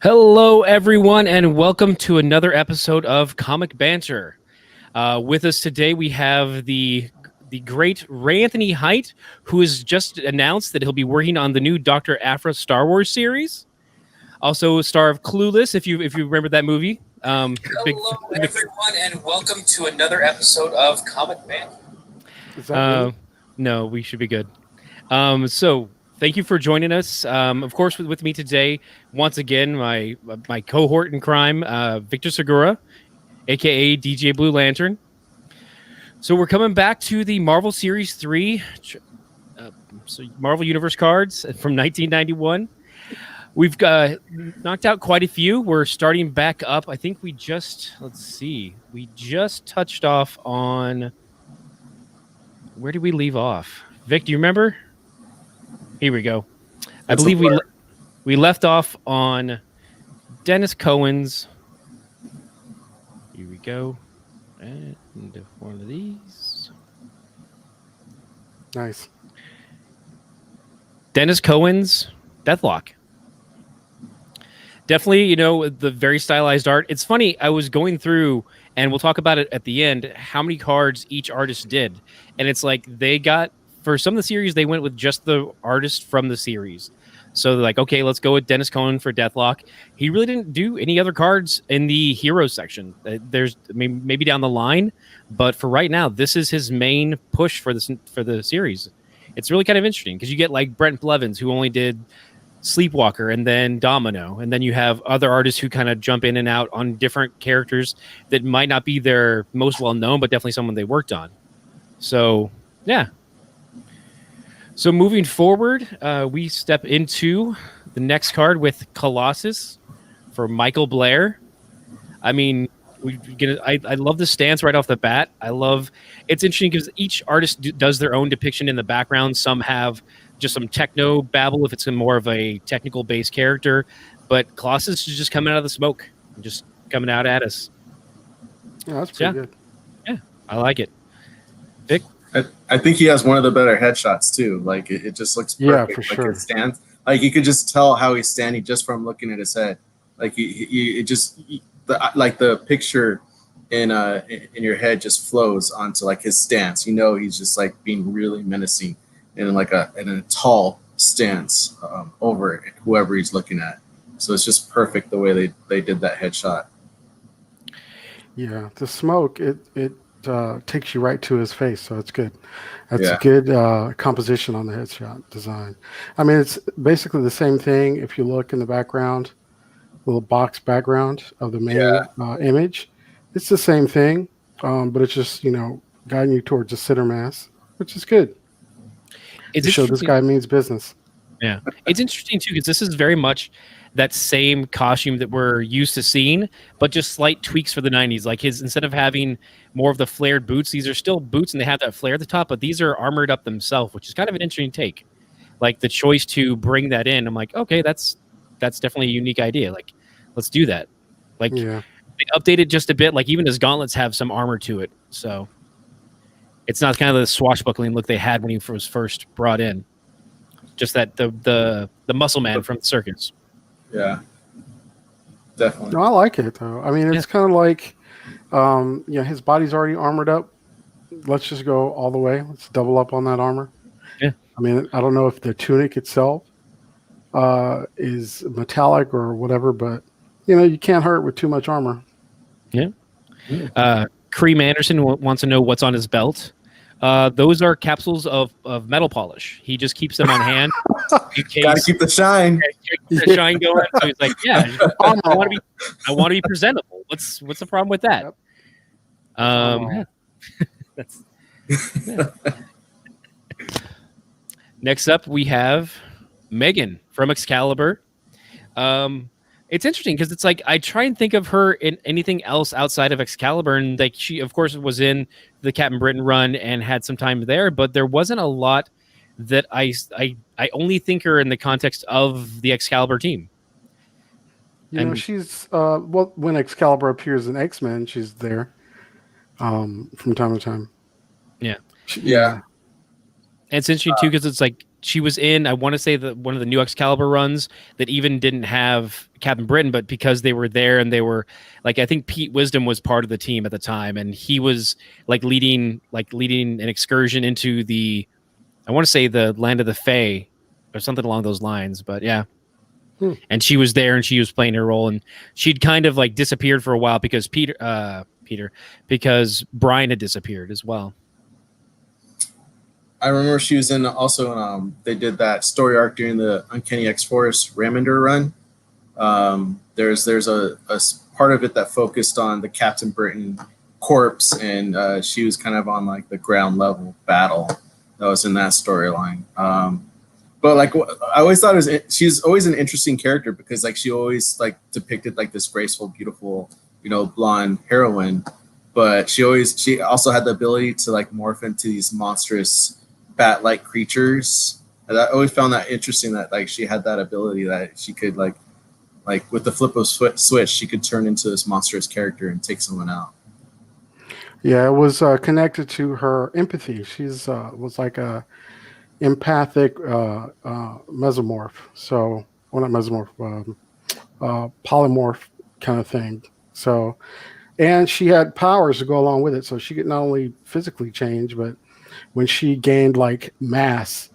Hello, everyone, and welcome to another episode of Comic Banter. With us today, we have the great Ray Anthony Height, who has just announced that he'll be working on the new Dr. Aphra Star Wars series. Also, star of Clueless, if you remember that movie. Hello, everyone, and welcome to another episode of Comic Banter. Is that no, we should be good. So thank you for joining us. Of course, with me today, once again, my cohort in crime, Victor Segura, a.k.a. DJ Blue Lantern. So we're coming back to the Marvel Series 3, Marvel Universe cards from 1991. We've knocked out quite a few. We're starting back up. I think we just touched off on... Where did we leave off? Vic, do you remember? Here we go. I believe we left off on Dennis Cowan's. Here we go. And one of these. Nice. Dennis Cowan's Deathlok. Definitely, the very stylized art. It's funny, I was going through, and we'll talk about it at the end, how many cards each artist did. And it's like they got, for some of the series, they went with just the artist from the series. So they're like, okay, let's go with Dennis Cowan for Deathlok. He really didn't do any other cards in the heroes section. There's maybe down the line, but for right now, this is his main push for the series. It's really kind of interesting because you get like Brent Blevins, who only did Sleepwalker and then Domino, and then you have other artists who kind of jump in and out on different characters that might not be their most well known, but definitely someone they worked on. So yeah. So moving forward, we step into the next card with Colossus for Michael Blair. I mean, I love the stance right off the bat. It's interesting because each artist does their own depiction in the background. Some have just some techno babble if it's more of a technical based character, but Colossus is just coming out of the smoke, just coming out at us. Yeah, that's pretty good. Yeah, I like it. Vic? I think he has one of the better headshots too. Like it just looks perfect. Yeah, for like sure. It stands, like you could just tell how he's standing just from looking at his head. Like the picture in your head just flows onto like his stance. He's just like being really menacing in a tall stance over whoever he's looking at. So it's just perfect the way they did that headshot. Yeah, the smoke it takes you right to his face, so it's good. That's a good composition on the headshot design. I mean, it's basically the same thing. If you look in the background, little box background of the main image, it's the same thing, but it's just guiding you towards a center mass, which is good. To show this guy means business. Yeah, it's interesting too because this is very much that same costume that we're used to seeing, but just slight tweaks for the 90s. Like instead of having more of the flared boots, these are still boots and they have that flare at the top, but these are armored up themselves, which is kind of an interesting take. Like the choice to bring that in, I'm like, okay, that's definitely a unique idea. Like, let's do that. Like they updated just a bit. Like even his gauntlets have some armor to it, so it's not kind of the swashbuckling look they had when he was first brought in. Just that the muscle man from the circus. Yeah, definitely. No, I like it though. I mean, it's kind of like, his body's already armored up. Let's just go all the way. Let's double up on that armor. Yeah. I mean, I don't know if the tunic itself is metallic or whatever, but you can't hurt with too much armor. Yeah. Cream Anderson wants to know what's on his belt. Those are capsules of metal polish. He just keeps them on hand. Gotta keep the shine. Keep the shine going. So he's like, I want to be presentable. What's the problem with that? Next up, we have Meggan from Excalibur. It's interesting because it's like I try and think of her in anything else outside of Excalibur, and like she, of course, was in the Captain Britain run and had some time there, but there wasn't a lot that I only think her in the context of the Excalibur team. She's when Excalibur appears in X-Men, she's there from time to time. Yeah. Yeah. And it's interesting too because it's like she was in, I want to say that one of the new Excalibur runs that even didn't have Captain Britain, but because they were there and they were like, I think Pete Wisdom was part of the team at the time, and he was leading an excursion into the, I want to say the Land of the Fae or something along those lines. But yeah. And she was there and she was playing her role, and she'd kind of disappeared for a while because because Brian had disappeared as well. I remember she was they did that story arc during the Uncanny X-Force Raminder run. There's a part of it that focused on the Captain Britain corpse, and she was kind of on the ground level battle that was in that storyline. But I always thought she's always an interesting character because she always depicted this graceful, beautiful, blonde heroine, but she also had the ability to morph into these monstrous bat-like creatures. And I always found that interesting that she had that ability that she could with the flip of switch she could turn into this monstrous character and take someone out. Yeah, it was connected to her empathy. She's was like a empathic mesomorph. So, well, not mesomorph, polymorph kind of thing. So, and she had powers to go along with it. So she could not only physically change, but when she gained mass,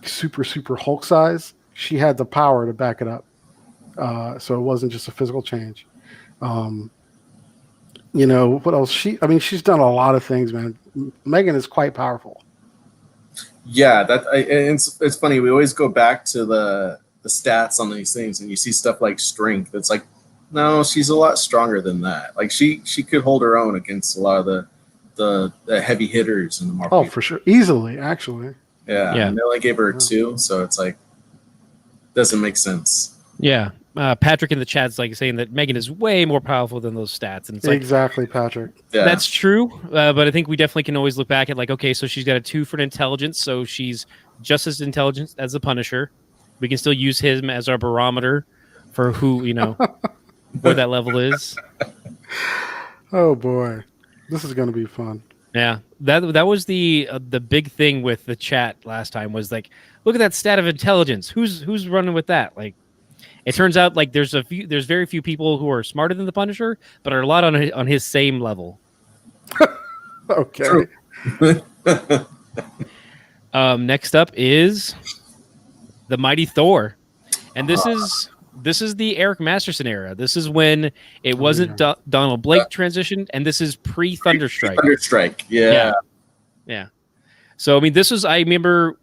super Hulk size, she had the power to back it up. So it wasn't just a physical change. What else? She's done a lot of things, man. Meggan is quite powerful. Yeah, it's funny. We always go back to the stats on these things, and you see stuff like strength. It's no, she's a lot stronger than that. She could hold her own against a lot of the heavy hitters in the market. Oh, for sure, easily, actually. Yeah. And they only gave her 2, so it's doesn't make sense. Yeah. Patrick in the chat's saying that Meggan is way more powerful than those stats, and it's exactly, Patrick. Yeah. That's true, but I think we definitely can always look back at okay, so she's got a 2 for intelligence, so she's just as intelligent as the Punisher. We can still use him as our barometer for who where that level is. Oh boy, this is going to be fun. Yeah, that was the big thing with the chat last time was look at that stat of intelligence. Who's running with that? It turns out there's very few people who are smarter than the Punisher, but are a lot on his same level. Okay. Next up is the Mighty Thor, and this is the Eric Masterson era. This is when it wasn't Donald Blake transitioned, and this is pre-Thunderstrike. Thunderstrike, yeah. So this was, I remember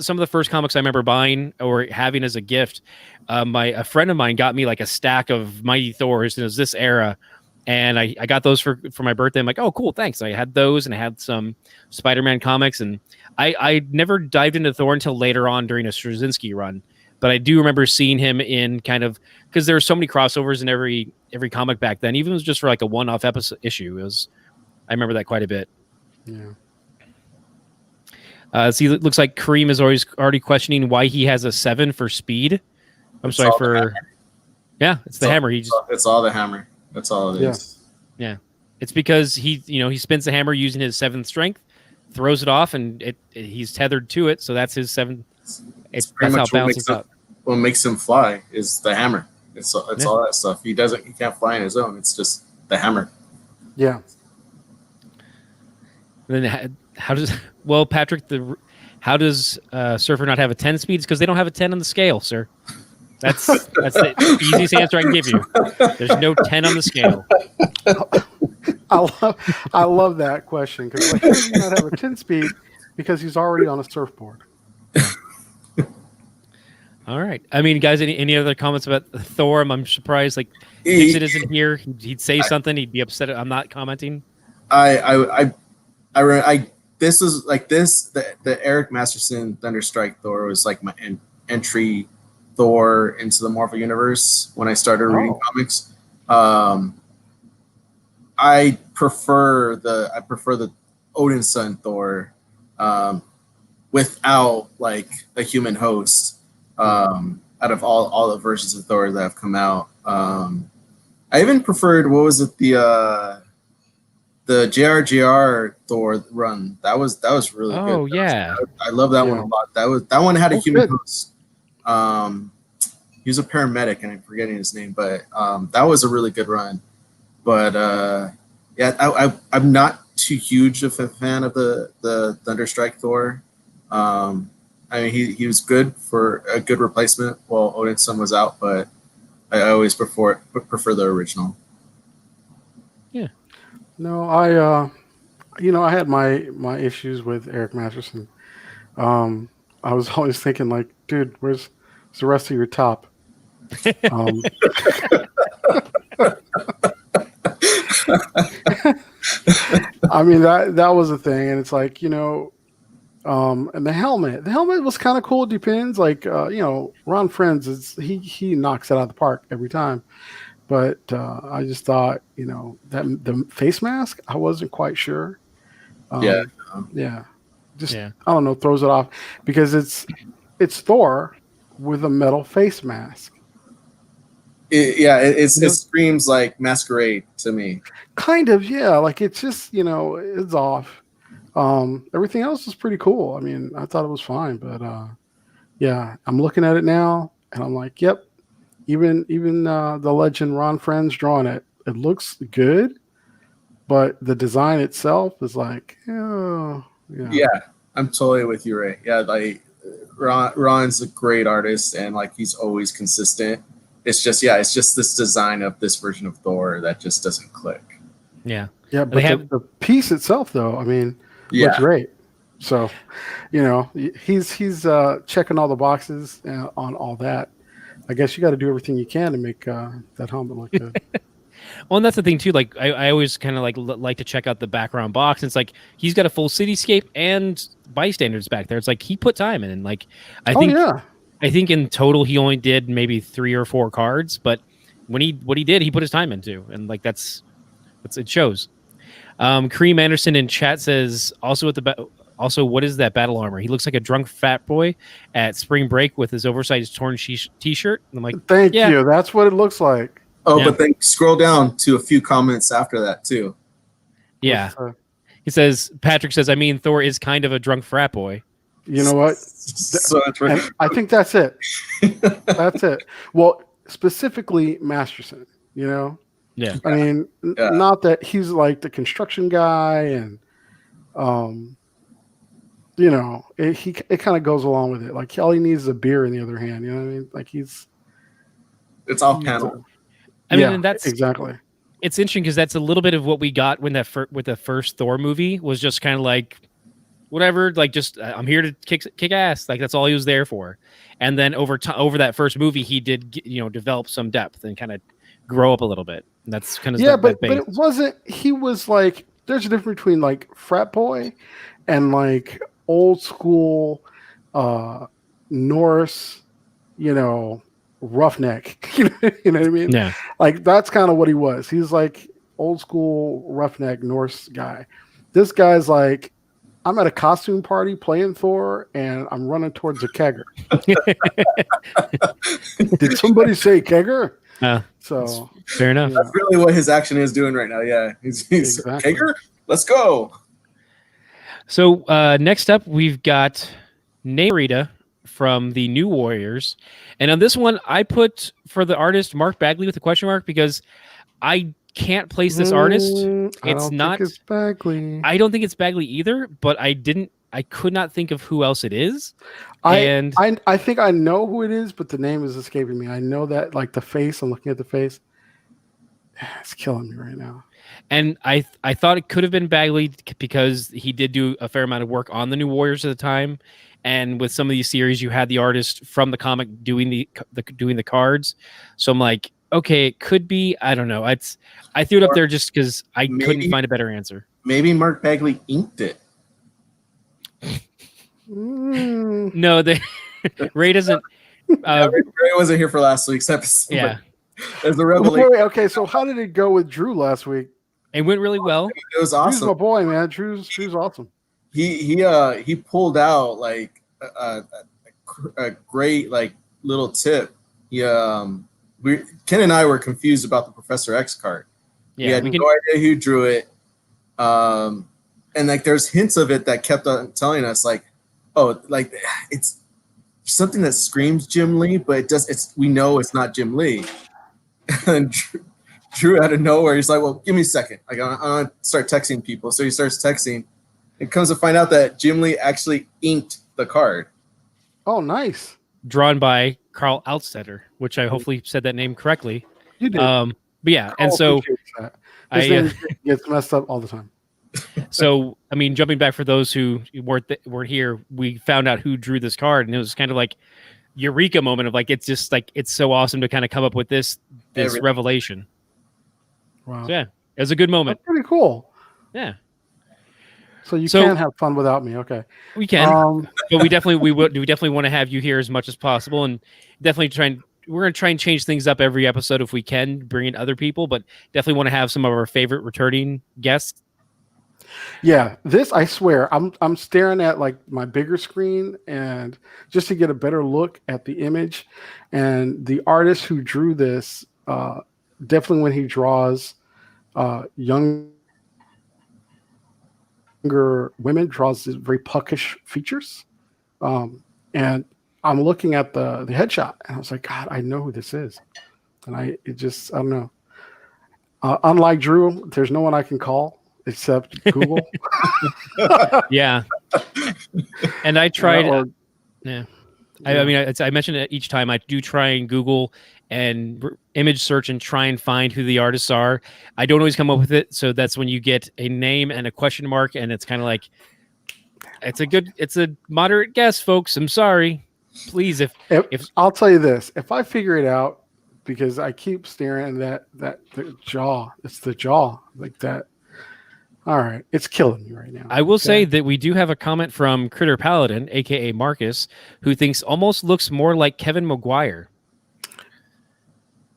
some of the first comics I remember buying or having as a gift. A friend of mine got me a stack of Mighty Thors, and it was this era, and I got those for my birthday. I'm like, oh, cool, thanks. I had those, and I had some Spider-Man comics, and I never dived into Thor until later on during a Straczynski run. But I do remember seeing him in because there were so many crossovers in every comic back then. Even if it was just for a one-off issue. I remember that quite a bit. Yeah. See, it looks like Kareem is already questioning why he has a 7 for speed. I'm sorry for. Yeah, it's the hammer. It's all the hammer. That's all it is. Yeah, it's because he spins the hammer using his 7th strength, throws it off, and he's tethered to it. So that's his 7. That's how it balances up. What makes him fly is the hammer. It's all that stuff. He can't fly on his own. It's just the hammer. Yeah. And then Patrick, how does Surfer not have a 10 speeds? Because they don't have a 10 on the scale, sir. That's the easiest answer I can give you. There's no 10 on the scale. I love that question because he does not have a 10 speed because he's already on a surfboard. All right. Guys, any other comments about Thor? I'm surprised. Dixon isn't here. He'd say something. He'd be upset. I'm not commenting. This is the Eric Masterson Thunderstrike Thor was my entry Thor into the Marvel Universe when I started reading comics. I prefer the Odin's son Thor without a human host. Out of all the versions of Thor that have come out, I even preferred the the JRJR Thor run, that was really good. Oh yeah, I love that one a lot. That one had a human host. He was a paramedic, and I'm forgetting his name, but that was a really good run. But yeah, I'm not too huge of a fan of the Thunderstrike Thor. I mean, he was good for a good replacement while Odinson was out, but I always prefer the original. Yeah. No, I had my issues with Eric Masterson. I was always thinking like, dude, where's the rest of your top? I mean that was a thing, and it's like, and the helmet was kind of cool. It depends, like Ron Friends he knocks it out of the park every time, but I just thought that the face mask, I wasn't quite sure. I don't know, throws it off because it's Thor with a metal face mask. It screams like Masquerade to me. Kind of, yeah. Like it's just, it's off. Everything else is pretty cool. I mean, I thought it was fine, but yeah, I'm looking at it now and I'm like, yep. Even the legend Ron Friends drawing it looks good, but the design itself is like, oh, yeah. Yeah, I'm totally with you, Ray. Yeah, like Ron's a great artist and like he's always consistent. It's just this design of this version of Thor that just doesn't click. Yeah. Yeah, but the piece itself, though, I mean, looks great. So, he's checking all the boxes on all that. I guess you got to do everything you can to make that helmet look good. Well, and that's the thing too. Like I always kind of like to check out the background box. And it's like he's got a full cityscape and bystanders back there. It's like he put time in. And like I think in total he only did maybe 3 or 4 cards, but what he did, he put his time into, and like that's it shows. Kareem Anderson in chat says also what is that battle armor? He looks like a drunk fat boy at spring break with his oversized torn t-shirt. And I'm like, thank you. That's what it looks like. Oh, yeah. But then scroll down to a few comments after that too. Yeah, he says Patrick says, I mean, Thor is kind of a drunk frat boy. You know what? So that's right. I think that's it. That's it. Well, specifically Masterson, Yeah. I mean, not that he's like the construction guy and, it kind of goes along with it. Like all he needs is a beer in the other hand. You know what I mean? Like it's all panel. I mean, and that's exactly. It's interesting because that's a little bit of what we got when with the first Thor movie was just kind of like, whatever, like just I'm here to kick ass. Like that's all he was there for. And then over that first movie, he did develop some depth and kind of grow up a little bit. And that's kind of but it wasn't. He was like, there's a difference between like frat boy and like old school Norse, roughneck. You know what I mean? Yeah. Like that's kind of what he was. He's like old school roughneck Norse guy. This guy's like, I'm at a costume party playing Thor, and I'm running towards a kegger. Did somebody say kegger? So fair enough. That's really what his action is doing right now. Yeah, he's exactly. Kegger. Let's go. So next up, we've got Namorita from the New Warriors, and on this one, I put for the artist Mark Bagley with a question mark because I can't place this artist. It's not. Think it's Bagley. I don't think it's Bagley either, but I could not think of who else it is. I think I know who it is, but the name is escaping me. I know that, like the face. I'm looking at the face. It's killing me right now. And I thought it could have been Bagley because he did do a fair amount of work on the New Warriors at the time. And with some of these series, you had the artist from the comic doing the cards. So I'm like, okay, it could be. I don't know. I threw it up there just because I couldn't find a better answer. Maybe Mark Bagley inked it. No, Ray doesn't. Ray wasn't here for last week's episode. Yeah, as a revelation. Wait, okay, so how did it go with Drew last week? It went really well. It was awesome. Drew's my boy, man. Drew's awesome. He pulled out like a great like little tip. Ken and I were confused about the Professor X card. Yeah, we had no idea who drew it. And like there's hints of it that kept on telling us like, oh, like it's something that screams Jim Lee, but we know it's not Jim Lee. And Drew out of nowhere, he's like, well, give me a second. Like I'm gonna start texting people. So he starts texting. It comes to find out that Jim Lee actually inked the card. Oh, nice. Drawn by Carl Altstetter, which I hopefully said that name correctly. You did. But yeah, Carl and so his name gets messed up all the time. So, I mean, jumping back for those who weren't here, we found out who drew this card, and it was kind of like eureka moment of like, it's just like, it's so awesome to kind of come up with this revelation. Wow. So, yeah, it was a good moment. That's pretty cool. Yeah. So you can have fun without me. Okay. We can, but we definitely want to have you here as much as possible, and definitely we're going to try and change things up every episode if we can, bring in other people, but definitely want to have some of our favorite returning guests. Yeah, this, I swear, I'm staring at like my bigger screen and just to get a better look at the image, and the artist who drew this, definitely when he draws younger women, draws these very puckish features. And I'm looking at the headshot and I was like, God, I know who this is. And I don't know. Unlike Drew, there's no one I can call except Google. Yeah. And I tried. Yeah. I mean, I mentioned it each time. I do try and Google and image search and try and find who the artists are. I don't always come up with it. So that's when you get a name and a question mark. And it's kind of like, it's a moderate guess, folks. I'm sorry. Please, if I'll tell you this, if I figure it out, because I keep staring at the jaw, it's the jaw like that. All right, it's killing me right now. I will say that we do have a comment from Critter Paladin, aka Marcus, who thinks almost looks more like Kevin Maguire,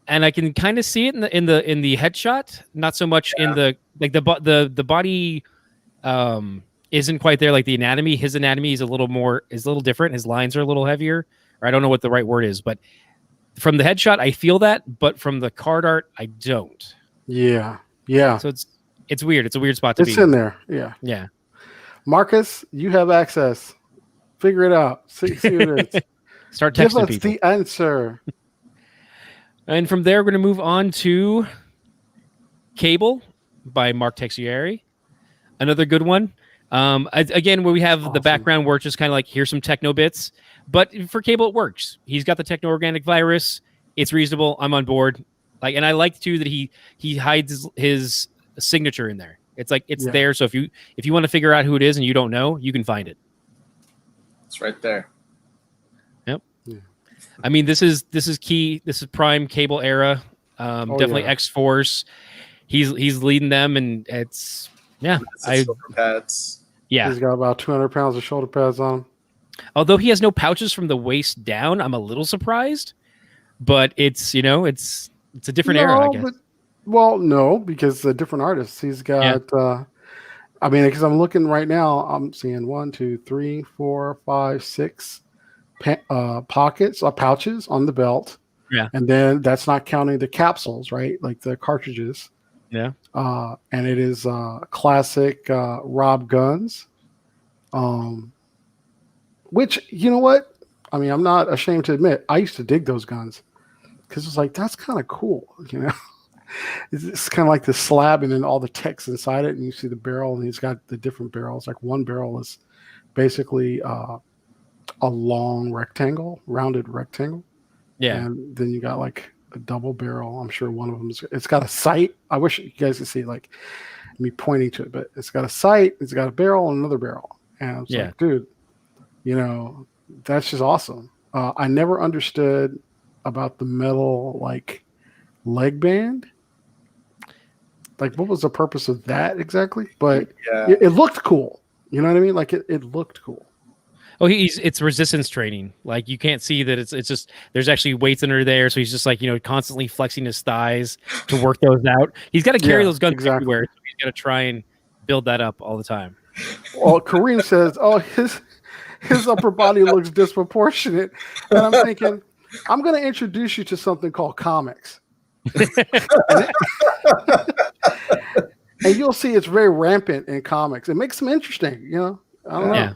and I can kind of see it in the headshot, not so much in the body. Isn't quite there, like the anatomy. His anatomy is a little different. His lines are a little heavier, or I don't know what the right word is, but from the headshot, I feel that, but from the card art, I don't. Yeah. So it's weird. It's a weird spot to be. It's in there. Yeah. Yeah. Marcus, you have access. Figure it out. See what it is. Start Give texting us people. the answer. And from there, we're going to move on to Cable by Mark Texeira. Another good one. Again, where we have the background where it's just kind of like, here's some techno bits, but for Cable, it works. He's got the techno-organic virus. It's reasonable. I'm on board. Like, and I like too that he hides his signature in there. It's like, it's there. So if you want to figure out who it is and you don't know, you can find it. It's right there. Yep. Yeah. I mean, this is key. This is prime Cable era. Definitely X-Force. He's leading them, and it's shoulder pads. Yeah, he's got about 200 pounds of shoulder pads on him. Although he has no pouches from the waist down, I'm a little surprised. But it's it's a different era, I guess. No, because the different artists. He's got. I mean, because I'm looking right now, I'm seeing 1, 2, 3, 4, 5, 6 pouches on the belt. Yeah, and then that's not counting the capsules, right? Like the cartridges. Yeah. And it is classic Rob guns. Which, you know what? I mean, I'm not ashamed to admit, I used to dig those guns because it's like, that's kind of cool, It's kind of like the slab and then all the text inside it, and you see the barrel, and he's got the different barrels. Like one barrel is basically a long rounded rectangle. Yeah. And then you got like a double barrel. I'm sure one of them it's got a sight. I wish you guys could see like me pointing to it, but it's got a sight, it's got a barrel and another barrel. And I was like, dude, that's just awesome. I never understood about the metal like leg band. Like, what was the purpose of that exactly? But it looked cool. You know what I mean? Like it looked cool. Oh, it's resistance training. Like you can't see that it's just there's actually weights under there, so he's just like constantly flexing his thighs to work those out. He's got to carry those guns everywhere, so he's got to try and build that up all the time. Well, Kareem says, "Oh, his upper body looks disproportionate," and I'm thinking, I'm going to introduce you to something called comics. And you'll see it's very rampant in comics. It makes them interesting, you know. I don't know. Yeah.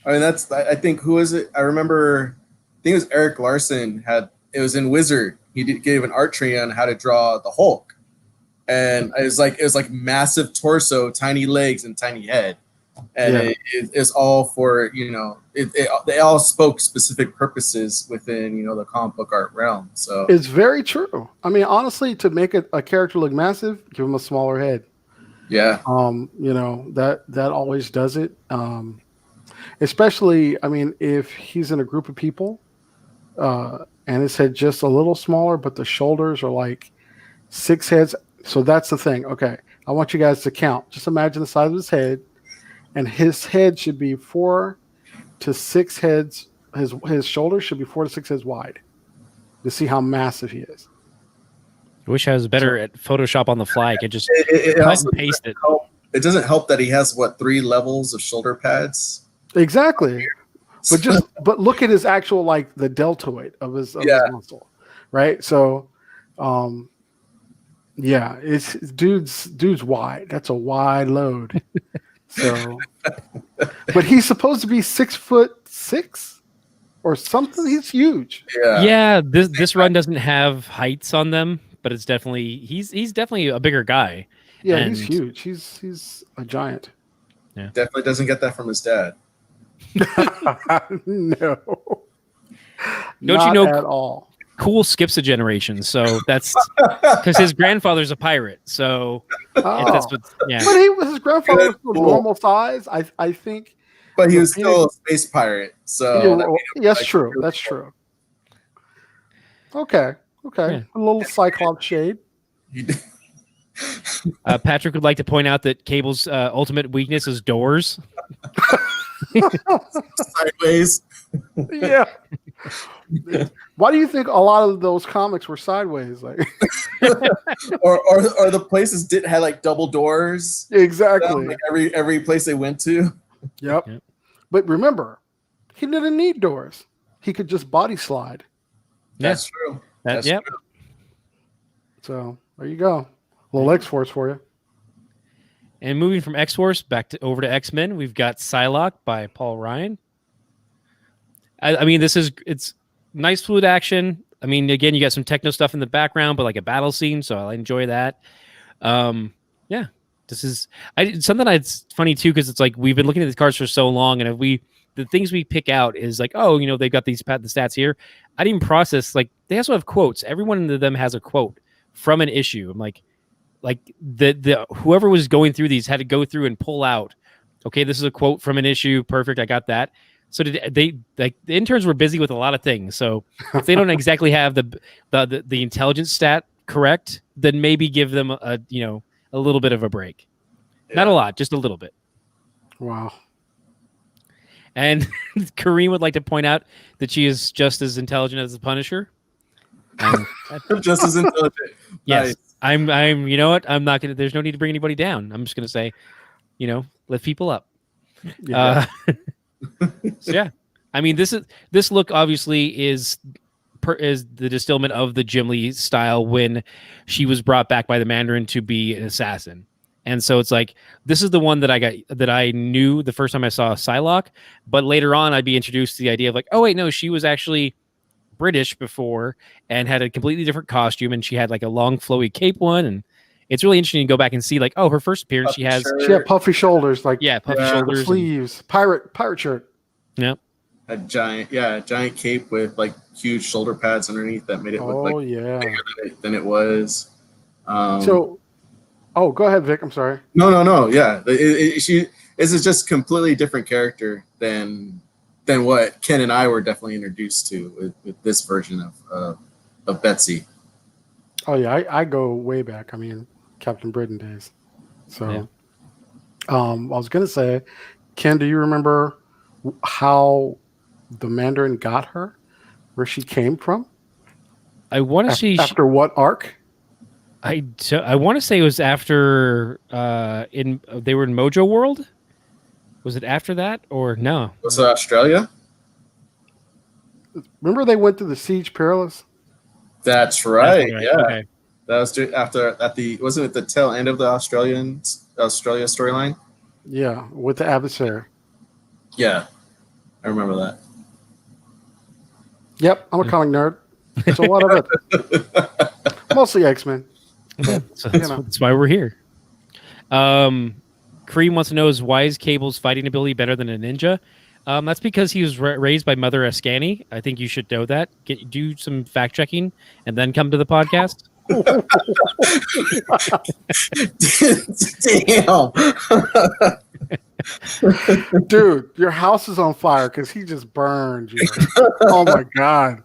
I mean, I think, who is it? I remember, I think it was Eric Larson it was in Wizard. He gave an art training on how to draw the Hulk. And it was like massive torso, tiny legs, and tiny head. And it's all for, you know, they all spoke specific purposes within, you know, the comic book art realm. So it's very true. I mean, honestly, to make a character look massive, give him a smaller head. Yeah. You know, that always does it. Especially, I mean, if he's in a group of people, and his head just a little smaller, but the shoulders are like 6 heads. So that's the thing. Okay, I want you guys to count. Just imagine the size of his head, and his head should be 4 to 6 heads. His shoulders should be 4 to 6 heads wide to see how massive he is. I wish I was better at Photoshop on the fly. I could just it cut also and paste it. It doesn't help that he has 3 levels of shoulder pads. Exactly. But look at his actual, like, the deltoid of his muscle, right? So, yeah, it's dude's wide. That's a wide load. So, but he's supposed to be 6'6" or something. He's huge. Yeah. This run doesn't have heights on them, but it's definitely he's definitely a bigger guy. Yeah, he's huge. He's a giant. Yeah, definitely doesn't get that from his dad. No, don't you know at all. Cool skips a generation, so that's because his grandfather's a pirate. So that's what, yeah. But his grandfather was normal size, I think. But he was still a space pirate, so that's true. That's true. Okay. Yeah. A little Cyclops shade. Patrick would like to point out that Cable's ultimate weakness is doors. Sideways. Yeah. Why do you think a lot of those comics were sideways? Like, or the places didn't have like double doors? Exactly. Like every place they went to. Yep. But remember, he didn't need doors. He could just body slide. That's true. That's true. So there you go. A little X-Force for you. And moving from X-Force over to X-Men, we've got Psylocke by Paul Ryan. I mean, it's nice fluid action. I mean, again, you got some techno stuff in the background, but like a battle scene, so I enjoy that. Yeah, this is something that's funny too, because it's like we've been looking at these cards for so long, and the things we pick out is like, oh, you know, they've got the stats here. I didn't even process, like, they also have quotes. Every one of them has a quote from an issue. I'm like the whoever was going through these had to go through and pull out, okay, this is a quote from an issue. Perfect. I got that. So the interns were busy with a lot of things. So if they don't exactly have the intelligence stat correct, then maybe give them a little bit of a break. Yeah. Not a lot, just a little bit. Wow. And Kareem would like to point out that she is just as intelligent as the Punisher. Just as intelligent. Yes. Nice. I'm you know what? I'm not gonna, there's no need to bring anybody down. I'm just gonna say, lift people up. Yeah. So yeah. I mean, this look obviously is the distillment of the Jim Lee style when she was brought back by the Mandarin to be an assassin. And so it's like, this is the one that I knew the first time I saw Psylocke, but later on I'd be introduced to the idea of like, oh wait, no, she was actually British before and had a completely different costume, and she had like a long flowy cape one, and it's really interesting to go back and see like, oh, her first appearance she had puffy shoulders, like puffy shoulders, sleeves, pirate shirt. Yep. A giant cape with like huge shoulder pads underneath that made it look bigger than it was. Go ahead, Vic. I'm sorry. No. Yeah, this is just completely different character than what Ken and I were definitely introduced to with this version of Betsy. Oh yeah, I go way back. I mean, Captain Britain days. So, I was gonna say, Ken, do you remember how the Mandarin got her, where she came from? I want to see after what arc. I want to say it was after they were in Mojo World. Was it after that or no? Was it Australia? Remember they went to the Siege Perilous? That's right. Yeah. Okay. That was wasn't it the tail end of the Australia storyline? Yeah, with the adversary. Yeah, I remember that. Yep, I'm a comic nerd. So what of it? Mostly X-Men. So that's why we're here. Kareem wants to know, why is Cable's fighting ability better than a ninja? That's because he was raised by Mother Ascani. I think you should know that. Do some fact checking and then come to the podcast. Damn. Dude, your house is on fire because he just burned you. Oh my god.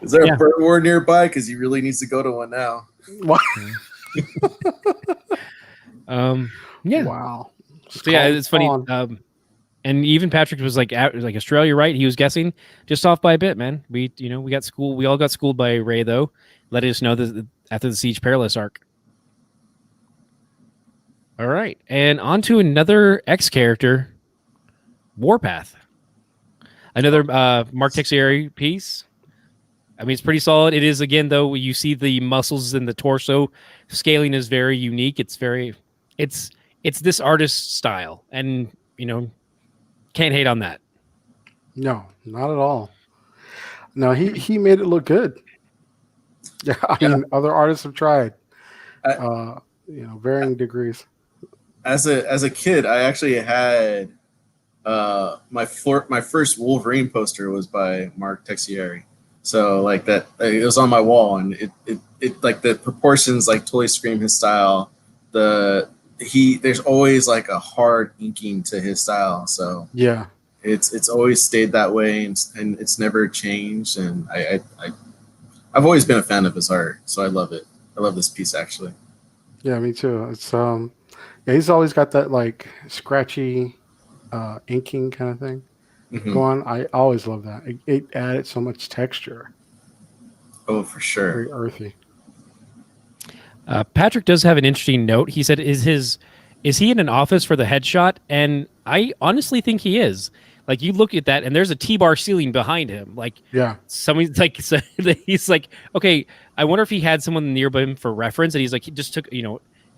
Is there a bird war nearby? Because he really needs to go to one now. What? Yeah. Wow. So yeah, it's funny. And even Patrick was like Australia, right? He was guessing just off by a bit, man. We got schooled. We all got schooled by Ray, though, letting us know that after the Siege Perilous arc. All right, and on to another X character, Warpath. Another Mark Texeira piece. I mean, it's pretty solid. It is, again, though, you see the muscles in the torso. Scaling is very unique. It's this artist's style, and can't hate on that. No, not at all. No, he made it look good. Yeah, I mean, other artists have tried, varying degrees. As a kid, I actually had my first Wolverine poster was by Mark Texeira. So like that, it was on my wall, and it like the proportions like totally scream his style. There's always like a hard inking to his style, so yeah, it's always stayed that way, and it's never changed. And I've always been a fan of his art, so I love it. I love this piece actually. Yeah, me too. It's he's always got that like scratchy inking kind of thing going. I always love that. It added so much texture. Oh, for sure. Very earthy. Patrick does have an interesting note. He said, "Is he in an office for the headshot?" And I honestly think he is. Like, you look at that, and there's a T-bar ceiling behind him. Like, yeah, somebody's like, so he's like, okay, I wonder if he had someone nearby him for reference, and he's like, he just took,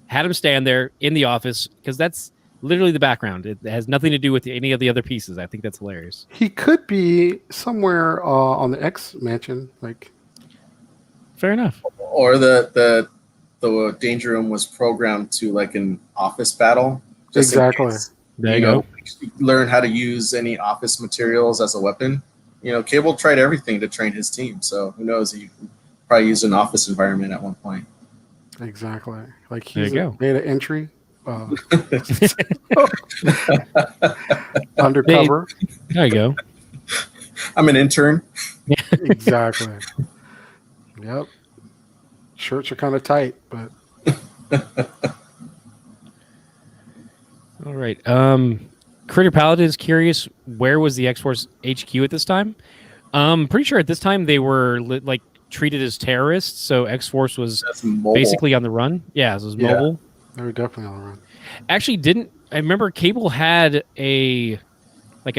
had him stand there in the office, because that's literally the background. It has nothing to do with any of the other pieces. I think that's hilarious. He could be somewhere on the X mansion. Like, fair enough. Or the danger room was programmed to like an office battle. Exactly. There you go. Learn how to use any office materials as a weapon. Cable tried everything to train his team, so who knows? He probably used an office environment at one point. Exactly. Like he's there you go. Data entry. Undercover. There you go. I'm an intern. Exactly. Yep. Shirts are kind of tight, but all right. Critter Paladin is curious, where was the X-Force HQ at this time? Pretty sure at this time they were treated as terrorists, so X-Force was basically on the run. Yeah, it was mobile. They were definitely on the run. Actually, I remember Cable had a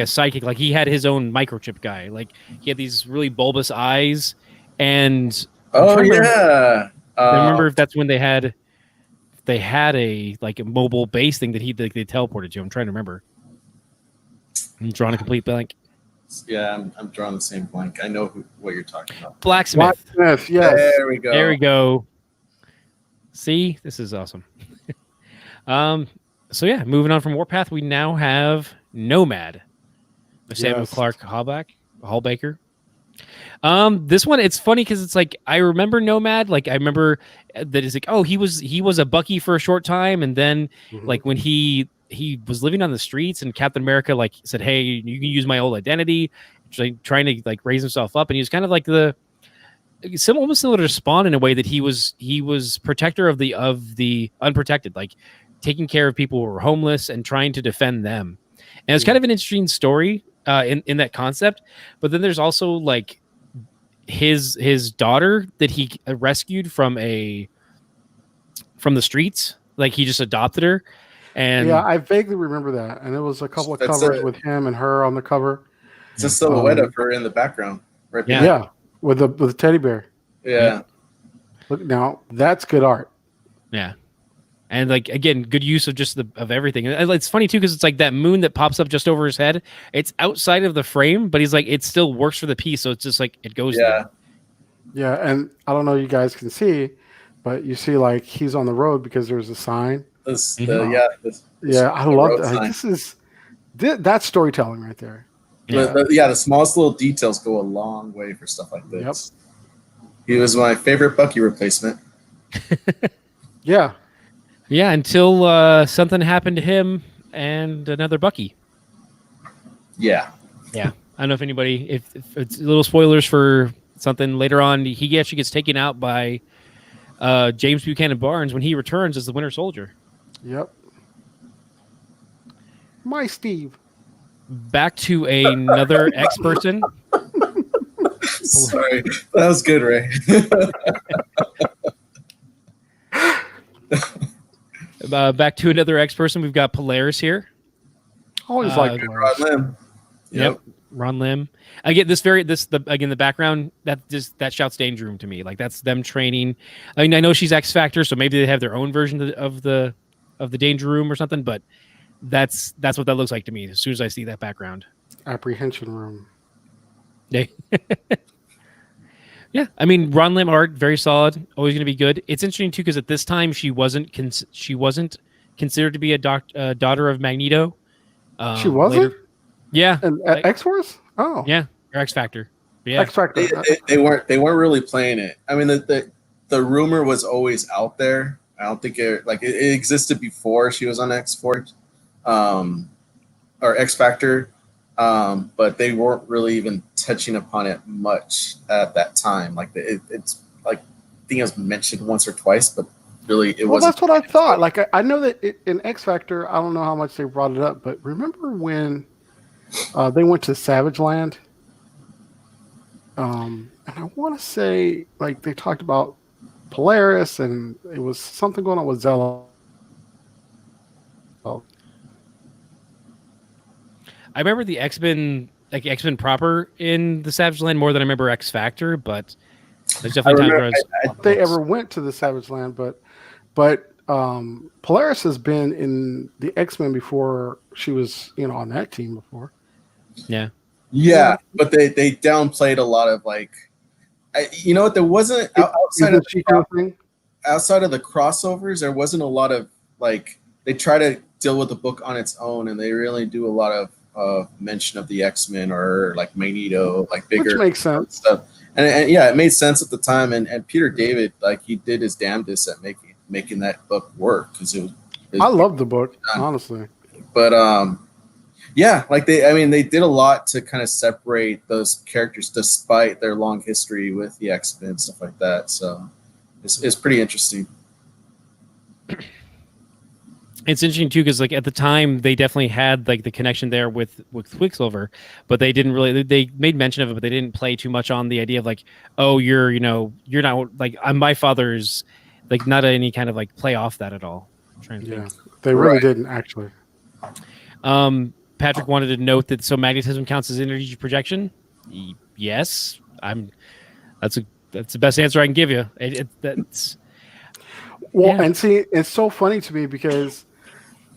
psychic, like he had his own microchip guy. Like he had these really bulbous eyes, and I remember if that's when they had a mobile base thing that they teleported to. I'm trying to remember. I'm drawing a complete blank. Yeah, I'm drawing the same blank. I know what you're talking about. Blacksmith. Yes. There we go. There we go. See, this is awesome. So yeah, moving on from Warpath, we now have Nomad. Samuel Clarke Hawbaker. This one, it's funny because it's like I remember Nomad. Like I remember that it's like, oh, he was a Bucky for a short time, and then like when he was living on the streets, and Captain America like said, "Hey, you can use my old identity," trying to like raise himself up, and he was kind of like almost similar to Spawn in a way that he was protector of the unprotected, like taking care of people who were homeless and trying to defend them. And it's kind of an interesting story in that concept. But then there's also like his daughter that he rescued from the streets. Like he just adopted her. And yeah, I vaguely remember that. And it was a couple of covers with him and her on the cover. It's a silhouette of her in the background. Right. Yeah. with the teddy bear. Yeah. Look now, that's good art. Yeah. And like again, good use of just of everything. And it's funny too because it's like that moon that pops up just over his head. It's outside of the frame, but he's like it still works for the piece. So it's just like it goes. Yeah. Yeah, and I don't know you guys can see, but you see like he's on the road because there's a sign. Yeah, I love that. That's storytelling right there. Yeah. The smallest little details go a long way for stuff like this. Yep. He was my favorite Bucky replacement. Yeah. Yeah, until something happened to him and another Bucky. Yeah. Yeah. I don't know if anybody, if it's little spoilers for something later on, he actually gets taken out by James Buchanan Barnes when he returns as the Winter Soldier. Yep. My Steve. Back to another X person. Sorry, that was good, Ray. Back to another X person. We've got Polaris here. Always like Ron Lim. Yep. Ron Lim. Again, the background that shouts Danger Room to me. Like that's them training. I mean, I know she's X Factor, so maybe they have their own version of the Danger Room or something. But that's what that looks like to me as soon as I see that background. Apprehension Room. Yeah. Yeah, I mean, Ron Lim art, very solid, always going to be good. It's interesting too because at this time she wasn't considered to be a daughter of Magneto. She wasn't. Later. Yeah, and X-Force. Oh, yeah, or X Factor. Yeah, X Factor. They weren't really playing it. I mean, the rumor was always out there. I don't think it existed before she was on X-Force, or X Factor. But they weren't really even touching upon it much at that time. Like it's like I think it was mentioned once or twice, but really it wasn't. That's what I thought. Like I know that in X Factor, I don't know how much they brought it up, but remember when they went to Savage Land? And I want to say like they talked about Polaris, and it was something going on with Zella. Oh. I remember the X-Men proper in the Savage Land more than I remember X Factor, but there's definitely times where they ever went to the Savage Land, but Polaris has been in the X-Men before she was, on that team before. Yeah. Yeah, but they downplayed a lot of like, what there wasn't outside of the crossovers. There wasn't a lot of like they try to deal with the book on its own, and they really do a lot of mention of the X-Men or like Magneto, like bigger, which makes sense stuff. And yeah, it made sense at the time. And Peter David, like he did his damnedest at making that book work because I love the book, honestly. But yeah, like they did a lot to kind of separate those characters despite their long history with the X-Men and stuff like that. So it's pretty interesting. It's interesting too because like at the time they definitely had like the connection there with Quicksilver, but they didn't really. They made mention of it, but they didn't play too much on the idea of like, oh, you're not like I'm my father's, like not any kind of like play off that at all. I'm trying to think. They really didn't actually. Patrick wanted to note that so magnetism counts as energy projection. Yes, that's the best answer I can give you. That's. Well, yeah. And see, it's so funny to me because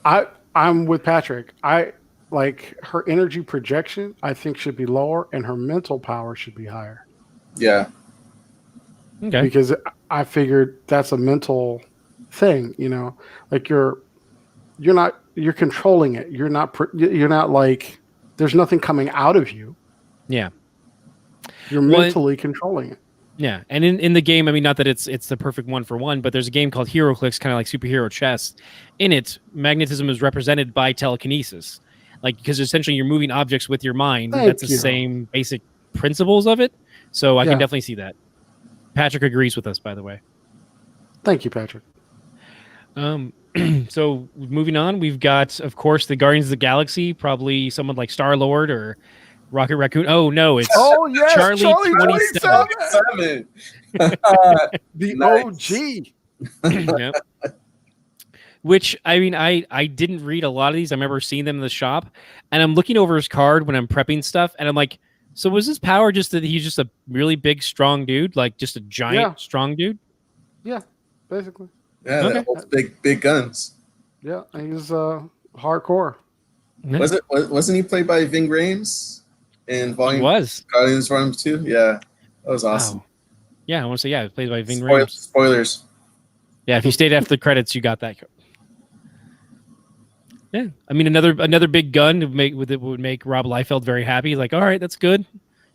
I'm with Patrick. I like her energy projection, I think should be lower, and her mental power should be higher. Yeah. Okay. Because I figured that's a mental thing, like you're controlling it. You're not like there's nothing coming out of you. Yeah. You're mentally controlling it. Yeah, and in the game, I mean, not that it's the perfect 1-for-1, but there's a game called HeroClix, kind of like superhero chess. In it, magnetism is represented by telekinesis, like because essentially you're moving objects with your mind. That's the same basic principles of it. So I can definitely see that. Patrick agrees with us, by the way. Thank you, Patrick. So moving on, we've got, of course, the Guardians of the Galaxy, probably someone like Star-Lord or Rocket Raccoon. Oh no, it's Charlie 27. The OG. Yep. Which I mean, I didn't read a lot of these. I remember seeing them in the shop, and I'm looking over his card when I'm prepping stuff, and I'm like, So was his power just that he's just a really big, strong dude, like just a giant, strong dude? Yeah, basically. Yeah, Okay. those big guns. Yeah, he's hardcore. Yeah. Wasn't he played by Ving Rhames in Volume? He was. Guardians Volume 2? Yeah, that was awesome. Wow. Yeah, I want to say it was played by Ving Rhames. Spoilers. Yeah, if you stayed after the credits, you got that. Yeah, I mean another big gun would make Rob Liefeld very happy. Like, all right, that's good.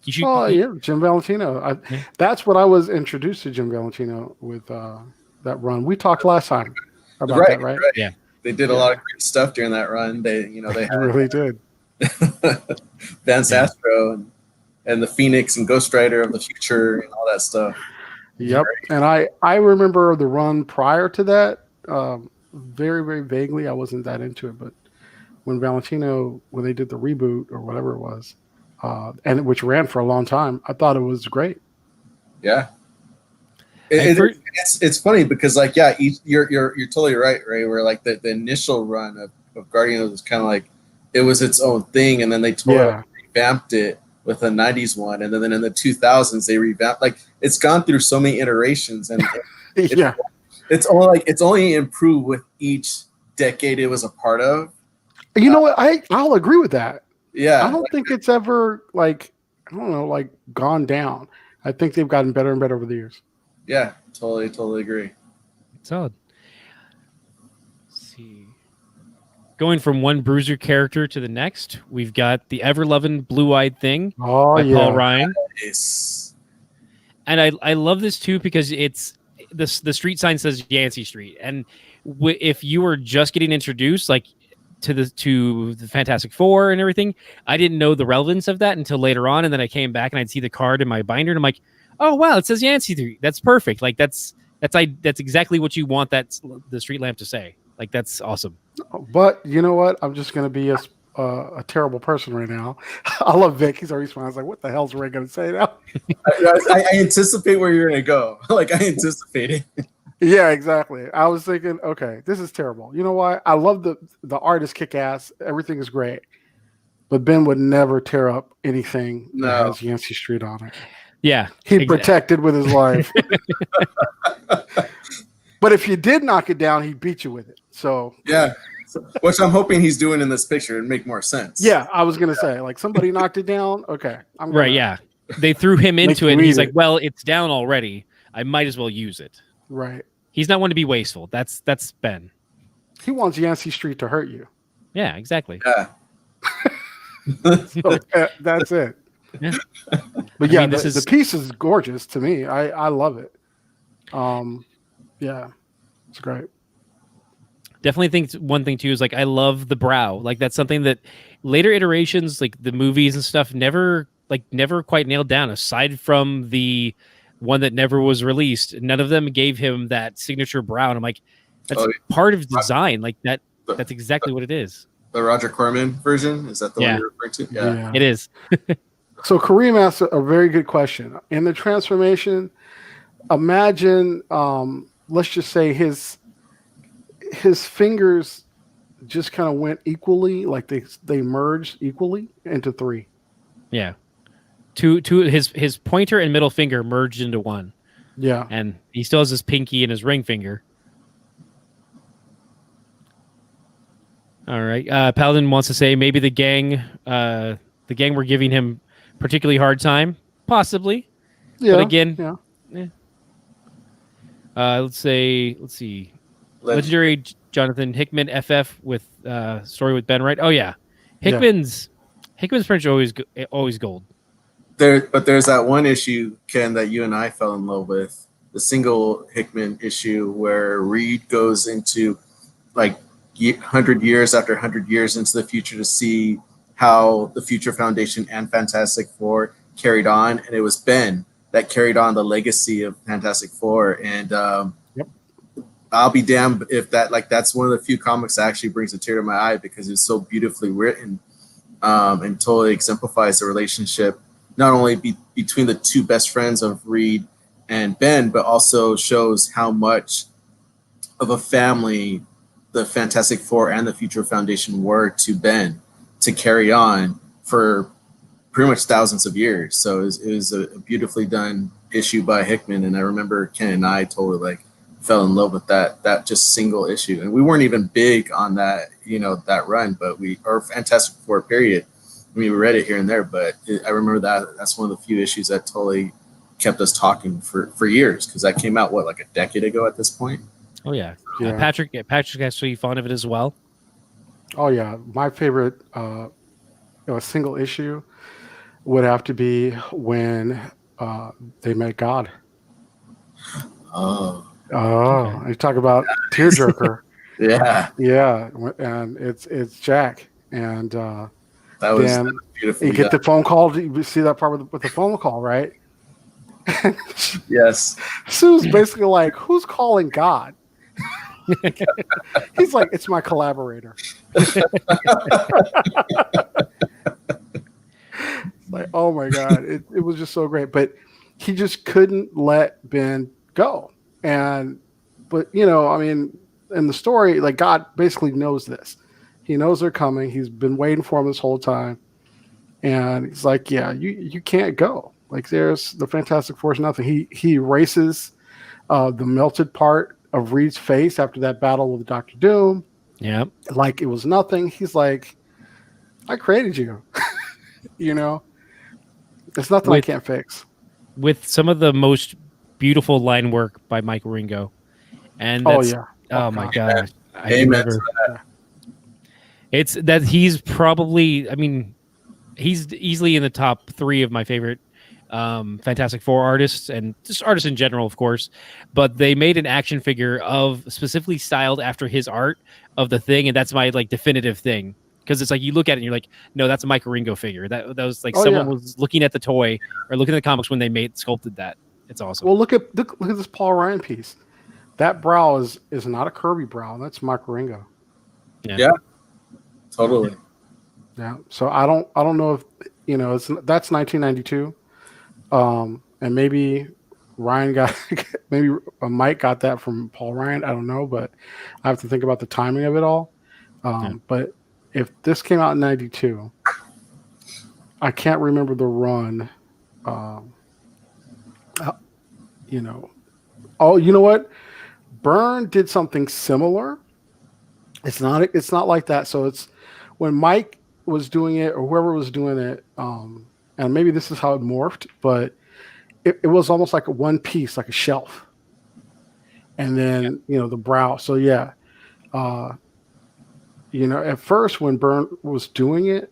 You should. Oh yeah, Jim Valentino. That's what I was introduced to Jim Valentino with that run. We talked last time about that, right? Yeah, they did a lot of great stuff during that run. They really did. Vance Astro and the Phoenix and Ghost Rider of the future and all that stuff. Yep, and I remember the run prior to that. Very, very vaguely. I wasn't that into it, but when they did the reboot or whatever it was, and which ran for a long time, I thought it was great. Yeah, it's funny because you're totally right. Where like the initial run of Guardians was kind of like it was its own thing, and then they revamped it with a '90s one, and then in the 2000s they revamped. Like it's gone through so many iterations, and It's only improved with each decade it was a part of. You know what? I'll agree with that. Yeah. I don't think it's ever gone down. I think they've gotten better and better over the years. Yeah, totally agree. Solid. Let's see. Going from one Bruiser character to the next, we've got the ever-loving Blue-Eyed Thing by Paul Ryan. Nice. And I love this too because it's the street sign says Yancey Street, and if you were just getting introduced like to the Fantastic Four and everything, I didn't know the relevance of that until later on, and then I came back and I'd see the card in my binder and I'm like, oh wow, it says Yancey Street. That's perfect. Like that's exactly what you want the street lamp to say. Like that's awesome. But you know what? I'm just gonna be a terrible person right now. I love Vic. He's already smiling. I was like, what the hell's Ray going to say now? I anticipate where you're going to go. Like, I anticipated. Yeah, exactly. I was thinking, okay, this is terrible. You know why? I love the artist kick ass. Everything is great. But Ben would never tear up anything that has Yancey Street on it. Yeah. He protected with his life. But if you did knock it down, he'd beat you with it. So yeah. Which I'm hoping he's doing in this picture and make more sense. Yeah, I was gonna say, like somebody knocked it down. Okay, right. Yeah, they threw him into it, and he's like, "Well, it's down already. I might as well use it." Right. He's not one to be wasteful. That's Ben. He wants Yancey Street to hurt you. Yeah, exactly. Yeah. So, that's it. Yeah. But yeah, the piece is gorgeous to me. I love it. Yeah, it's great. Definitely think one thing too is like I love the brow. Like that's something that later iterations, like the movies and stuff, never quite nailed down. Aside from the one that never was released, none of them gave him that signature brow. And I'm like, that's part of design. Like that's exactly what it is. The Roger Corman version, is that the one you're referring to? Yeah, it is. So Kareem asked a very good question. In the transformation, imagine, let's just say his fingers just kind of went equally, like they merged equally into three. Yeah. Two his pointer and middle finger merged into one. Yeah. And he still has his pinky and his ring finger. All right. Paladin wants to say maybe the gang were giving him particularly hard time. Possibly. Yeah. But again, yeah. Let's see. Legendary Jonathan Hickman FF with story with Ben Wright. Oh yeah. Hickman's French always gold. But there's that one issue, Ken, that you and I fell in love with, the single Hickman issue where Reed goes into like 100 years after 100 years into the future to see how the Future Foundation and Fantastic Four carried on, and it was Ben that carried on the legacy of Fantastic Four. And I'll be damned if that's one of the few comics that actually brings a tear to my eye because it's so beautifully written and totally exemplifies the relationship not only between the two best friends of Reed and Ben, but also shows how much of a family the Fantastic Four and the Future Foundation were to Ben to carry on for pretty much thousands of years. So it was a beautifully done issue by Hickman, and I remember Ken and I totally like fell in love with that just single issue. And we weren't even big on that, that run, but our Fantastic Four period. I mean, we read it here and there, but I remember that's one of the few issues that totally kept us talking for years, because that came out like a decade ago at this point. Oh yeah. Patrick's actually fond of it as well. Oh yeah, my favorite single issue would have to be when they met God. Okay. You talk about tearjerker. Yeah, and it's Jack, and that was beautiful. You get the phone call. You see that part with the phone call, right? Yes. Sue's basically like, "Who's calling God?" He's like, "It's my collaborator." Like, oh my God, it was just so great. But he just couldn't let Ben go. But I mean, in the story, like, God basically knows this. He knows they're coming. He's been waiting for him this whole time. And he's like, yeah, you can't go. Like, there's the Fantastic Four is nothing. He erases the melted part of Reed's face after that battle with Dr. Doom. Yeah. Like it was nothing. He's like, I created you. It's nothing I can't fix. With some of the most beautiful line work by Mike Wieringo. And that's, my God. It's that he's probably, I mean, he's easily in the top 3 of my favorite Fantastic Four artists, and just artists in general, of course. But they made an action figure of specifically styled after his art of the Thing, and that's my like definitive thing. Because it's like you look at it and you're like, no, that's a Mike Wieringo figure. That was like someone was looking at the toy or looking at the comics when they sculpted that. It's awesome. Well, look at this Paul Ryan piece. That brow is not a Kirby brow. That's Mike Wieringo. Yeah. Totally. Yeah. So I don't know if that's 1992. And maybe Ryan maybe Mike got that from Paul Ryan. I don't know, but I have to think about the timing of it all. But if this came out in 92, I can't remember the run. You know what? Byrne did something similar. It's not like that. So it's when Mike was doing it, or whoever was doing it, and maybe this is how it morphed, but it was almost like a one piece, like a shelf. And then, the brow. So yeah. At first when Byrne was doing it,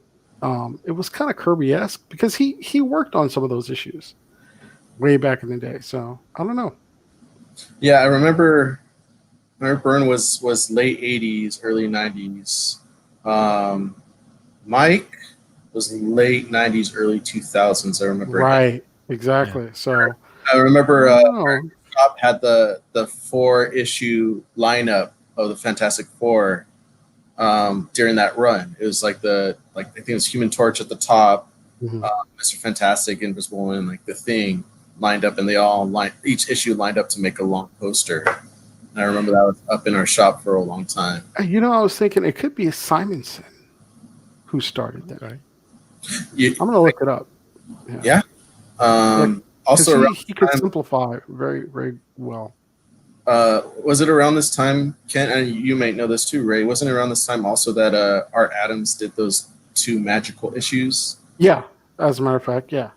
it was kind of Kirby-esque because he worked on some of those issues way back in the day. So I don't know. Yeah, I remember Byrne was late 80s, early 90s. Mike was late 90s, early 2000s. I remember. Right, exactly. Yeah. So I remember Shop had the 4-issue lineup of the Fantastic Four during that run. It was like I think it was Human Torch at the top, Mr. Fantastic, Invisible Woman, like the Thing lined up, and they all each issue lined up to make a long poster. And I remember that was up in our shop for a long time. I was thinking it could be a Simonson who started that. Right? I'm going to look it up. Yeah. Also, he could simplify very, very well. Was it around this time, Ken, and you may know this too, Ray, wasn't it around this time also that Art Adams did those 2 magical issues? Yeah, as a matter of fact, yeah.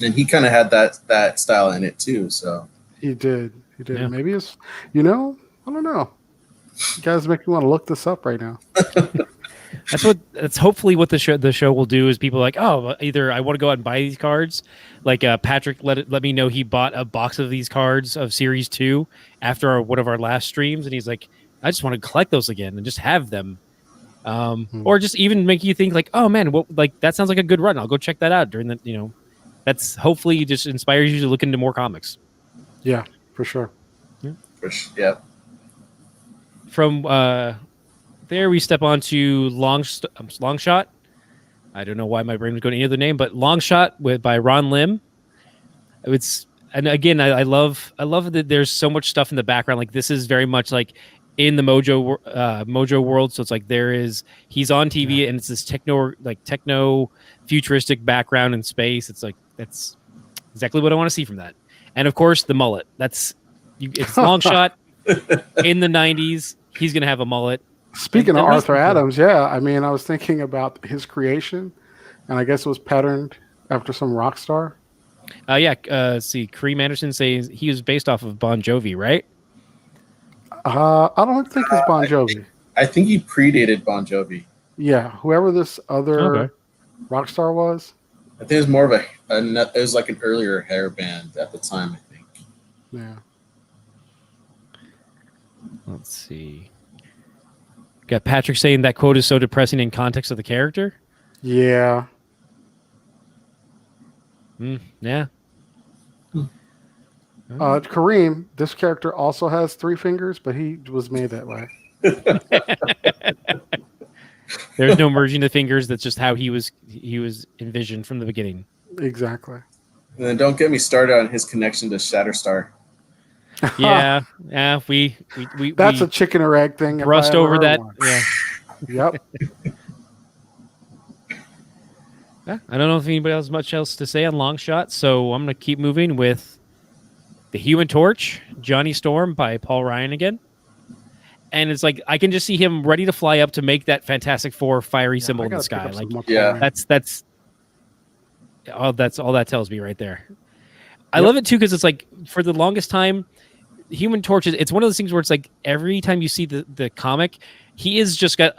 And he kind of had that style in it too, so. He did. Yeah. Maybe it's, I don't know. You guys make me want to look this up right now. That's hopefully what the show will do is people are like, oh, either I want to go out and buy these cards. Like Patrick let me know he bought a box of these cards of Series 2 after one of our last streams, and he's like, I just want to collect those again and just have them. Or just even make you think like, oh man, that sounds like a good run. I'll go check that out during the, that's hopefully just inspires you to look into more comics. Yeah, for sure. Yeah. From there we step on to Longshot. I don't know why my brain was going to any other name, but Longshot by Ron Lim. And again, I love that there's so much stuff in the background. Like this is very much like in the Mojo world. So it's like he's on TV and it's this techno futuristic background in space. It's like that's exactly what I want to see from that. And of course, the mullet. It's Longshot in the 90s. He's gonna have a mullet. Speaking of Arthur Adams, yeah, I mean, I was thinking about his creation, and I guess it was patterned after some rock star. See, Kareem Anderson says he was based off of Bon Jovi, right? I don't think it's Bon Jovi. I think he predated Bon Jovi. Yeah, whoever this other rock star was. I think it was more of it was like an earlier hair band at the time, I think. Yeah. Let's see. Got Patrick saying that quote is so depressing in context of the character. Yeah. Yeah. Kareem, this character also has 3 fingers, but he was made that way. There's no merging the fingers. That's just how he was envisioned from the beginning. Exactly. And then don't get me started on his connection to Shatterstar. Yeah. We That's a chicken or egg thing. Brushed over that. One. Yeah. Yep. I don't know if anybody has much else to say on Longshot, so I'm going to keep moving with The Human Torch, Johnny Storm by Paul Ryan again. And it's like I can just see him ready to fly up to make that Fantastic Four fiery symbol in the sky. Like, that's all that tells me right there. I love it too because it's like for the longest time, Human Torch it's one of those things where it's like every time you see the comic, he is just got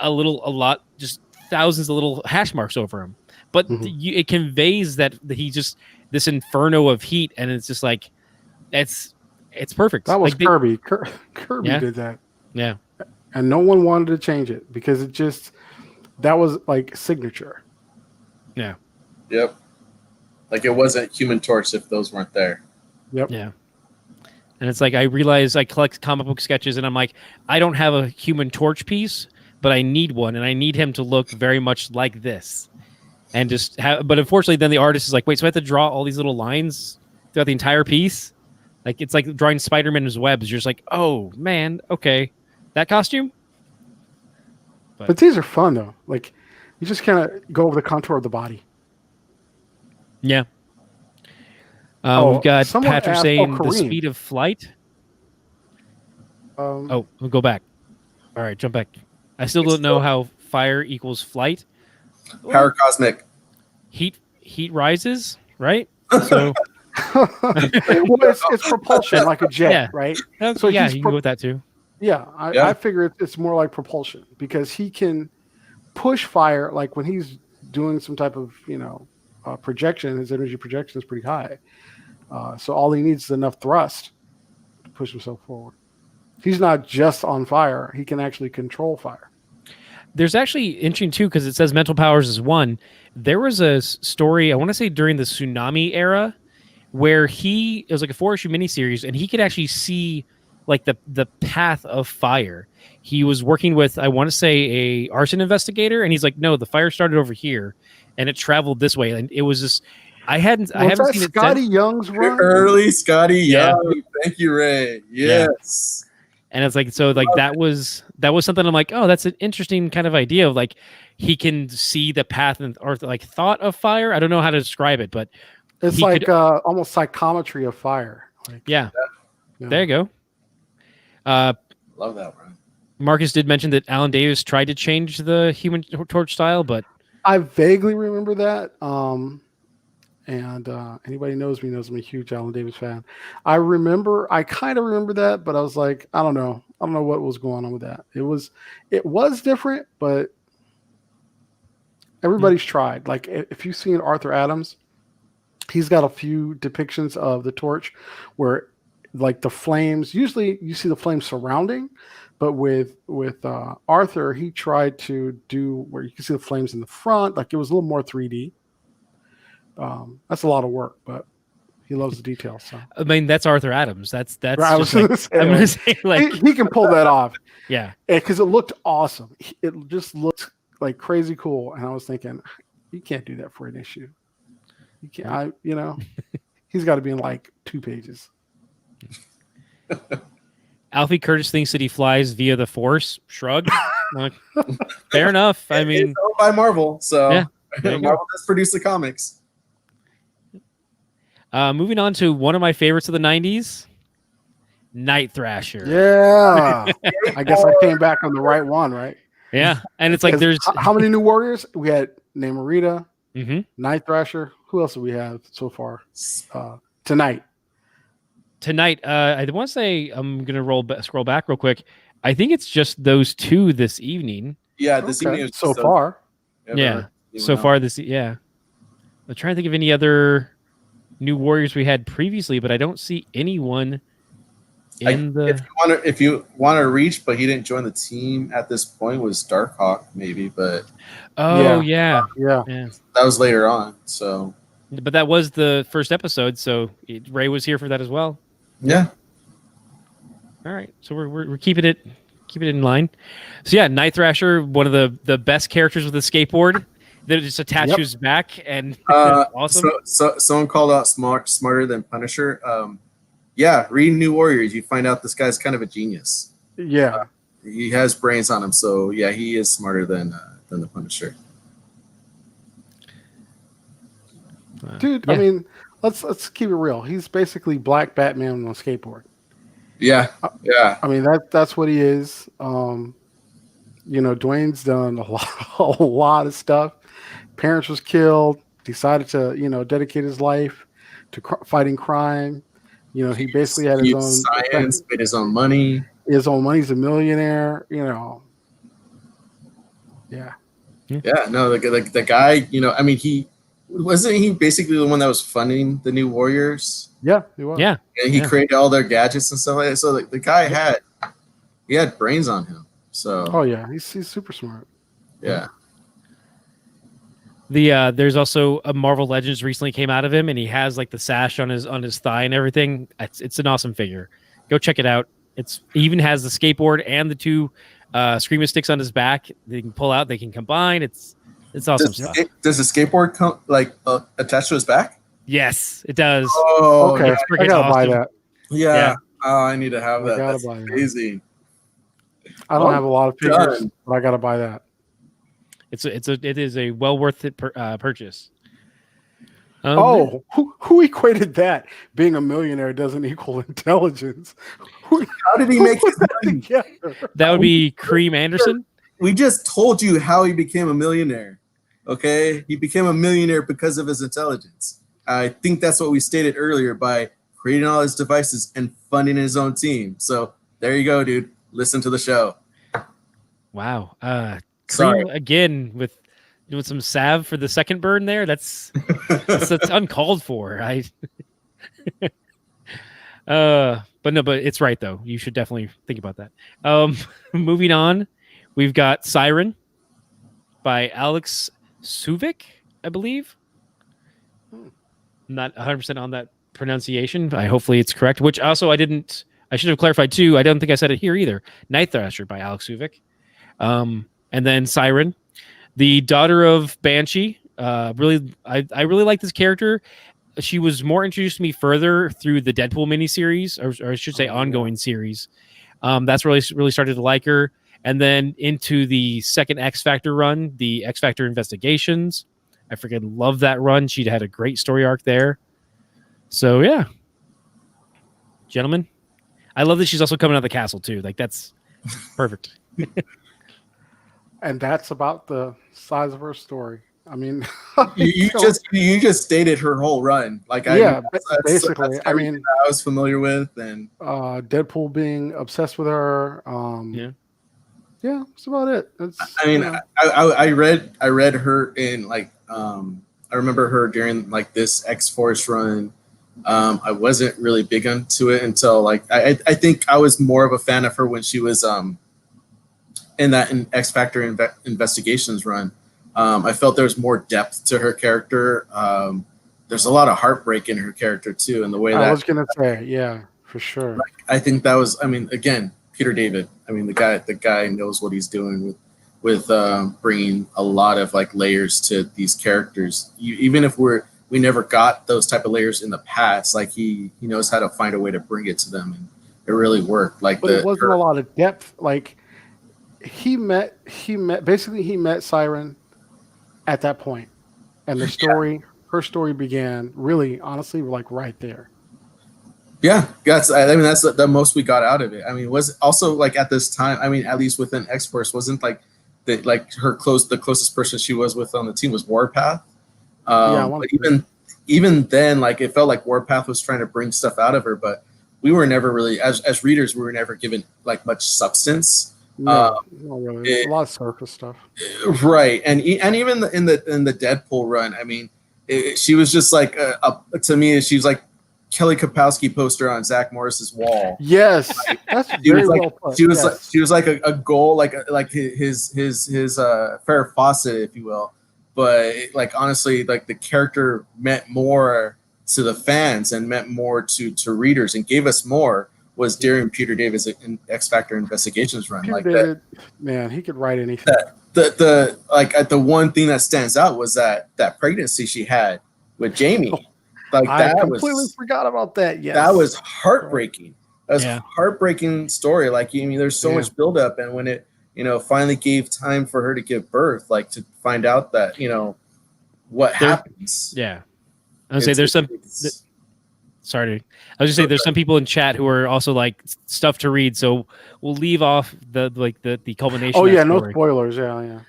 just thousands of little hash marks over him. But it conveys that he's just this inferno of heat, and it's just like it's perfect. That was Kirby. Kirby did that. Yeah. And no one wanted to change it because that was like signature. Yeah. Yep. Like it wasn't Human Torch if those weren't there. Yep. Yeah. And it's like I realize I collect comic book sketches and I'm like, I don't have a Human Torch piece, but I need one, and I need him to look very much like this. And but unfortunately then the artist is like, wait, so I have to draw all these little lines throughout the entire piece? Like it's like drawing Spider-Man's webs. You're just like, oh man, okay. That costume? But these are fun though. Like you just kind of go over the contour of the body. Yeah. We've got Patrick saying the speed of flight. We'll go back. All right, jump back. I still don't know how fire equals flight. Power cosmic. Heat rises, right? So it's propulsion like a jet, right? So you can go with that too. Yeah, I figure it's more like propulsion because he can push fire. Like when he's doing some type of projection, his energy projection is pretty high. So all he needs is enough thrust to push himself forward. He's not just on fire; he can actually control fire. There's actually interesting too because it says mental powers is 1. There was a story I want to say during the tsunami era where it was like a 4-issue miniseries, and he could actually see like the path of fire. He was working with, I want to say, a arson investigator, and he's like, no, the fire started over here and it traveled this way. And it was just, I haven't seen it. Scotty Young's run? Early Scotty Young. Thank you, Ray. Yes. Yeah. And it's like, so like that was something I'm like, oh, that's an interesting kind of idea of like, he can see the path or like thought of fire. I don't know how to describe it, but it's like almost psychometry of fire. Like, yeah. There you go. Love that one. Marcus did mention that Alan Davis tried to change the Human Torch style, but I vaguely remember that. And anybody knows me knows I'm a huge Alan Davis fan. I kind of remember that, but I was like, I don't know what was going on with that. It was different, but everybody's tried. Like if you've seen Arthur Adams, he's got a few depictions of the torch where like the flames, usually you see the flames surrounding, but with Arthur, he tried to do where you can see the flames in the front. Like it was a little more 3D. That's a lot of work, but he loves the details. So I mean, that's Arthur Adams. That's right, I'm gonna say like he can pull that off. Yeah, because it looked awesome. It just looked like crazy cool, and I was thinking, you can't do that for an issue. You can't. He's got to be in like 2 pages. Alfie Curtis thinks that he flies via the Force. Shrug. Like, fair enough. I mean, it's owned by Marvel, so Yeah, there you go. Marvel does produce the comics. moving on to one of my favorites of the 90s, Night Thrasher. Yeah. I guess I came back on the right one, right? Yeah. And it's like there's how many new warriors? We had Namorita, Mhm. Night Thrasher. Who else do we have so far? Tonight. Tonight. I want to say I'm gonna scroll back real quick. I think it's just those two this evening. Yeah, this Okay, evening was so just far. Yeah. So far this. Yeah. I'm trying to think of any other new warriors we had previously, but I don't see anyone in the. If you want to reach, but he didn't join the team at this point, was Darkhawk maybe, but Oh yeah. Yeah. that was later on. So But that was the first episode, so Ray was here for that as well. yeah, All right, so we're keeping it in line. So yeah, Night Thrasher, one of the best characters with a skateboard that just attached to his back, and awesome. So someone called out smarter than Punisher. Yeah, reading New Warriors, you find out this guy's kind of a genius. Yeah. He has brains on him, so yeah, he is smarter than the Punisher. Dude, Yeah. I mean, let's keep it real. He's basically Black Batman on a skateboard. Yeah, yeah. I mean that's what he is. Dwayne's done a lot of stuff. Parents was killed. Decided to dedicate his life to fighting crime. He basically had his own science, made his own money. He's a millionaire. Yeah. Yeah, no, the guy. I mean, he basically the one that was funding the New Warriors. Yeah, he was. Yeah, And he created all their gadgets and stuff like that. So the guy had brains on him. So Oh yeah, he's super smart. yeah. there's also a Marvel Legends recently came out of him, and he has like the sash on his thigh and everything. It's an awesome figure. Go check it out. He even has the skateboard and the two screamer sticks on his back. They can pull out. They can combine. It's awesome stuff. Does the skateboard come attached to his back? Yes, it does. Oh, Okay, it's I freaking gotta buy awesome. that. yeah. Oh, I need to have I that. gotta That's buy that. crazy. I don't have a lot of figures, done. but I gotta buy that. It is a well worth it purchase. Who equated that? Being a millionaire doesn't equal intelligence. How did he make his money? Together? that would be Cream Anderson. We just told you how he became a millionaire. Okay, he became a millionaire because of his intelligence. I think that's what we stated earlier by creating all his devices and funding his own team. So there you go, dude. Listen to the show. Wow. Sorry. Cream again with doing some salve for the second burn there. That's uncalled for. But it's right though. You should definitely think about that. Moving on, we've got Siryn by Alex Saviuk, I believe. Not 100% on that pronunciation, but hopefully it's correct. Which also I should have clarified too. I don't think I said it here either. Night Thrasher by Alex Saviuk. And then Siryn, the daughter of Banshee. I really like this character. She was more introduced to me further through the Deadpool miniseries, or I should say ongoing series. That's really started to like her. And then into the second X Factor run, the X Factor Investigations. I freaking love that run. She'd had a great story arc there. So yeah, gentlemen, I love that she's also coming out of the castle too. Like that's perfect. And that's about the size of her story. I mean, You just stated her whole run. Like basically. That's I mean, I was familiar with, and Deadpool being obsessed with her. Yeah, that's about it. I read her in I remember her during like this X-Force run. I wasn't really big into it until I think I was more of a fan of her when she was in X Factor Investigations run. I felt there was more depth to her character. There's a lot of heartbreak in her character too, and the way I was gonna say, yeah, for sure. I think that was. I mean, again, Peter David. I mean, the guy knows what he's doing with bringing a lot of like layers to these characters. Even if we never got those type of layers in the past, like he knows how to find a way to bring it to them, and really worked. Like, but it wasn't a lot of depth. Like he met Siryn at that point, and the story, her story began really, honestly, like right there. Yeah, that's the most we got out of it. I mean, it was also like at this time. I mean, at least within X-Force, wasn't like the closest person she was with on the team was Warpath. But even then, like it felt like Warpath was trying to bring stuff out of her, but we were never really, as readers, we were never given like much substance. No, not really. A lot of surface stuff. Right, and even in the Deadpool run, I mean, she was just like to me, she was like Kelly Kapowski poster on Zach Morris's wall. Yes, that's very well put. She was like a goal, like his Farrah Fawcett, if you will. But like honestly, like the character meant more to the fans and meant more to readers and gave us more was during Peter David's X Factor Investigations run. Peter like David, man, he could write anything. The one thing that stands out was that pregnancy she had with Jamie. Like I completely forgot about that. Yes, that was heartbreaking. That was a heartbreaking story. Like, I mean, there's so much buildup, and when it, finally gave time for her to give birth, like to find out that, what happens. Yeah, I would say there's some. Sorry, I was just saying there's some people in chat who are also like stuff to read, so we'll leave off the culmination. Oh yeah, no spoilers. Yeah.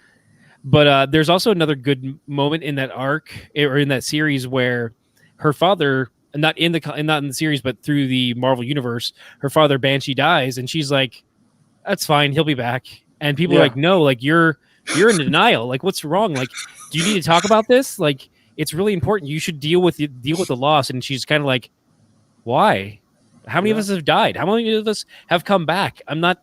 But there's also another good moment in that arc or in that series where her father, not in the series, but through the Marvel universe, her father Banshee dies, and she's like, "That's fine, he'll be back." And people are like, "No, like you're in denial. Like, what's wrong? Like, do you need to talk about this? Like, it's really important. You should deal with the loss." And she's kind of like, "Why? How many of us have died? How many of us have come back? I'm not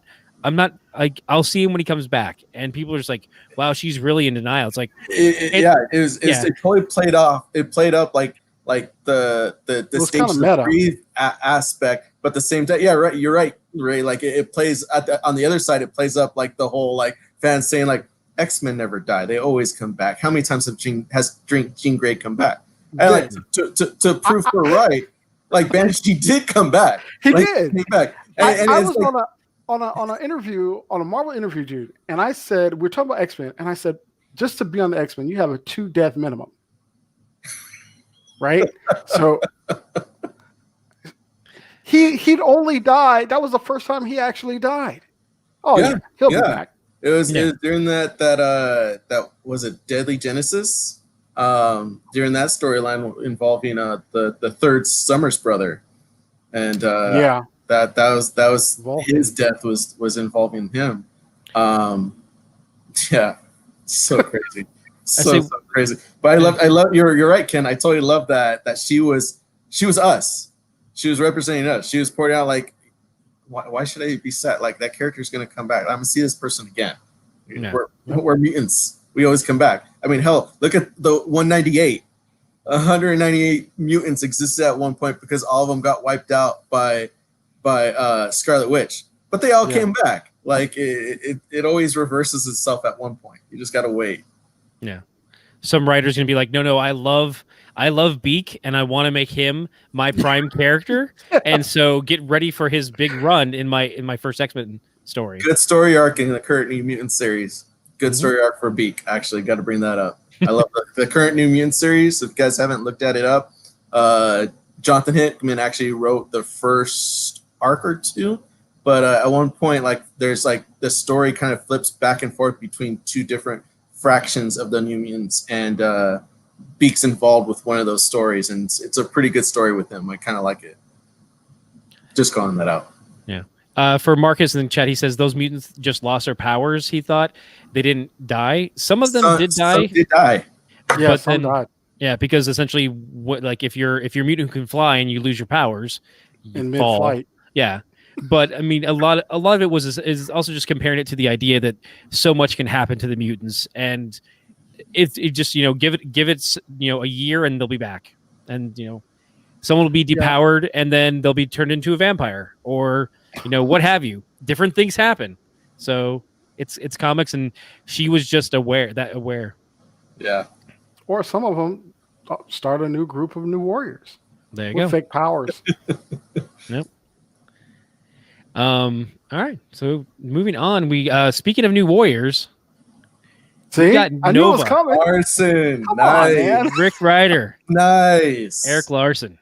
like, I'll see him when he comes back." And people are just like, "Wow, she's really in denial." It's like, it totally played off. It played up like the stage to breathe aspect, but at the same time, right, you're right, Ray. Like it plays on the other side, it plays up like the whole like fans saying like X-Men never die, they always come back. How many times has Jean Grey come back? And like to prove her right, like Banshee did come back. He did. Came back. And I was like, on an interview, on a Marvel interview, dude, and I said, we're talking about X-Men, and I said, just to be on the X-Men, you have a 2 death minimum. Right? So he'd only died. That was the first time he actually died. Oh yeah, he'll be back. It was during that was it Deadly Genesis? During that storyline involving the third Summers brother. And that was Vulcan. His death was involving him. So crazy. So crazy. But I love you're right, Ken. I totally love that she was us. She was representing us. She was pointing out like, why should I be sad? Like that character's gonna come back. I'm gonna see this person again. Yeah. We're mutants. We always come back. I mean, hell, look at the 198. 198 mutants existed at one point because all of them got wiped out by Scarlet Witch. But they all came back. Like it always reverses itself at one point. You just gotta wait. Yeah. Some writer's gonna be like, no, I love Beak and I want to make him my prime character. And so get ready for his big run in my first X-Men story. Good story arc in the current New Mutant series. Good story arc for Beak. Actually, got to bring that up. I love the current New Mutant series. If you guys haven't looked at it up, Jonathan Hickman actually wrote the first arc or two. But at one point, like there's like the story kind of flips back and forth between two different fractions of the New Mutants, and Beak's involved with one of those stories, and it's a pretty good story with him. I kind of like it. Just calling that out. Yeah. For Marcus in the chat, he says those mutants just lost their powers. He thought they didn't die. Some of them did die. Some did die. Yeah, some died. Yeah, because essentially, what like if you're a mutant who can fly and you lose your powers, you in fall. mid-flight. Yeah. But I mean, a lot of it is also just comparing it to the idea that so much can happen to the mutants, and it just give it a year and they'll be back, and someone will be depowered and then they'll be turned into a vampire or what have you. Different things happen, so it's comics, and she was just aware. Yeah. Or some of them start a new group of new warriors. There you with go. Fake powers. Nope. All right. So moving on, we speaking of new warriors, See, got I knew it was Nova. coming. Larson, Come on, man. nice, Rick Ryder, nice. Eric Larson.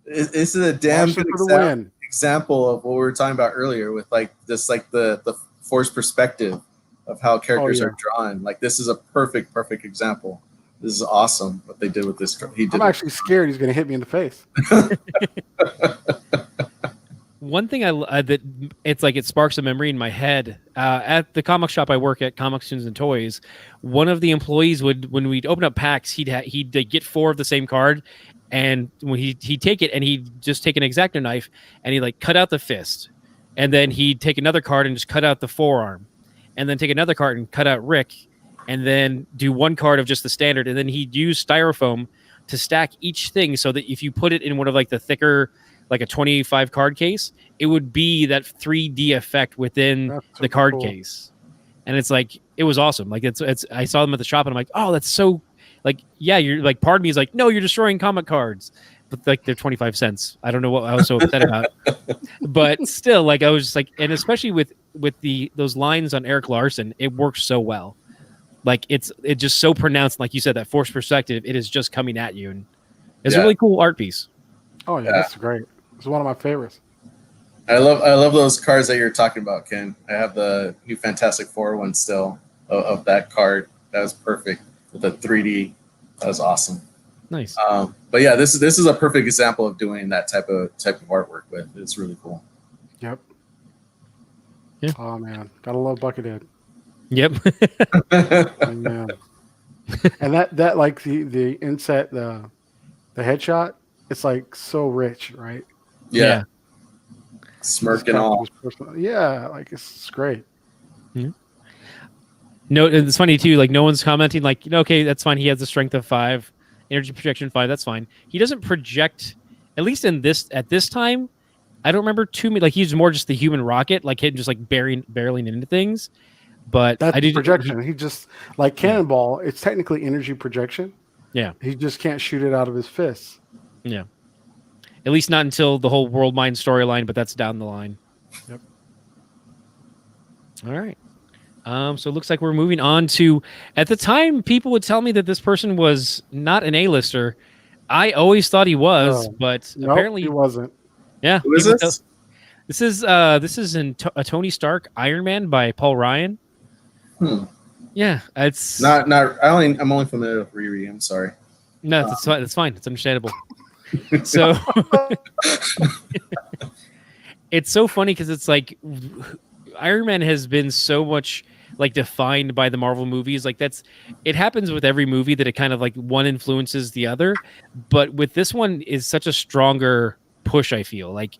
This is a damn Larson good for the win. example of what we were talking about earlier with like this, like the forced perspective of how characters are drawn. Like this is a perfect example. This is awesome what they did with this. I'm actually scared he's going to hit me in the face. One thing that it's like it sparks a memory in my head. At the comic shop I work at, Comics, Tunes, and Toys, one of the employees would, when we'd open up packs, he'd get 4 of the same card, and when he'd take it and he'd just take an X-Acto knife and he'd like cut out the fist, and then he'd take another card and just cut out the forearm, and then take another card and cut out Rick, and then do one card of just the standard, and then he'd use styrofoam to stack each thing so that if you put it in one of like the thicker, like a 25 card case, it would be that 3D effect within the card case. And it's like, it was awesome. Like it's I saw them at the shop and I'm like, oh, that's so, like, yeah, you're like, part of me is like, no, you're destroying comic cards, but like they're 25 cents. I don't know what I was so upset about, but still, like I was just like, and especially with those lines on Eric Larson, it works so well. Like it's just so pronounced. Like you said, that forced perspective, it is just coming at you. And it's a really cool art piece. Oh yeah, that's great. It's one of my favorites. I love those cards that you're talking about, Ken. I have the new Fantastic Four one still of that card. That was perfect with the 3D. That was awesome. Nice. But yeah, this is a perfect example of doing that type of artwork with. It's really cool. Yep. Yeah. Oh man, gotta love Buckethead. Yep. Man. And that like the inset, the headshot, it's like so rich, right? Yeah. Smirk and all. Yeah, like it's great. Mm-hmm. No, it's funny too. Like no one's commenting. Like, okay, that's fine. He has the strength of 5, energy projection 5. That's fine. He doesn't project, at least at this time. I don't remember too many. Like he's more just the human rocket, like him just like barreling into things. But that's projection. He just like Cannonball. It's technically energy projection. Yeah. He just can't shoot it out of his fists. Yeah. At least not until the whole World Mind storyline, but that's down the line. Yep. All right. So it looks like we're moving on to, at the time, people would tell me that this person was not an A-lister. I always thought he was, but apparently he wasn't. Yeah. Who is this? This is a Tony Stark Iron Man by Paul Ryan. Yeah, it's not. I'm only familiar with Riri. I'm sorry. No, that's fine. It's understandable. So it's so funny because it's like Iron Man has been so much like defined by the Marvel movies. Like it happens with every movie that it kind of like one influences the other. But with this one is such a stronger push, I feel like,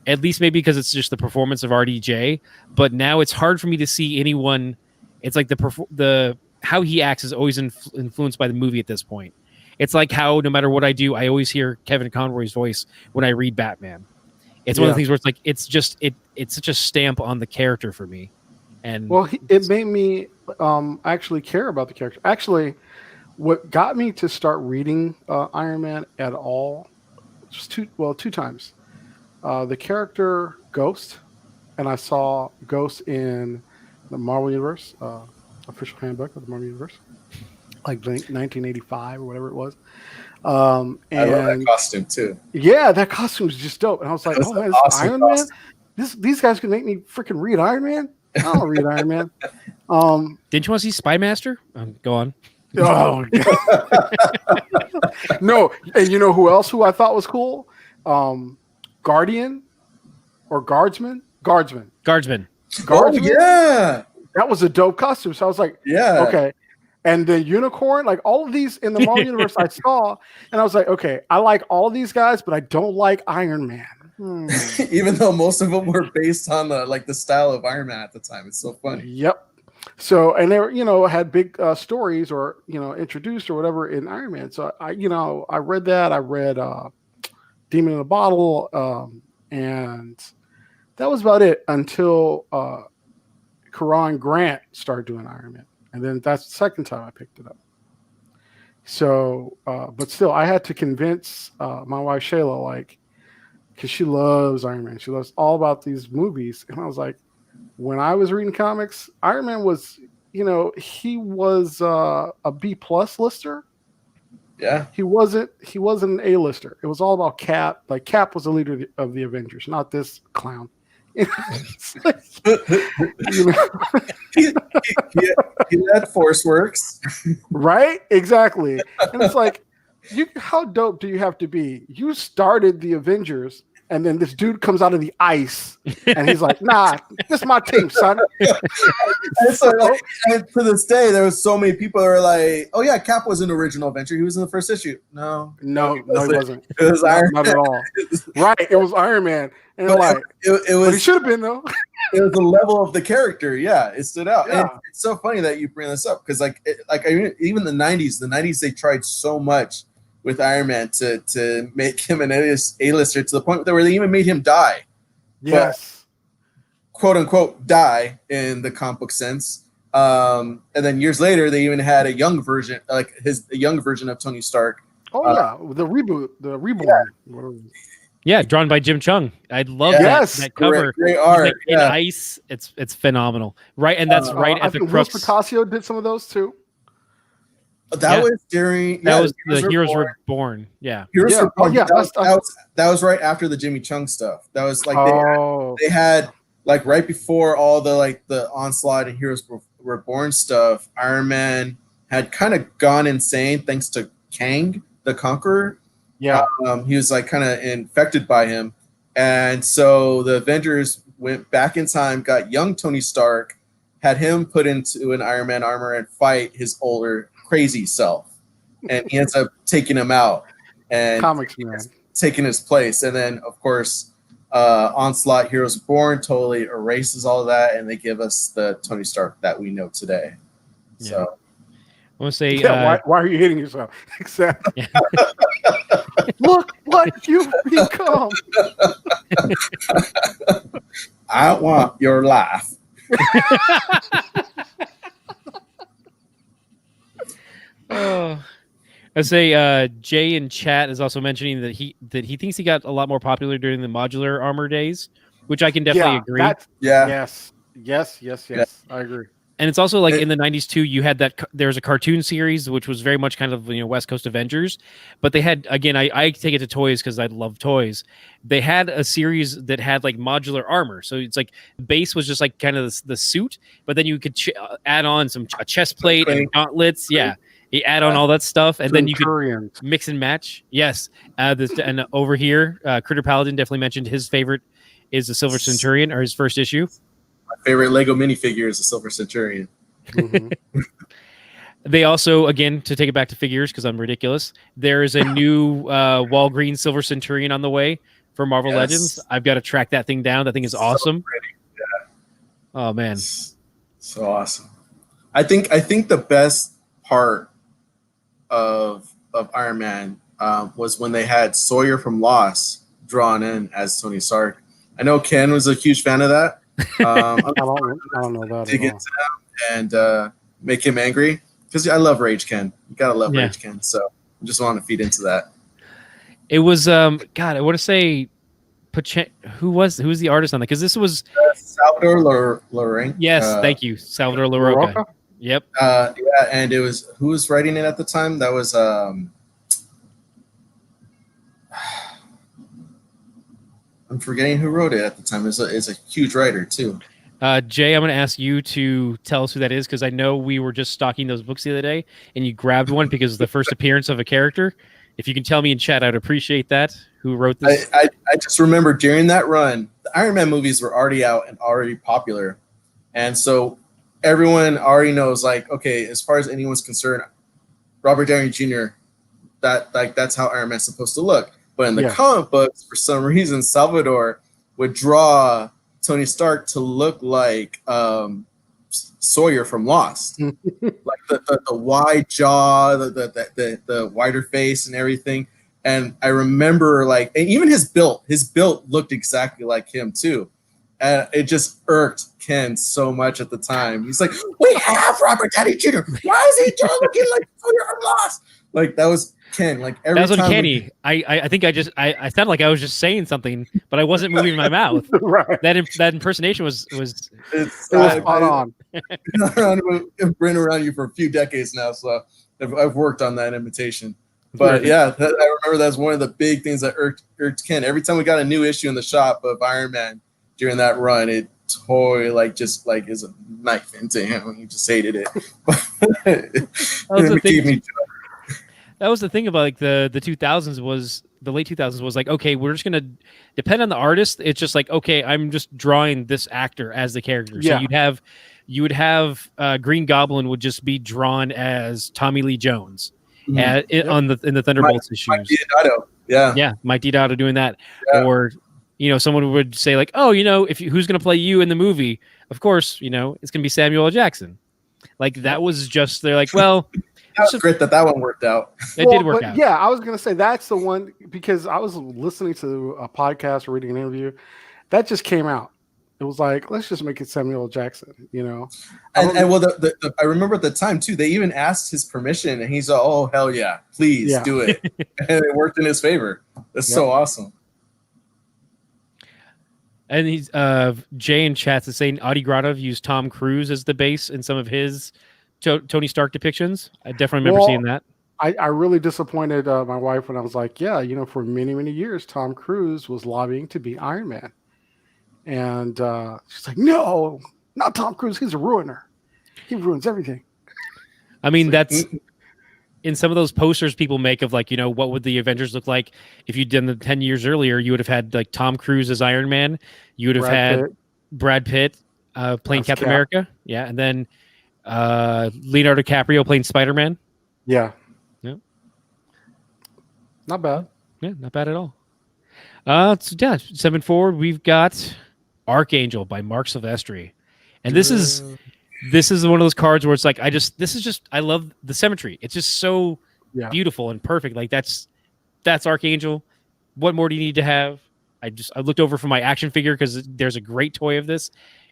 at least maybe because it's just the performance of RDJ. But now it's hard for me to see anyone. It's like the how he acts is always influenced by the movie at this point. It's like how no matter what I do, I always hear Kevin Conroy's voice when I read Batman. It's one of the things where it's like it's just it's such a stamp on the character for me. And it made me actually care about the character. Actually, what got me to start reading Iron Man at all was two times. The character Ghost, and I saw Ghost in the Marvel Universe, official handbook of the Marvel Universe, like 1985 or whatever it was. And I love that costume too. Yeah, that costume was just dope. And I was like, oh man, this awesome Iron costume. Man? These guys can make me freaking read Iron Man? I don't read Iron Man. Didn't you want to see Spy Master? Go on. Oh, no. And you know who I thought was cool? Guardian or Guardsman? Guardsman. Oh, yeah. That was a dope costume. So I was like, yeah. Okay. And the unicorn, like all of these in the Marvel Universe I saw, and I was like, okay, I like all of these guys, but I don't like Iron Man. Even though most of them were based on the style of Iron Man at the time. It's so funny. Yep. So, and they were, had big stories or, introduced or whatever in Iron Man. So I read that. I read Demon in a Bottle, and that was about it until Karan Grant started doing Iron Man. And then that's the second time I picked it up. So, but still, I had to convince my wife, Shayla, like, because she loves Iron Man. She loves all about these movies. And I was like, when I was reading comics, Iron Man was, he was a B plus lister. Yeah. He wasn't an A-lister. It was all about Cap. Like Cap was the leader of the Avengers, not this clown. Like, he had Force Works. Right? Exactly. And it's like, how dope do you have to be? You started the Avengers, and then this dude comes out of the ice, and he's like, "Nah, this is my team, son." And so, and to this day, there was so many people that were like, "Oh yeah, Cap was an original Avenger. He was in the first issue." No, he wasn't. It was Iron Man. Not at all. Right? It was Iron Man, and it was. But he should have been though. It was the level of the character. Yeah, it stood out. Yeah. And it's so funny that you bring this up because, even the '90s, they tried so much with Iron Man to make him an A-lister to the point where they even made him die. Yes. But, quote unquote, die in the comic book sense. And then years later, they even had a young version, a young version of Tony Stark. Oh yeah, the reboot, the reborn. Yeah, drawn by Jim Chung. I love that cover. Great art. In ice, it's phenomenal. Right, and that's right at the crux. Will Picasso did some of those too. That was during. That was the Heroes Were Born. Yeah. Heroes Were Born. That was right after the Jimmy Chung stuff. That was like they had like right before all the Onslaught and Heroes Were Born stuff. Iron Man had kind of gone insane thanks to Kang the Conqueror. Yeah. He was like kind of infected by him, and so the Avengers went back in time, got young Tony Stark, had him put into an Iron Man armor and fight his older crazy self, and he ends up taking him out and taking his place. And then of course Onslaught Heroes Born totally erases all of that, and they give us the Tony Stark that we know today. So I want to say why are you hitting yourself? Exactly. Look what you've become. I want your life. I say Jay in chat is also mentioning that he thinks he got a lot more popular during the modular armor days, which I can definitely agree. Yes. I agree. And it's also like in the 90s too, you had there was a cartoon series which was very much kind of West Coast Avengers, but they had, again, I take it to toys because I love toys. They had a series that had like modular armor, so it's like the base was just like kind of the suit, but then you could add on a chest plate and gauntlets. Yeah, you add on all that stuff, and then you could mix and match. Yes, and over here, Critter Paladin definitely mentioned his favorite is the Silver Centurion, or his first issue. My favorite Lego minifigure is the Silver Centurion. Mm-hmm. They also, again, to take it back to figures because I'm ridiculous, there is a new Walgreens Silver Centurion on the way for Marvel Legends. I've got to track that thing down. That thing is awesome. Pretty. Yeah. Oh man, so awesome. I think the best part of Iron Man was when they had Sawyer from Lost drawn in as Tony Stark. I know Ken was a huge fan of that. I don't know that. To get to him and make him angry, because I love Rage Ken. You gotta love Rage Ken. So I just want to feed into that. It was God. I want to say, who was the artist on that? Because this was Salvador Larroca. Yes, thank you, Salvador Larroca. Yep. And it was who was writing it at the time? That was I'm forgetting who wrote it at the time. It's a huge writer too. Jay, I'm going to ask you to tell us who that is, because I know we were just stocking those books the other day, and you grabbed one because it's the first appearance of a character. If you can tell me in chat, I'd appreciate that. Who wrote this? I just remember during that run, the Iron Man movies were already out and already popular, and so everyone already knows, like, okay, as far as anyone's concerned, Robert Downey Jr. That's how Iron Man's supposed to look. But in the comic books, for some reason, Salvador would draw Tony Stark to look like Sawyer from Lost, like the wide jaw, the wider face, and everything. And I remember, and even his build looked exactly like him too. And it just irked Ken so much at the time. He's like, "We have Robert Downey Jr. Why is he looking like Sawyer from Lost?" Like that was Ken. Like That every was time. uncanny. I think I sounded like I was just saying something, but I wasn't moving my mouth. Right. That impersonation was It's, It was spot on. I've been around you for a few decades now, so I've worked on that imitation. But yeah, I remember that's one of the big things that irked Ken. Every time we got a new issue in the shop of Iron Man during that run, it totally just is a knife into him. He just hated it. That was the thing about like the 2000s was the late 2000s was like, okay, we're just gonna depend on the artist. It's just like, okay, I'm just drawing this actor as the character. Yeah. So you would have Green Goblin would just be drawn as Tommy Lee Jones in the Thunderbolts issues. Mike Deodato. Yeah, Mike Deodato doing that, Yeah. or someone would say like, oh, who's gonna play you in the movie? Of course, it's gonna be Samuel L. Jackson. Like that was just they're like, well. That was great that one worked out. It did work out. Yeah, I was going to say that's the one because I was listening to a podcast or reading an interview. That just came out. It was like, let's just make it Samuel L. Jackson, And well, I remember at the time, too, they even asked his permission, and he's like, oh, hell yeah, please do it. And it worked in his favor. That's so awesome. And he's Jay in chat is saying Adi Gradov used Tom Cruise as the base in some of his Tony Stark depictions. I definitely remember seeing that. I really disappointed my wife when I was like, for many, many years, Tom Cruise was lobbying to be Iron Man. And she's like, no, not Tom Cruise. He's a ruiner. He ruins everything. I mean, that's in some of those posters people make of like, what would the Avengers look like if you'd done them 10 years earlier? You would have had like Tom Cruise as Iron Man. You would have had Brad Pitt playing Captain America. Yeah. And then Leonardo DiCaprio playing Spider-Man. Yeah. Not bad. Yeah, not bad at all. 7-4, we've got Archangel by Mark Silvestri. And this is one of those cards where it's like I love the symmetry. It's just so beautiful and perfect. Like that's Archangel. What more do you need to have? I looked over for my action figure because there's a great toy of this.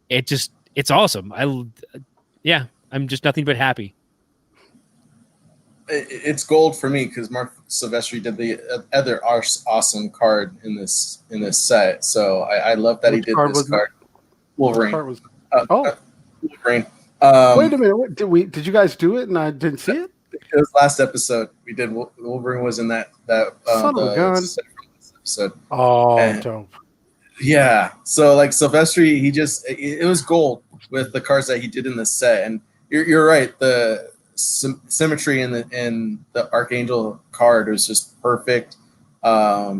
It's awesome. I'm just nothing but happy. It's gold for me because Mark Silvestri did the other awesome card in this set. So I love that he did this card. Wolverine. Wolverine. Wait a minute. Did you guys do it and I didn't see it? It was last episode. We did. Wolverine was in that son of a gun episode. Dope. Yeah. So like Silvestri, it was gold with the cards that he did in the set, and you're right. The symmetry in the Archangel card was just perfect. I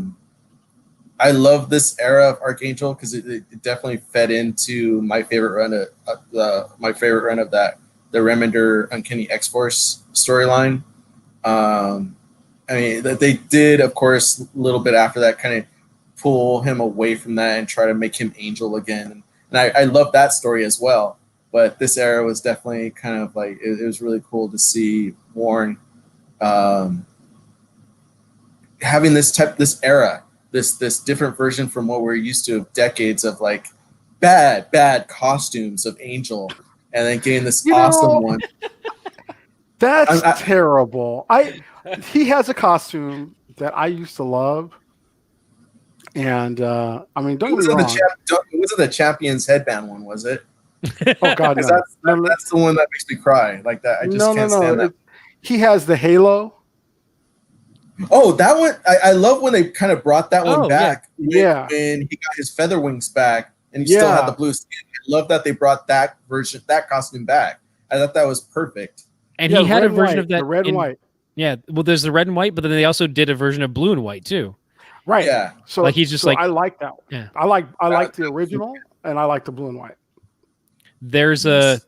love this era of Archangel because it definitely fed into my favorite run of the Remender Uncanny X-Force storyline. I mean, they did, of course, a little bit after that kind of pull him away from that and try to make him Angel again. And I love that story as well. But this era was definitely kind of like, it was really cool to see Warren having this era, this different version from what we're used to of decades of like bad costumes of Angel, and then getting this awesome one. That's terrible. He has a costume that I used to love. And I mean, don't get me wrong. It wasn't the Champions headband one, was it? Oh God, no. That's the one that makes me cry like that. I just can't stand that. He has the halo. Oh, that one! I love when they kind of brought that one back. Yeah, when he got his feather wings back, and he still had the blue skin. I love that they brought that costume back. I thought that was perfect. And he had a version of that, the red and white. Yeah, well, there's the red and white, but then they also did a version of blue and white too. Right. Yeah. So like he's just like, I like that one. Yeah. I like the original, and I like the blue and white. There's a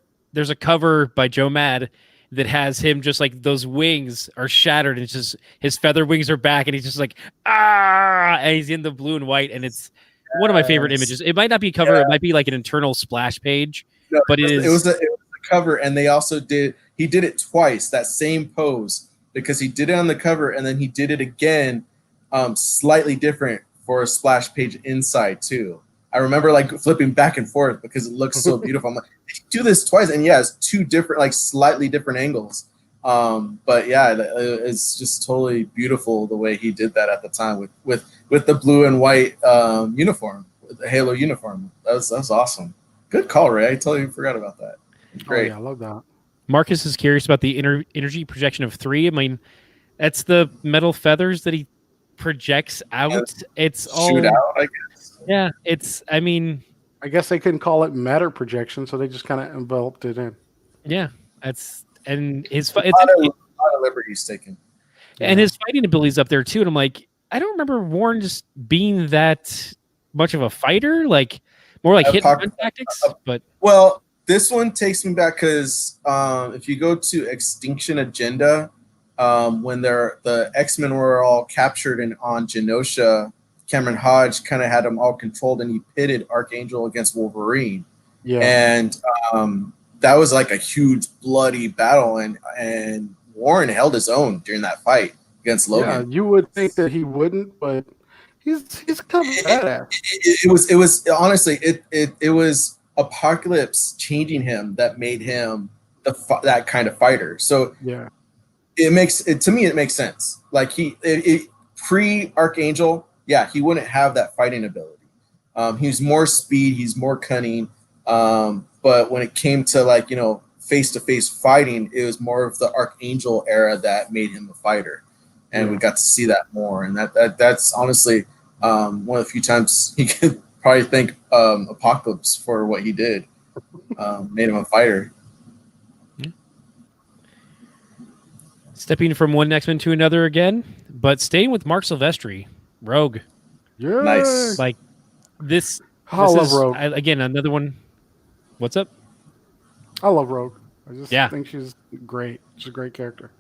cover by Joe Mad that has him just like those wings are shattered and it's just his feather wings are back and he's just like and he's in the blue and white, and it's one of my favorite images. It might not be a cover, it might be like an internal splash page, but it was a cover, and he did it twice, that same pose, because he did it on the cover and then he did it again slightly different for a splash page inside too. I remember like flipping back and forth because it looks so beautiful. I'm like, do this twice, and it's two different, like slightly different angles. But yeah, it's just totally beautiful the way he did that at the time with the blue and white uniform, with the Halo uniform. That's awesome. Good call, Ray. I totally forgot about that. Great. Oh, yeah, I love that. Marcus is curious about the energy projection of 3. I mean, that's the metal feathers that he projects out. Yeah, it's shoot all out, I guess. Yeah, it's. I mean, I guess they couldn't call it matter projection, so they just kind of enveloped it in. yeah, it's and his A lot of liberties taken. and his fighting abilities up there too. And I'm like, I don't remember Warren just being that much of a fighter, like more like hit and run tactics. But well, this one takes me back because if you go to Extinction Agenda, when the X-Men were all captured on Genosha, Cameron Hodge kind of had them all controlled, and he pitted Archangel against Wolverine. Yeah, and that was like a huge bloody battle, and Warren held his own during that fight against Logan. Yeah, you would think that he wouldn't, but he's kind of badass. It was honestly it was Apocalypse changing him that made him that kind of fighter. So yeah, to me it makes sense. Like pre Archangel, yeah, he wouldn't have that fighting ability. He's more speed, he's more cunning. But when it came to like, face-to-face fighting, it was more of the Archangel era that made him a fighter. And we got to see that more. And that's honestly one of the few times he could probably thank Apocalypse for what he did. Made him a fighter. stepping from one X-Men to another again, but staying with Mark Silvestri, Rogue. Yeah, Nice. Like this. I love Rogue. Again, another one. What's up? I love Rogue. I just Yeah. think she's great. She's a great character.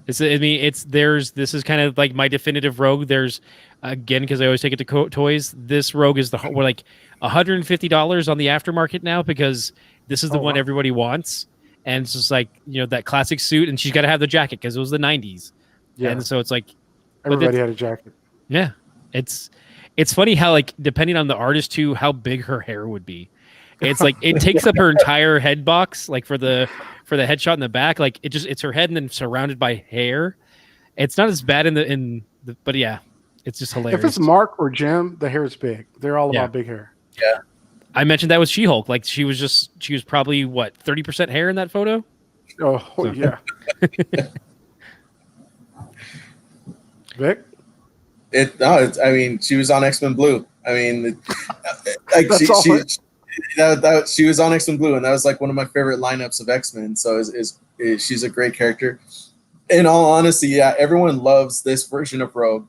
This is kind of like my definitive Rogue. There's again, because I always take it to toys. This Rogue is we're like $150 on the aftermarket now because this is the one everybody wants, and it's just like that classic suit, and she's got to have the jacket because it was the '90s. Yeah, and so it's like everybody had a jacket. Yeah, it's funny how like depending on the artist too, how big her hair would be. It's like it takes up her entire head box, like for the headshot in the back. Like it's her head and then surrounded by hair. It's not as bad but yeah, it's just hilarious. If it's Mark or Jim, the hair is big. They're all about big hair. Yeah. I mentioned that with She-Hulk. Like she was probably what 30% hair in that photo. Oh yeah. Vic? I mean, she was on X-Men Blue. I mean, like she was on X-Men Blue, and that was like one of my favorite lineups of X-Men. So she's a great character. In all honesty, yeah, everyone loves this version of Rogue,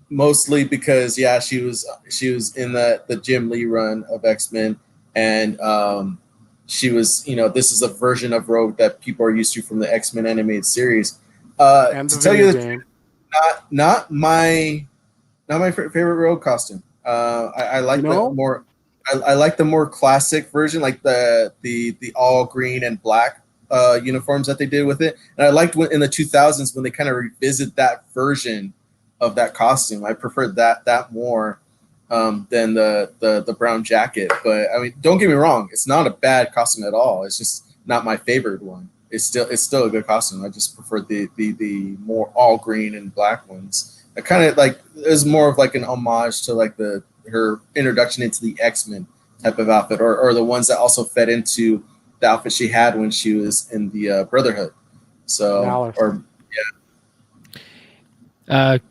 mostly because she was in the Jim Lee run of X-Men, and she was this is a version of Rogue that people are used to from the X-Men animated series. And to tell you the truth, not my favorite Rogue costume. I like the more. I like the more classic version, like the all green and black uniforms that they did with it. And I liked in the 2000s when they kind of revisit that version of that costume. I preferred that more than the brown jacket. But I mean, don't get me wrong, it's not a bad costume at all. It's just not my favorite one. It's still a good costume. I just prefer the more all green and black ones. I kind of like is more of like an homage to like her introduction into the X-Men type of outfit, or the ones that also fed into the outfit she had when she was in the Brotherhood. So,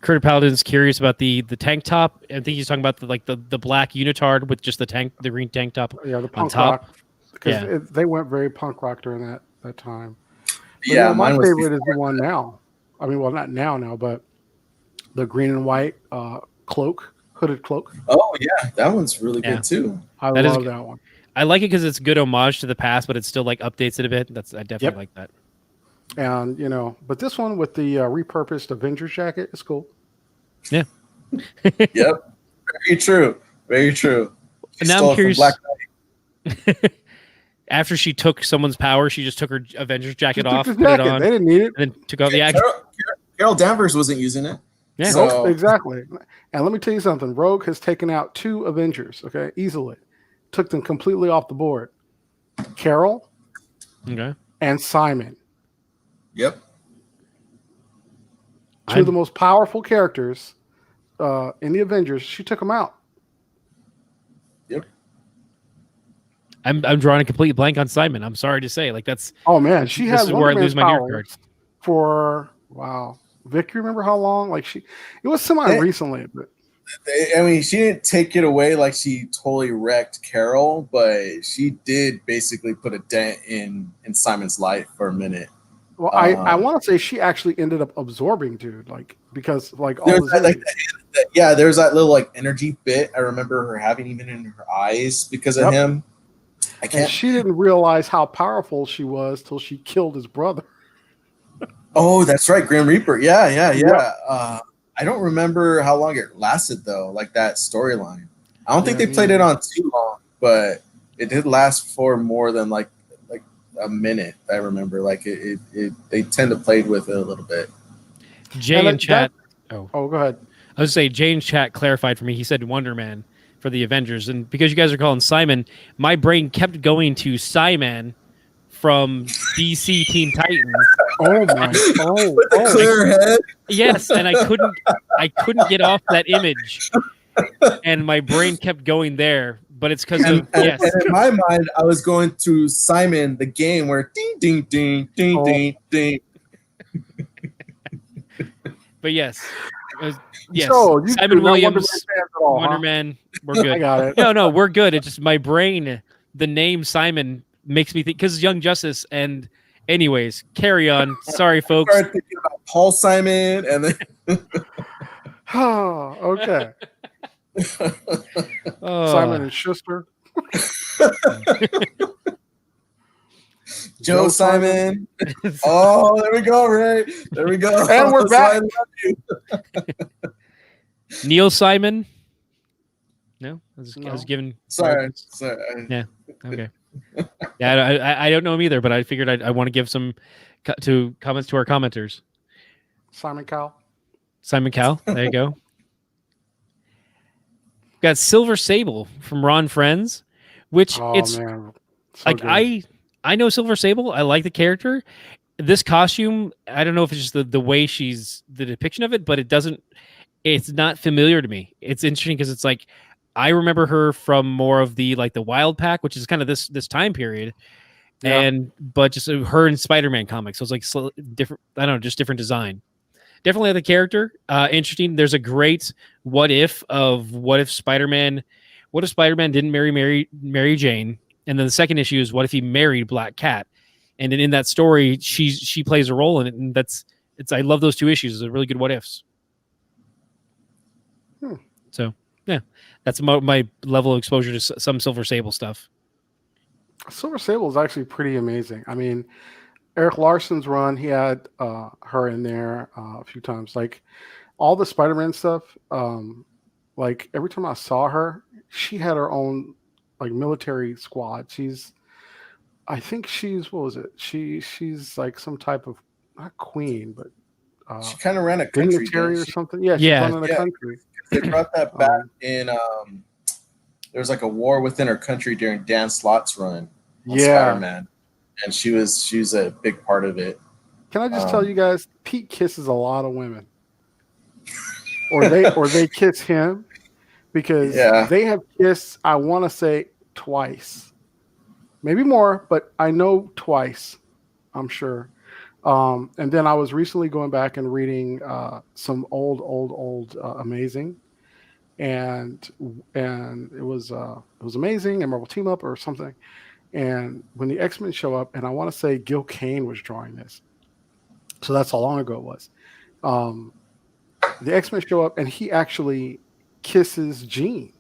Kurt Paladin's curious about the tank top. I think he's talking about the black unitard with just the green tank top. Yeah, the on punk top. rock. Because they went very punk rock during that time. But yeah, my mine was favorite is the one now. I mean, well, not now, but the green and white hooded cloak. Oh yeah, that one's really good too. I love that one. I like it because it's good homage to the past, but it still like updates it a bit. I definitely like that. And but this one with the repurposed Avengers jacket is cool. Yeah. Yep. Very true. Very true. And now I'm curious. Black Knight. After she took someone's power, she just took her Avengers jacket off, put it on. They didn't need it. And then took out the action. Carol Danvers wasn't using it. Yeah. So. Nope, exactly. And let me tell you something. Rogue has taken out 2 Avengers, easily. Took them completely off the board. Carol and Simon. Yep. Two of the most powerful characters in the Avengers. She took them out. Yep. I'm drawing a complete blank on Simon. I'm sorry to say, like that's. Oh man, she this has is where I lose my nerd powers card. for wow. Vic, you remember how long? Like it was semi recently, but I mean, she didn't take it away like she totally wrecked Carol, but she did basically put a dent in Simon's life for a minute. well, I want to say she actually ended up absorbing dude, like because like all There's his that, energy. there's that little like energy bit I remember her having even in her eyes because of him. I And can't. she didn't realize how powerful she was till she killed his brother. Oh, that's right, Grim Reaper. Yeah. Yep. I don't remember how long it lasted though, like that storyline. I don't think Yeah, they played it on too long, but it did last for more than like a minute. I remember, like it they tend to play with it a little bit. Jay in chat. Oh, go ahead. I was say Jay in chat clarified for me. He said Wonder Man for the Avengers, and because you guys are calling Simon, my brain kept going to Simon from DC Teen Titans. Oh my! Oh, With the clear head. Yes, and I couldn't get off that image, and my brain kept going there. But it's because of yes. And in my mind, I was going through Simon, the game where ding ding ding ding ding ding. But yes, yes. So, Simon Williams, Wonder Wonder Man. We're good. I got it. No, we're good. It's just my brain. The name Simon makes me think because Young Justice. And anyways, carry on. Sorry, folks. I started thinking about Paul Simon, and then Oh, okay. Simon and Schuster. Joe Simon. Oh, there we go, Ray. There we go. And we're back. I love you. Neil Simon. No, I was given. Sorry. Yeah. Okay. Yeah, I don't know him either, but I figured I want to give some comments to our commenters. Simon Cowell. Simon Cowell. There you go. Got Silver Sable from Ron Friends, which it's man. So like good. I know Silver Sable. I like the character. This costume, I don't know if it's just the way she's the depiction of it, but it's not familiar to me. It's interesting because it's like I remember her from more of the like the Wild Pack, which is kind of this time period, but just her in Spider-Man comics. So it's like different. I don't know, just different design. Definitely the character. Interesting. There's a great what if Spider-Man didn't marry Mary Jane, and then the second issue is what if he married Black Cat, and then in that story she plays a role in it, and I love those two issues. They're really good what ifs. So yeah, that's my level of exposure to some Silver Sable stuff. Silver Sable is actually pretty amazing. I mean, Eric Larson's run, he had her in there a few times. Like all the Spider-Man stuff, like every time I saw her, she had her own like military squad. I think she's what was it? She's like some type of not queen, but she kind of ran a country dignitary or something. Yeah, she's running a country. They brought that back in. There was like a war within her country during Dan Slott's run on Spider-Man, and she was a big part of it. Can I just tell you guys, Pete kisses a lot of women, or they kiss him because they have kissed. I want to say twice, maybe more, but I know twice. I'm sure. And then I was recently going back and reading some old Amazing, and it was Amazing and Marvel Team Up or something. And when the X-Men show up, and I want to say Gil Kane was drawing this, so that's how long ago it was. The X-Men show up, and he actually kisses Jean.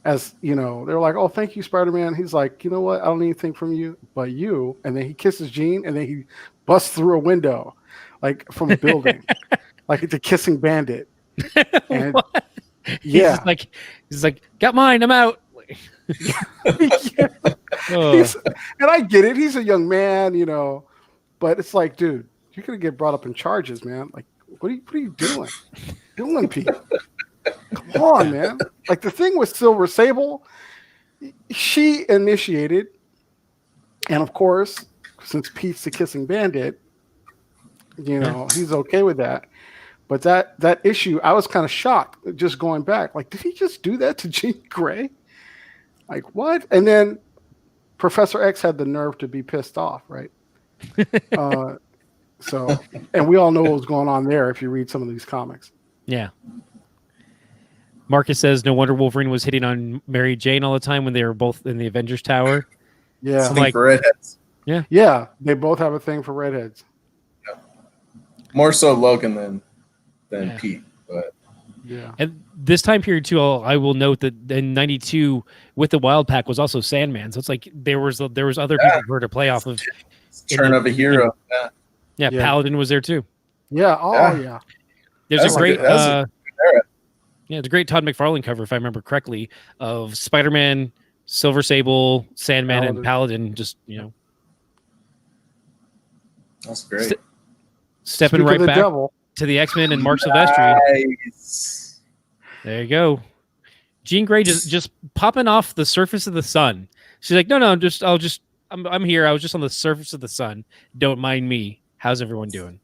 As you know, they're like, "Oh, thank you, Spider-Man." He's like, "You know what? I don't need anything from you, but you." And then he kisses Jean, and then he busts through a window, like from a building, like the kissing bandit. And He's like, "Got mine. I'm out." And I get it. He's a young man, you know, but it's like, dude, you're gonna get brought up in charges, man. Like, what are you doing, Pete? Come on, man. Like the thing with Silver Sable, she initiated, and of course, since Pete's the kissing bandit, You know, he's okay with that. But that issue, I was kind of shocked just going back. Like, did he just do that to Jean Grey? Like, what? And then Professor X had the nerve to be pissed off, right? So, and we all know what was going on there if you read some of these comics. Yeah. Marcus says, no wonder Wolverine was hitting on Mary Jane all the time when they were both in the Avengers Tower. Yeah. I'm like, for redheads. Yeah. Yeah. They both have a thing for redheads. Yeah. More so Logan than Pete. But yeah. And this time period, too, I will note that in 92, with the Wild Pack was also Sandman. So it's like there was other people who were to play off of. Turn of a hero. Yeah, Paladin was there, too. Yeah. Oh, yeah. There's a great... yeah, it's a great Todd McFarlane cover, if I remember correctly, of Spider-Man, Silver Sable, Sandman, and Paladin. Just, you know, that's great. Stepping right back to the X-Men and Mark Silvestri. Nice. There you go. Jean Grey just popping off the surface of the sun. She's like, no, I'm here. I was just on the surface of the sun. Don't mind me. How's everyone doing?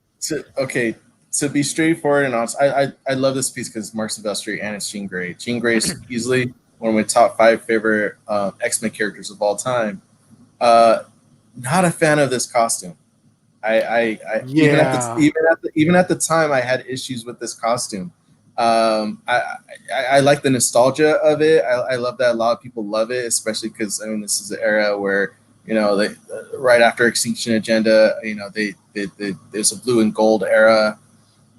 To be straightforward and honest, I love this piece because Mark Silvestri and it's Jean Grey. Jean Grey is easily one of my top 5 favorite X-Men characters of all time. Not a fan of this costume. Even at the time, I had issues with this costume. I like the nostalgia of it. I love that a lot of people love it, especially because this is the era where they right after Extinction Agenda, there's a blue and gold era.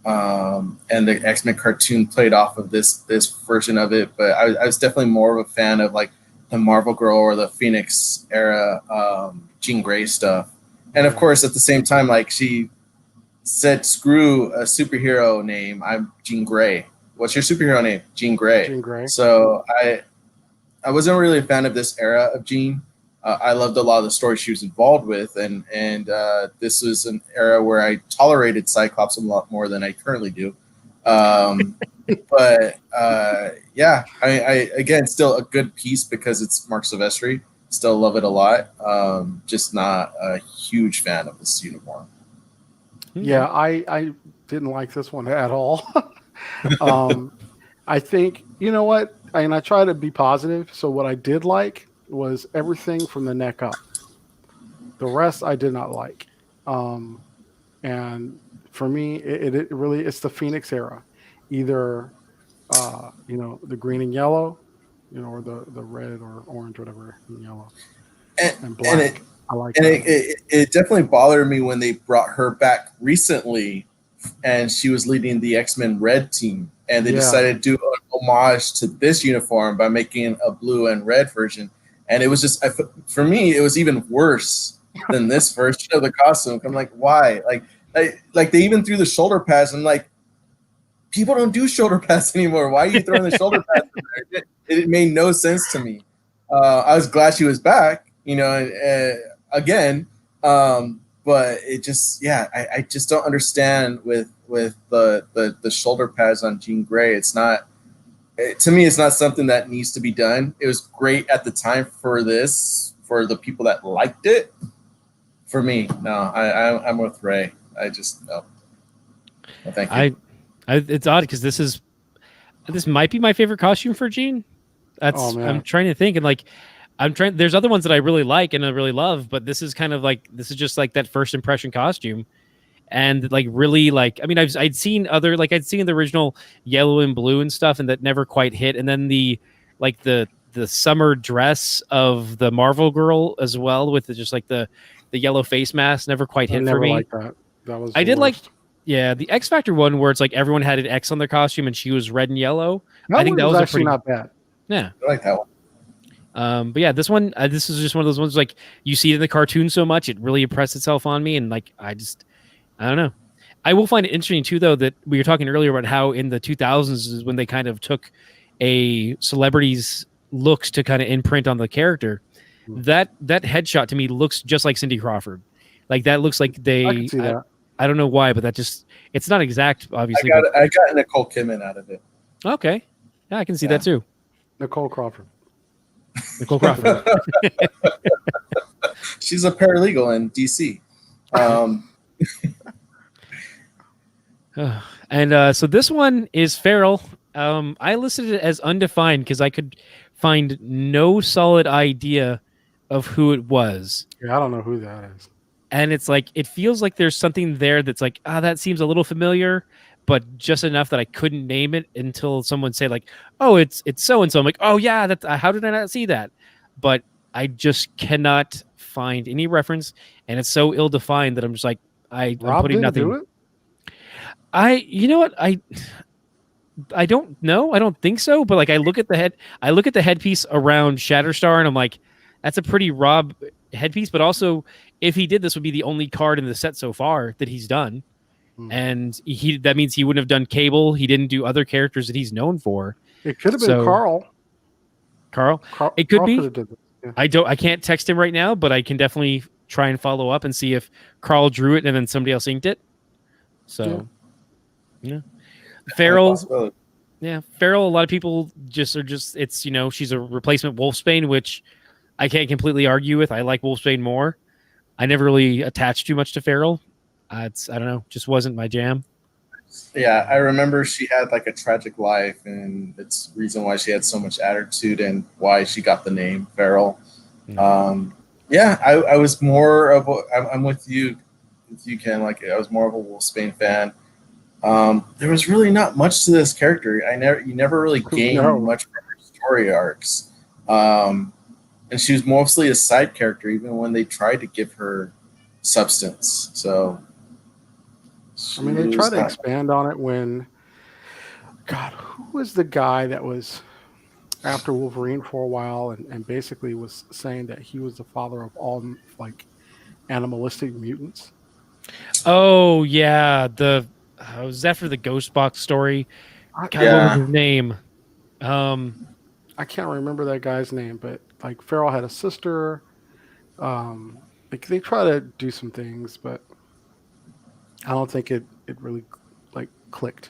And the X-Men cartoon played off of this version of it, but I was definitely more of a fan of like the Marvel Girl or the Phoenix era Jean Grey stuff. And of course, at the same time, like she said, screw a superhero name. I'm Jean Grey. What's your superhero name? Jean Grey. Jean Grey. So I wasn't really a fan of this era of Jean. I loved a lot of the stories she was involved with, and this was an era where I tolerated Cyclops a lot more than I currently do. But I again, still a good piece because it's Mark Silvestri. Still love it a lot. Just not a huge fan of this uniform. Yeah, I didn't like this one at all. I think, you know what? I try to be positive. So what I did like was everything from the neck up. The rest I did not like. And for me, it really, it's the Phoenix era. Either, the green and yellow, or the red or orange, whatever, and yellow. And black. I like that. It definitely bothered me when they brought her back recently and she was leading the X-Men Red team. And they decided to do an homage to this uniform by making a blue and red version. And it was just, for me, it was even worse than this version of the costume. I'm like, why? Like they even threw the shoulder pads. I'm like, people don't do shoulder pads anymore. Why are you throwing the shoulder pads in there? It made no sense to me. I was glad she was back, again. But it just, I just don't understand with the shoulder pads on Jean Grey. It's not, to me, it's not something that needs to be done. It was great at the time for the people that liked it. For me, no, I'm with Ray. I just, no. Well, thank you. It's odd because this might be my favorite costume for Jean. I'm trying to think, and there's other ones that I really like and I really love, but this is kind of this is just like that first impression costume. And I'd seen the original yellow and blue and stuff, and that never quite hit. And then the summer dress of the Marvel Girl as well, with the yellow face mask, never quite hit for me. Liked that. That was I did worst. The X Factor one where it's like everyone had an X on their costume and she was red and yellow. I think that was actually not bad. Yeah, I like that one. But yeah, this one, this is just one of those ones like you see it in the cartoon so much, it really impressed itself on me, and I don't know. I will find it interesting too, though, that we were talking earlier about how in the 2000s is when they kind of took a celebrity's looks to kind of imprint on the character. That headshot to me looks just like Cindy Crawford. Like that looks like they. I can see that. I don't know why, but it's not exact, obviously. I got Nicole Kidman out of it. Okay. Yeah, I can see that too. Nicole Crawford. She's a paralegal in DC. And so this one is feral. I listed it as undefined because I could find no solid idea of who it was. Yeah, I don't know who that is. And it's like it feels like there's something there that's like, that seems a little familiar, but just enough that I couldn't name it until someone say like, oh, it's so and so. I'm like, oh yeah, that's how did I not see that? But I just cannot find any reference, and it's so ill defined that I'm just like, I'm Rob putting didn't nothing. do it? You know what, I don't know. I don't think so. But like, I look at the headpiece around Shatterstar, and I'm like, that's a pretty Rob headpiece. But also, if he did, this would be the only card in the set so far that he's done, and that means he wouldn't have done Cable. He didn't do other characters that he's known for. It could have been Carl. Carl. It could Carl be. could have did it. Yeah. I can't text him right now, but I can definitely try and follow up and see if Carl drew it and then somebody else inked it. So, yeah. Feral. Yeah, Feral. A lot of people are just it's she's a replacement Wolfsbane, which I can't completely argue with. I like Wolfsbane more. I never really attached too much to Feral. I don't know, just wasn't my jam. Yeah, I remember she had like a tragic life, and it's the reason why she had so much attitude and why she got the name Feral. Yeah, I was more of I'm with you, Ken. Like I was more of a Wolfsbane fan. There was really not much to this character. You never really gained much from her story arcs. And she was mostly a side character, even when they tried to give her substance. So, I mean, they tried to expand on it when, God, who was the guy that was after Wolverine for a while and basically was saying that he was the father of all like animalistic mutants? Oh yeah, was that for the Ghost Box story? God, what was his name? I can't remember that guy's name, but like Feral had a sister. Like they try to do some things, but I don't think it really like clicked.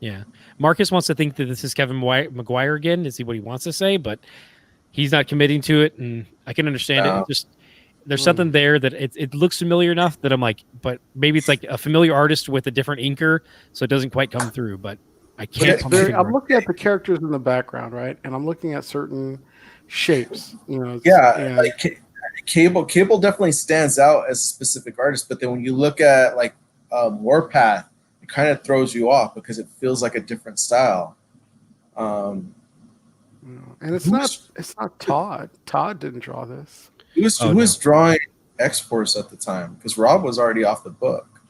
Yeah, Marcus wants to think that this is Kevin McGuire again. Is he what he wants to say? But he's not committing to it, and I can understand it. Just there's something there that it looks familiar enough that I'm like, but maybe it's like a familiar artist with a different inker, so it doesn't quite come through. But I can't. I'm looking at the characters in the background, right, and I'm looking at certain shapes. Like Cable definitely stands out as a specific artist, but then when you look at like Warpath, it kind of throws you off because it feels like a different style. And it's not Todd. Todd didn't draw this. Who was drawing X-Force at the time? Because Rob was already off the book.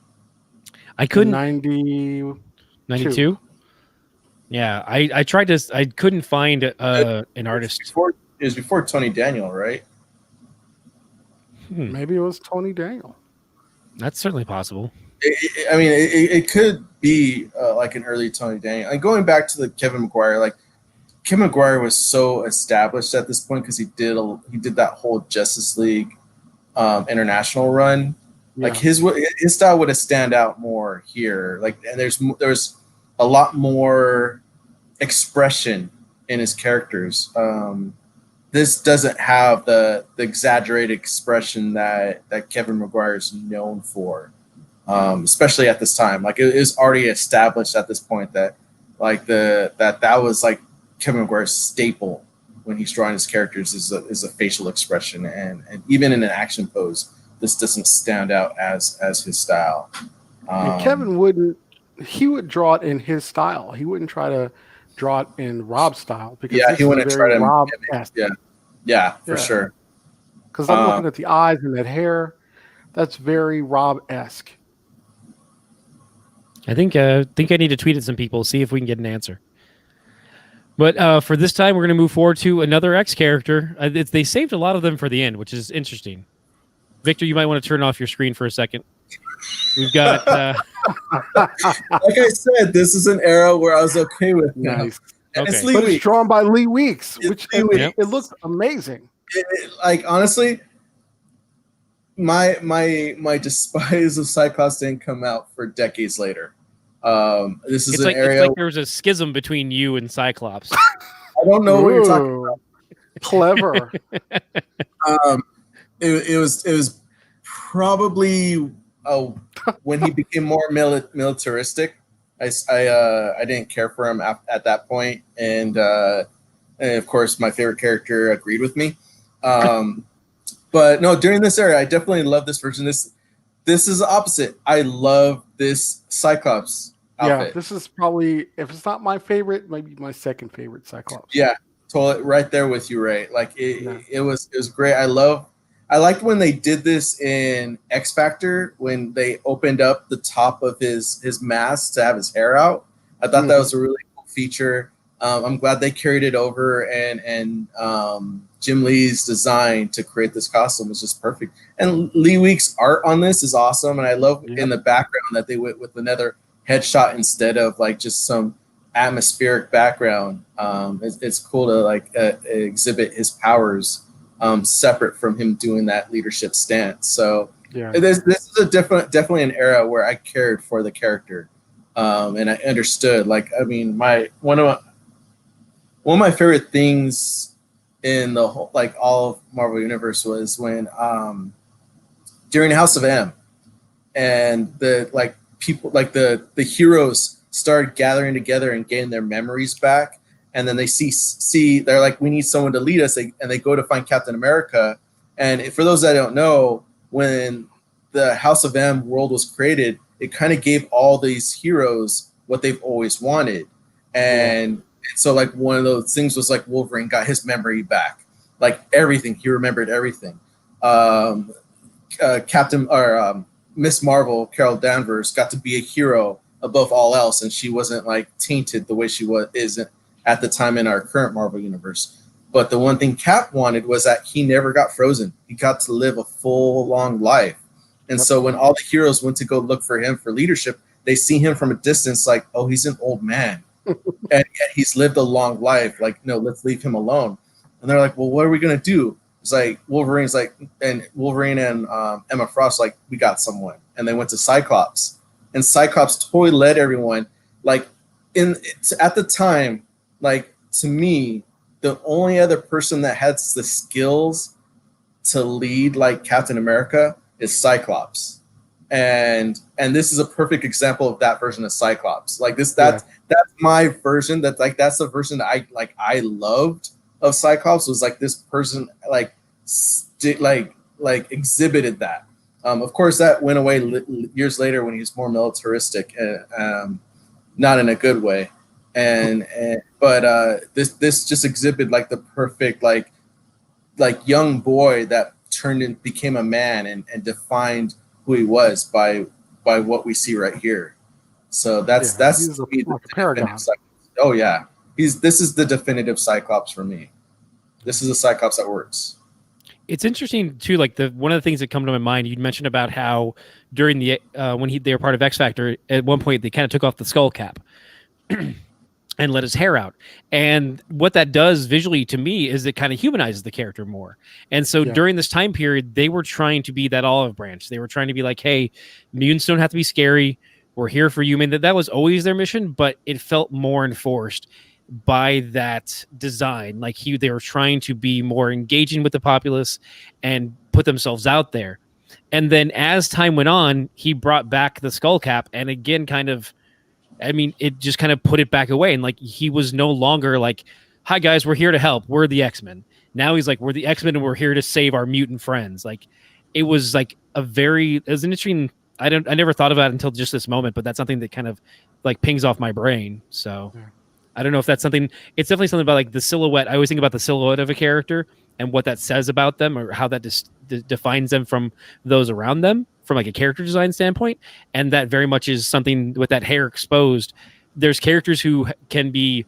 I couldn't. 92. Yeah, I tried to. I couldn't find an artist. It was before Tony Daniel, right? Maybe it was Tony Daniel. That's certainly possible. It could be like an early Tony Daniel. Like going back to the Kevin McGuire, like Kevin McGuire was so established at this point because he did that whole Justice League international run. Yeah. Like his style would have stand out more here. Like, and there's a lot more expression in his characters. This doesn't have the exaggerated expression that Kevin McGuire is known for, especially at this time. Like it is already established at this point that like that was like Kevin McGuire's staple when he's drawing his characters is a facial expression, and even in an action pose, this doesn't stand out as his style. And Kevin would draw it in his style. He wouldn't try to draw it in Rob's style because he wouldn't try to Rob-esque. Yeah, for sure. Because I'm looking at the eyes and that hair, that's very Rob-esque. I think I need to tweet at some people, see if we can get an answer. But for this time, we're going to move forward to another X character. They saved a lot of them for the end, which is interesting. Victor, you might want to turn off your screen for a second. We've got... like I said, this is an era where I was okay with now. Nice. It's drawn by Lee Weeks, it looks amazing. Like honestly, my despise of Cyclops didn't come out for decades later. This is area. It's like there was a schism between you and Cyclops. I don't know what you're talking about. Clever. It was probably when he became more militaristic, I didn't care for him at that point, and of course my favorite character agreed with me. But no, during this era, I definitely love this version. This is the opposite. I love this Cyclops outfit. Yeah, this is probably, if it's not my favorite, maybe my second favorite Cyclops. Yeah, totally right there with you, Ray. Like it was great. I liked when they did this in X Factor when they opened up the top of his mask to have his hair out. I thought that was a really cool feature. I'm glad they carried it over, and Jim Lee's design to create this costume was just perfect. And Lee Week's art on this is awesome, and I love in the background that they went with another headshot instead of like just some atmospheric background. It's cool to like exhibit his powers separate from him doing that leadership stance. So this is a definitely an era where I cared for the character, and I understood. Like, I mean, one of my favorite things in the whole, like, all of Marvel Universe was when during House of M, and the like people, like the heroes started gathering together and getting their memories back, and then they see they're like, we need someone to lead us, and they go to find Captain America. And for those that don't know, when the House of M world was created, it kind of gave all these heroes what they've always wanted. And so like one of those things was like Wolverine got his memory back, like everything, he remembered everything. Captain or Miss Marvel, Carol Danvers, got to be a hero above all else, and she wasn't like tainted the way she isn't at the time in our current Marvel universe. But the one thing Cap wanted was that he never got frozen. He got to live a full, long life. And so when all the heroes went to go look for him for leadership, they see him from a distance like, oh, he's an old man. And yet he's lived a long life. Like, no, let's leave him alone. And they're like, well, what are we going to do? It's like Wolverine and Emma Frost, like, we got someone. And they went to Cyclops. And Cyclops totally led everyone. Like, at the time, like, to me, the only other person that has the skills to lead like Captain America is Cyclops. And this is a perfect example of that version of Cyclops. Like that's my version. That's the version that I loved of Cyclops, was like this person like exhibited that. Of course, that went away years later when he was more militaristic, not in a good way. But this just exhibited like the perfect like young boy that turned and became a man and defined who he was by what we see right here. So that's a paragon. Oh yeah, this is the definitive Cyclops for me. This is a Cyclops that works. It's interesting too. Like one of the things that come to my mind, you mentioned about how during the when they were part of X Factor, at one point they kind of took off the skull cap and let his hair out. And what that does visually to me is it kind of humanizes the character more. And so during this time period, they were trying to be that olive branch. They were trying to be like, hey, mutants don't have to be scary. We're here for you. I mean, that was always their mission, but it felt more enforced by that design. Like they were trying to be more engaging with the populace and put themselves out there. And then as time went on, he brought back the skull cap, and again, it just kind of put it back away. And like, he was no longer like, hi guys, we're here to help. We're the X-Men. Now he's like, we're the X-Men and we're here to save our mutant friends. Like, it was like it was an interesting, I never thought about it until just this moment, but that's something that kind of like pings off my brain. So I don't know if that's something, it's definitely something about like the silhouette. I always think about the silhouette of a character and what that says about them, or how that defines them from those around them, from like a character design standpoint. And that very much is something with that hair exposed. There's characters who can be,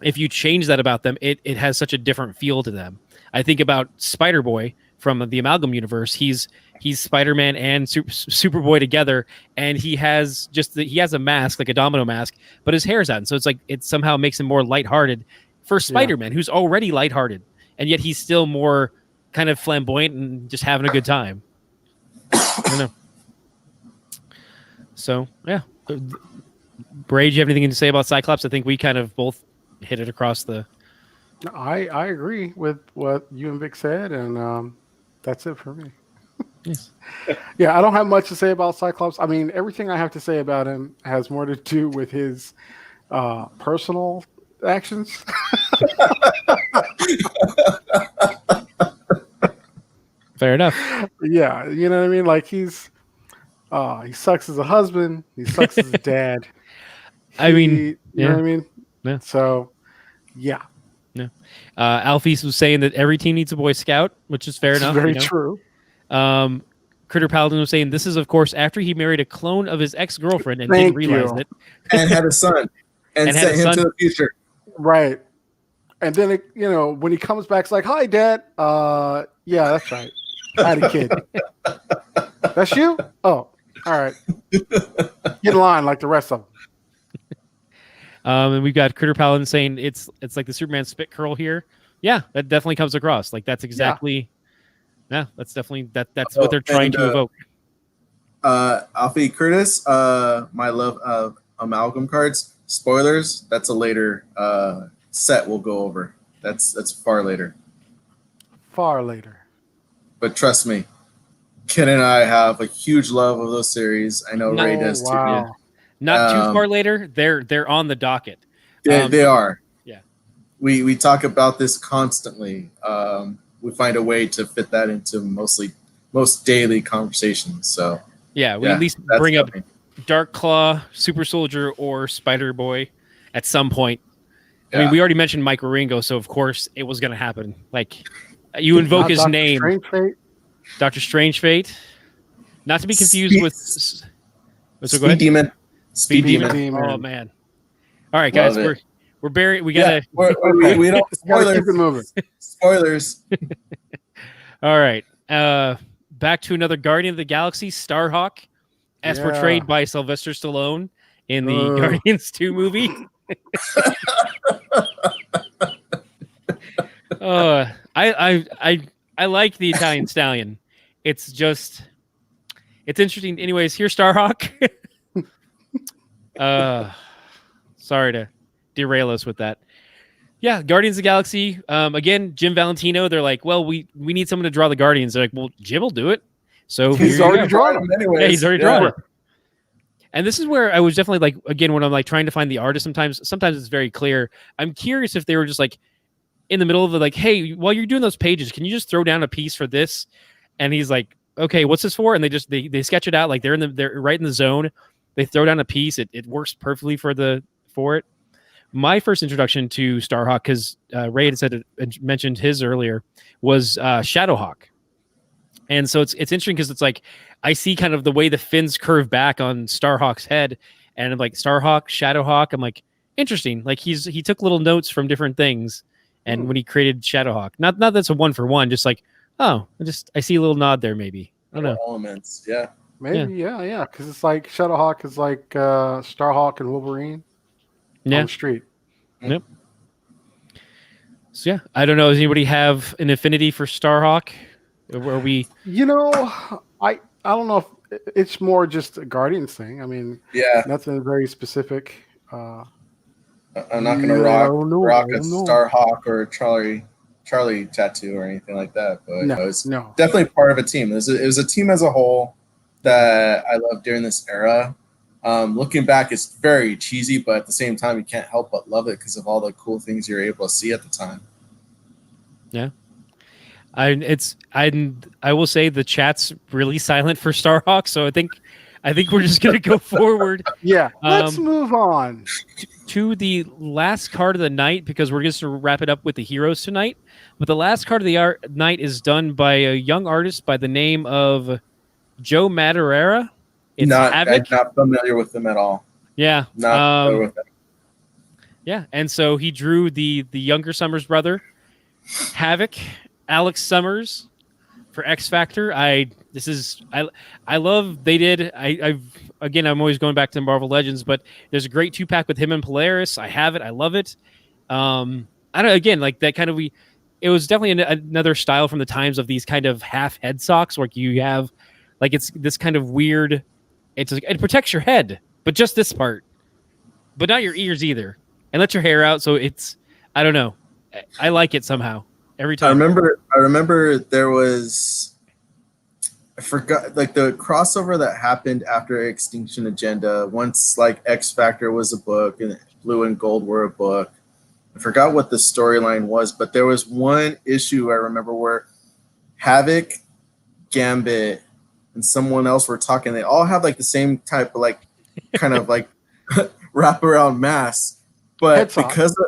if you change that about them, it has such a different feel to them. I think about Spider-Boy from the Amalgam universe. He's Spider-Man and Superboy together, and he has a mask, like a domino mask, but his hair's out. And so it's like, it somehow makes him more lighthearted for Spider-Man, who's already lighthearted, and yet he's still more kind of flamboyant and just having a good time. I don't know. So yeah, Bray, do you have anything to say about Cyclops? I think we kind of both hit it across the. I agree with what you and Vic said, and that's it for me. Yes. Yeah, I don't have much to say about Cyclops. I mean, everything I have to say about him has more to do with his personal actions. Fair enough. Yeah, you know what I mean? Like he sucks as a husband, he sucks as a dad. I mean, You know what I mean? Yeah. So, yeah. Yeah. Alfie was saying that every team needs a Boy Scout, which is fair It's enough. very true. Critter Paladin was saying this is, of course, after he married a clone of his ex-girlfriend and Thank didn't realize you. it. And had a son. And And had sent a him son. to the future. Right. And then, when he comes back, it's like, hi, Dad. Yeah, that's right. I had a kid. That's you? Oh, all right. Get in line like the rest of them. And we've got Critter Paladin saying it's like the Superman spit curl here. Yeah, that definitely comes across. Like that's exactly. Yeah, that's definitely that's what they're trying to evoke. Alfie Curtis, my love of amalgam cards. Spoilers. That's a later set we'll go over. That's far later. Far later. But trust me, Ken and I have a huge love of those series. I know Ray does too. Wow. Not too far later. They're on the docket. They are. Yeah. We talk about this constantly. We find a way to fit that into most daily conversations. So yeah, we at least that's bring up coming. Dark Claw, Super Soldier, or Spider Boy at some point. I Yeah. mean, we already mentioned Mike Ringo, so of course it was going to happen. Like you invoke Not his Dr. name, Strange Fate? Dr. Strange Fate, not to be confused Speed- with. So go Speed ahead. Demon. Speed Speed Demon. Demon. Oh man! All right, guys, Love it. we're buried. We Yeah, gotta. we don't Gotta keep it spoilers. moving. Spoilers. All right. Back to another Guardian of the Galaxy, Starhawk, as Yeah. portrayed by Sylvester Stallone in the Ugh. Guardians 2 movie. I like the Italian Stallion. It's interesting. Anyways, here's Starhawk. Sorry to derail us with that. Yeah, Guardians of the Galaxy. Again, Jim Valentino. They're like, well, we need someone to draw the Guardians. They're like, well, Jim will do it. So He's here you already go. drawn them anyways. Yeah, he's already drawn it. And this is where I was definitely like, again, when I'm like trying to find the artist, sometimes it's very clear. I'm curious if they were just like in the middle of the like, hey, while you're doing those pages, can you just throw down a piece for this? And he's like, okay, what's this for? And they sketch it out like they're right in the zone. They throw down a piece. It works perfectly for it. My first introduction to Starhawk, because Ray had mentioned his earlier, was Shadowhawk. And so it's interesting because it's like I see kind of the way the fins curve back on Starhawk's head, and I'm like Starhawk, Shadowhawk. I'm like interesting. Like he took little notes from different things, and when he created Shadowhawk, not that's a one for one, just like I see a little nod there maybe. I don't know. Elements, yeah. Maybe, yeah. Because it's like Shadowhawk is like Starhawk and Wolverine on the street. Yep. So yeah, I don't know. Does anybody have an affinity for Starhawk? Or we? I don't know if it's more just a Guardians thing. I mean, nothing very specific. I'm not gonna rock a Starhawk or Charlie tattoo or anything like that, but it's definitely part of a team. It was a team as a whole that I loved during this era. Looking back, it's very cheesy, but at the same time, you can't help but love it because of all the cool things you're able to see at the time. Yeah. I will say the chat's really silent for Starhawk, so I think we're just gonna go forward. Yeah, let's move on to the last card of the night because we're just to wrap it up with the heroes tonight. But the last card of the night is done by a young artist by the name of Joe Madureira. It's Havoc. I'm not familiar with them at all. Yeah, not familiar with them. Yeah, and so he drew the younger Summers brother, Havoc. Alex Summers for X Factor. I love they did. I'm always going back to Marvel Legends, but there's a great 2-pack with him and Polaris. I have it. I love it. Like that kind of it was definitely another style from the times of these kind of half head socks where you have like it's this kind of weird. It protects your head, but just this part, but not your ears either, and lets your hair out. So I don't know. I like it somehow. Every time. I remember there was I forgot like the crossover that happened after Extinction Agenda. Once like X Factor was a book and Blue and Gold were a book. I forgot what the storyline was, but there was one issue I remember where Havoc, Gambit, and someone else were talking. They all have like the same type of like kind of like wraparound mask, but because of,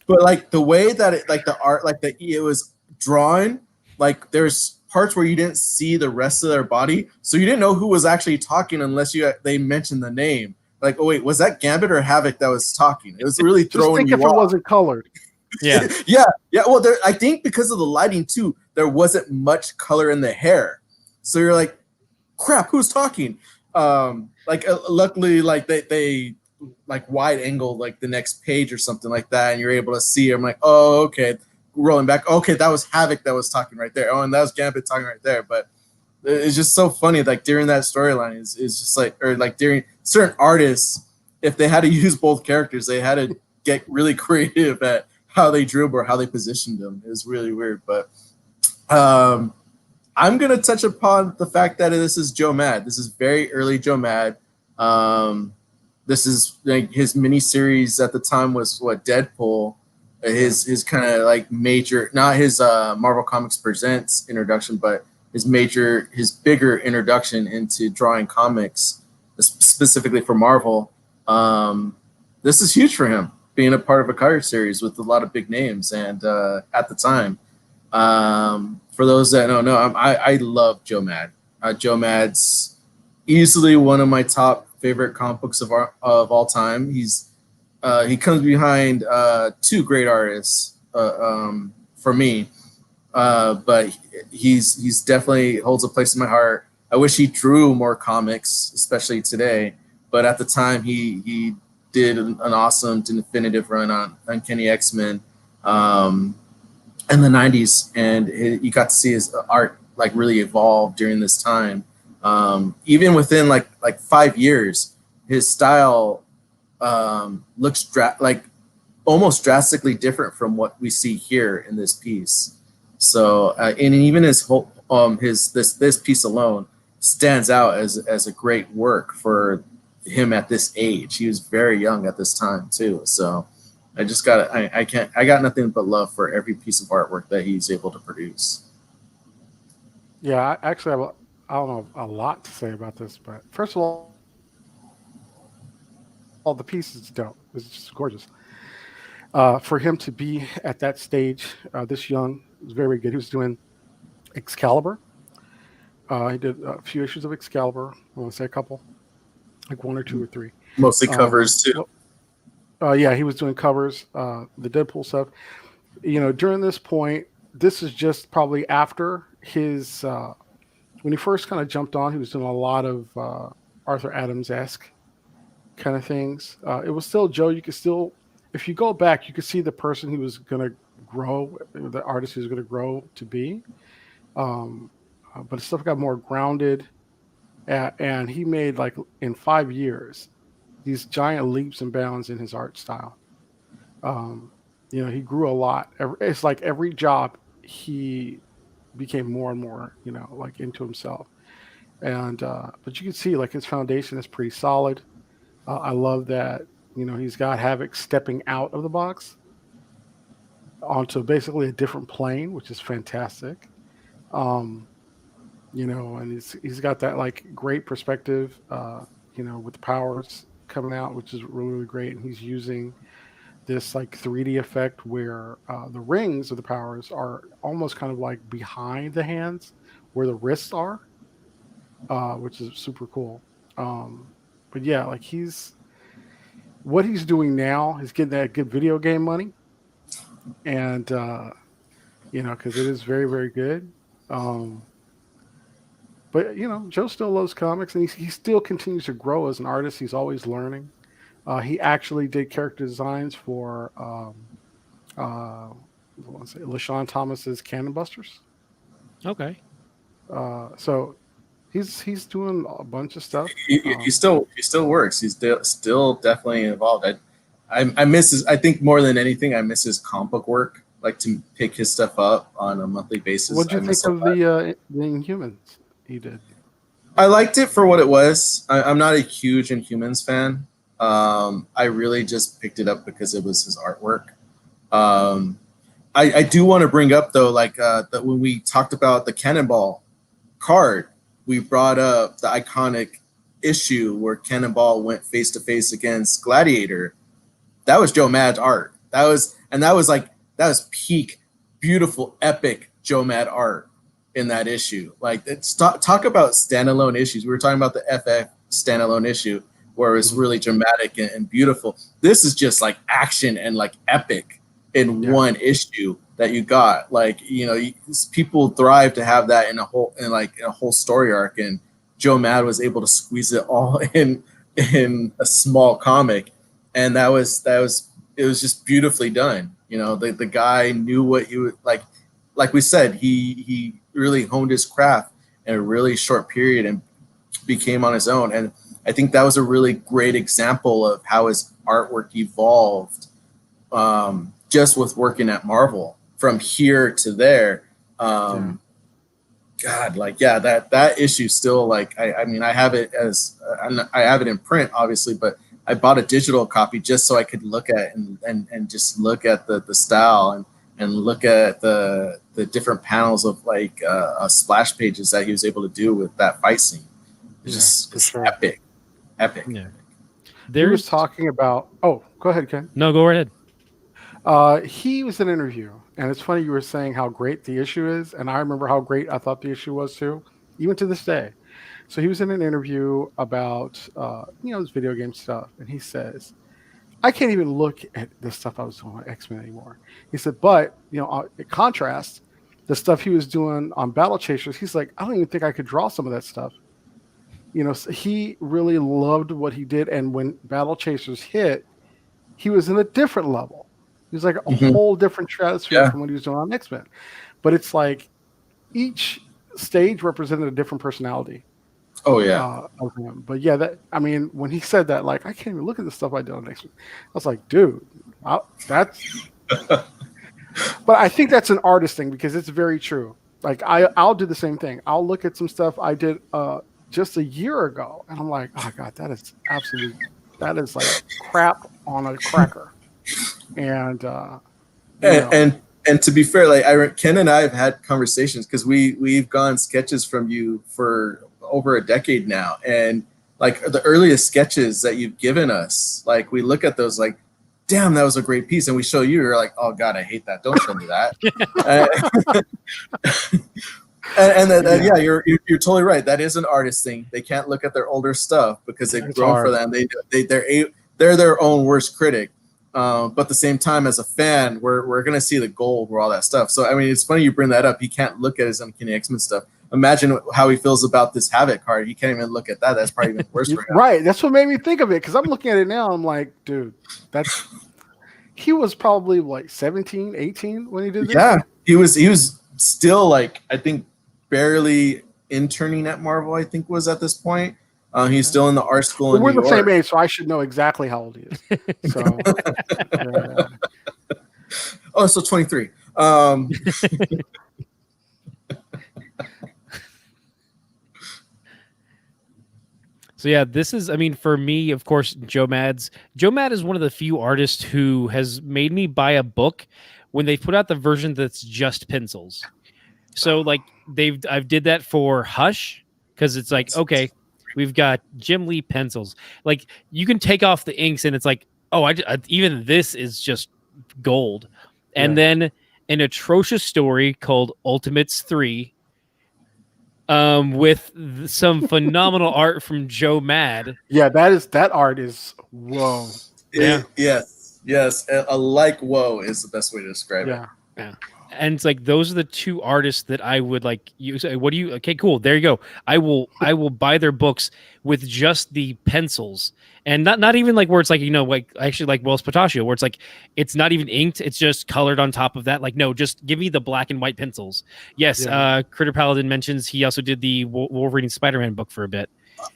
but like the way that it like the art like it was drawn, like there's parts where you didn't see the rest of their body, so you didn't know who was actually talking unless they mentioned the name. Like, oh wait, was that Gambit or Havoc that was talking? It was really throwing you off. Just think if it wasn't colored. Yeah. Yeah. Well, I think because of the lighting too, there wasn't much color in the hair, so you're like, crap, who's talking? Luckily, like they like wide angle like the next page or something like that, and you're able to see. I'm like, oh, okay. Rolling back, okay, that was Havoc that was talking right there. Oh, and that was Gambit talking right there. But it's just so funny, like during that storyline, is just like, or like during certain artists, if they had to use both characters, they had to get really creative at how they drew them or how they positioned them. It was really weird. But I'm gonna touch upon the fact that this is Joe Mad. This is very early Joe Mad. This is like his miniseries at the time was what Deadpool. His kind of like major, not his Marvel Comics Presents introduction, but his bigger introduction into drawing comics, specifically for Marvel. This is huge for him, being a part of a cover series with a lot of big names. And at the time, for those that don't know, I love Joe Mad. Joe Mad's easily one of my top favorite comic books of all time. He comes behind two great artists for me, but he's definitely holds a place in my heart. I wish he drew more comics, especially today. But at the time, he did an awesome definitive run on Uncanny X-Men in the 90s, and you got to see his art like really evolve during this time. Even within like 5 years, his style looks like almost drastically different from what we see here in this piece. So, and even his whole this piece alone stands out as a great work for him at this age. He was very young at this time too. So, I got nothing but love for every piece of artwork that he's able to produce. Yeah, I don't know a lot to say about this, but first of all, the piece is dope. It's just gorgeous. For him to be at that stage, this young, was very good. He was doing Excalibur. He did a few issues of Excalibur. I want to say a couple, like one or two or three. Mostly covers too. Yeah, he was doing covers, the Deadpool stuff. You know, during this point, this is just probably after his when he first kind of jumped on. He was doing a lot of Arthur Adams-esque kind of things. It was still Joe. You could still, if you go back, you could see the person he was going to grow, the artist he was going to grow to be. But stuff got more grounded, and he made like in 5 years these giant leaps and bounds in his art style. You know, he grew a lot. It's like every job he became more and more, you know, like into himself. And but you can see like his foundation is pretty solid. I love that, you know, he's got Havoc stepping out of the box onto basically a different plane, which is fantastic. You know, and he's got that like great perspective, you know, with the powers coming out, which is really, really great. And he's using this like 3D effect where the rings of the powers are almost kind of like behind the hands where the wrists are, which is super cool. But yeah, like what he's doing now is getting that good video game money, and you know, because it is very, very good. But you know, Joe still loves comics, and he still continues to grow as an artist. He's always learning. He actually did character designs for LaShawn Thomas's Cannon Busters. Okay. So he's doing a bunch of stuff. He still works. He's still definitely involved. I miss his. I think more than anything, I miss his comic book work. like to pick his stuff up on a monthly basis. What do you think of the Inhumans he did? I liked it for what it was. I'm not a huge Inhumans fan. I really just picked it up because it was his artwork. I do want to bring up though, like that when we talked about the Cannonball card, we brought up the iconic issue where Cannonball went face to face against Gladiator. That was Joe Mad's art. That was peak, beautiful, epic Joe Mad art in that issue. Like, it's talk about standalone issues. We were talking about the FF standalone issue where it's really dramatic and beautiful. This is just like action and like epic in one issue that you got. Like, you know, people thrive to have that in a whole story arc, and Joe Mad was able to squeeze it all in a small comic, and it was just beautifully done. You know, the guy knew what he would like. Like we said, he really honed his craft in a really short period and became on his own. And I think that was a really great example of how his artwork evolved, just with working at Marvel from here to there. God, like, yeah, that issue still, like, I mean, I have it I have it in print, obviously, but I bought a digital copy just so I could look at and just look at the style and look at the different panels of like splash pages that he was able to do with that fight scene. It's just epic. Yeah. He was talking about. Oh, go ahead, Ken. No, go right ahead. He was in an interview, and it's funny you were saying how great the issue is, and I remember how great I thought the issue was too, even to this day. So he was in an interview about this video game stuff, and he says, I can't even look at the stuff I was doing on X-Men anymore. He said, but in contrast, the stuff he was doing on Battle Chasers, he's like, I don't even think I could draw some of that stuff. So he really loved what he did, and when Battle Chasers hit, he was in a different level. He was like a whole different stratosphere from what he was doing on X-Men. But it's like each stage represented a different personality. Oh yeah. Of him. But yeah, when he said that, like, I can't even look at the stuff I did on X-Men. I was like, dude, that's. But I think that's an artist thing because it's very true. Like I'll do the same thing. I'll look at some stuff I did just a year ago, and I'm like, oh god, that is like crap on a cracker. And to be fair, like Ken and I have had conversations because we've gone sketches from you for over a decade now, and like the earliest sketches that you've given us, like we look at those like, damn, that was a great piece, and we show you're like, oh god, I hate that, don't show me that. Yeah, you're totally right. That is an artist thing. They can't look at their older stuff because they've grown for them. They're their own worst critic. But at the same time, as a fan, we're gonna see the gold where all that stuff. So I mean, it's funny you bring that up. He can't look at his Uncanny X-Men stuff. Imagine how he feels about this Havoc card. He can't even look at that. That's probably even worse for him. Right. That's what made me think of it, because I'm looking at it now. I'm like, dude, he was probably like 17, 18 when he did this. Yeah, he was still like, I think barely interning at Marvel. I think was at this point. He's still in the art school. We're the same age, so I should know exactly how old he is. So, Oh, so 23. So yeah, this is, I mean, for me, of course, Joe Mad is one of the few artists who has made me buy a book when they put out the version that's just pencils. So like I did that for Hush, because it's like, okay, we've got Jim Lee pencils. Like you can take off the inks and it's like, oh, even this is just gold. And then an atrocious story called Ultimates 3, with some phenomenal art from Joe Mad. Yeah, that art is whoa. Yes. A like whoa is the best way to describe it. Yeah. And it's like those are the two artists that I would like. You say, what do you? Okay, cool. There you go. I will buy their books with just the pencils, and not even like where it's like, like actually like Wells Patachio, where it's like it's not even inked. It's just colored on top of that. Like, no, just give me the black and white pencils. Yes. Critter Paladin mentions he also did the Wolverine Spider-Man book for a bit.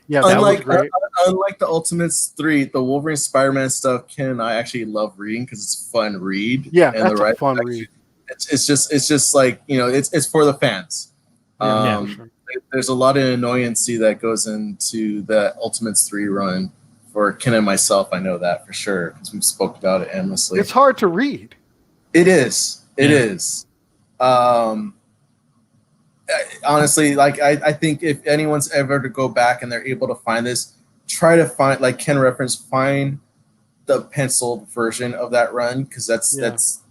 Yeah, that was great. Unlike the Ultimates 3, the Wolverine Spider-Man stuff, Ken and I actually love reading because it's a fun read. Yeah, that's a fun read. it's just like, you know, it's for the fans. Yeah, for sure. There's a lot of annoyancy that goes into the Ultimates 3 run for Ken and myself. I know that for sure because we've spoke about it endlessly. It's hard to read. It is. It is. Honestly, like I think if anyone's ever to go back and they're able to find this, try to find, like Ken referenced, find the penciled version of that run, because that's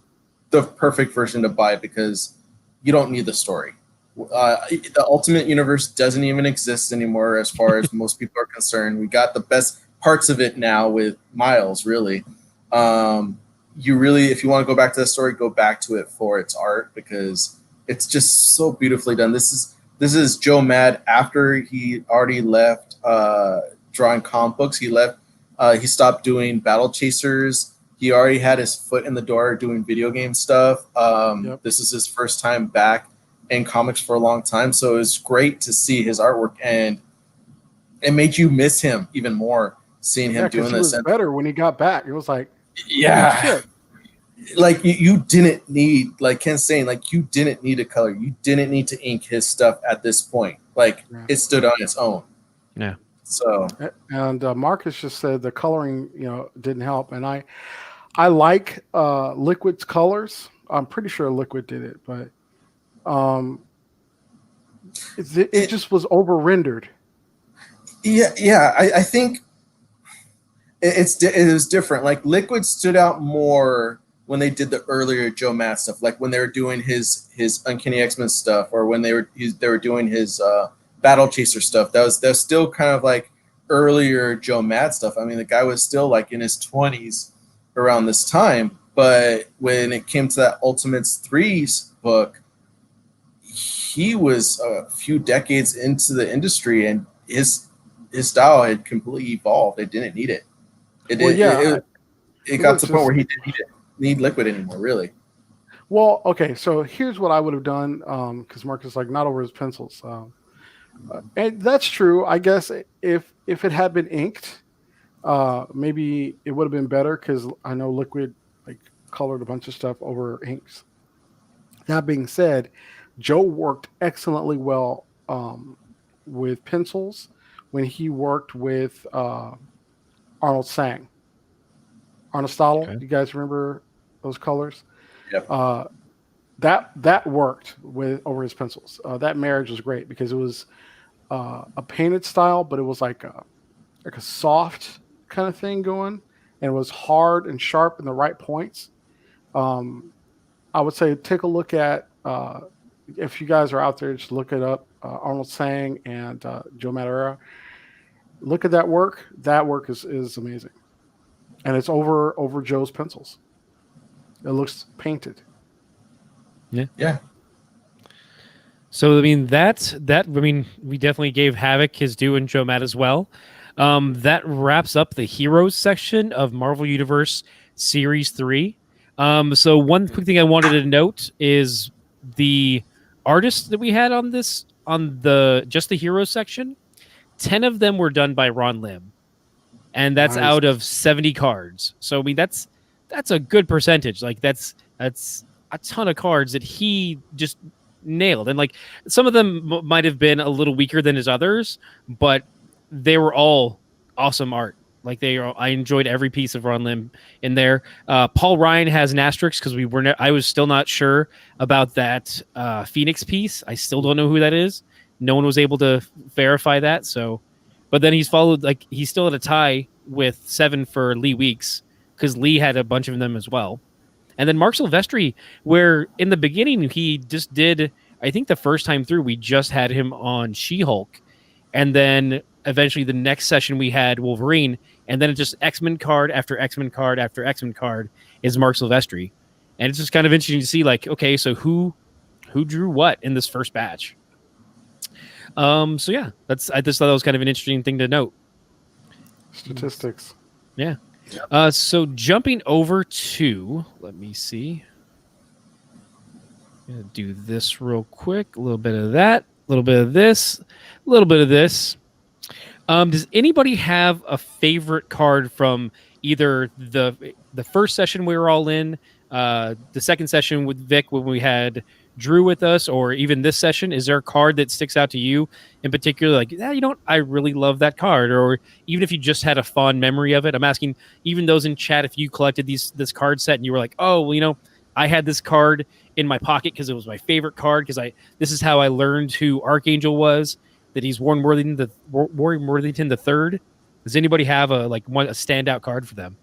the perfect version to buy, because you don't need the story. The Ultimate Universe doesn't even exist anymore as far as most people are concerned. We got the best parts of it now with Miles, really. You really, if you want to go back to the story, go back to it for its art, because it's just so beautifully done. This is Joe Mad after he already left drawing comic books. He left. He stopped doing Battle Chasers. He already had his foot in the door doing video game stuff. This is his first time back in comics for a long time, so it was great to see his artwork, and it made you miss him even more seeing him doing this. He was better when he got back. It was like, yeah, like you didn't need, like Ken's saying, like you didn't need a color, you didn't need to ink his stuff at this point. Like it stood on its own. Yeah. So and Marcus just said the coloring, didn't help, and I like Liquid's colors. I'm pretty sure Liquid did it, but it just was over rendered. Yeah. I think it was different. Like Liquid stood out more when they did the earlier Joe Matt stuff, like when they were doing his Uncanny X-Men stuff, or when they were doing his Battle Chaser stuff. That was still kind of like earlier Joe Matt stuff. I mean, the guy was still like in his 20s around this time, but when it came to that Ultimates 3's book, he was a few decades into the industry, and his style had completely evolved. It didn't need it. It got to the point where he didn't need Liquid anymore, really. Well, okay, so here's what I would have done, because Marcus is like, not over his pencils. And that's true. I guess if it had been inked, maybe it would have been better, because I know Liquid like colored a bunch of stuff over inks. That being said, Joe worked excellently well with pencils when he worked with Arnold Stadl. Okay. You guys remember those colors? Yep. That worked over his pencils. That marriage was great because it was a painted style, but it was like a soft kind of thing going, and it was hard and sharp in the right points. I would say take a look at, if you guys are out there, just look it up. Arnold Stadl and Joe Madureira. Look at that work. That work is amazing, and it's over Joe's pencils. It looks painted. Yeah. So I mean we definitely gave Havoc his due and Joe Matt as well. That wraps up the Heroes section of Marvel Universe Series 3. So one quick thing I wanted to note is the artists that we had on the Heroes section. 10 of them were done by Ron Lim, and that's nice. Out of 70 cards. So I mean that's a good percentage. Like that's a ton of cards that he just nailed, and like some of them might have been a little weaker than his others, but they were all awesome art. Like I enjoyed every piece of Ron Lim in there. Paul Ryan has an asterisk because I was still not sure about that Phoenix piece. I still don't know who that is. No one was able to verify that. So, but then he's still at a tie with 7 for Lee Weeks, because Lee had a bunch of them as well. And then Mark Silvestri, where in the beginning he just did, I think the first time through we just had him on She-Hulk, and then eventually the next session we had Wolverine, and then it just X-Men card after X-Men card after X-Men card is Mark Silvestri. And it's just kind of interesting to see, like, okay, so who drew what in this first batch? So yeah, I just thought that was kind of an interesting thing to note. Statistics. Yeah. So jumping over to, let me see. I'm gonna do this real quick. A little bit of that, a little bit of this, a little bit of this. Does anybody have a favorite card from either the first session we were all in, the second session with Vic when we had Drew with us, or even this session, is there a card that sticks out to you in particular? Like, yeah, you know what? I really love that card. Or even if you just had a fond memory of it. I'm asking even those in chat, if you collected this card set and you were like, oh, well, you know, I had this card in my pocket because it was my favorite card, because this is how I learned who Archangel was, that he's Warren Worthington the third. Does anybody have a standout card for them?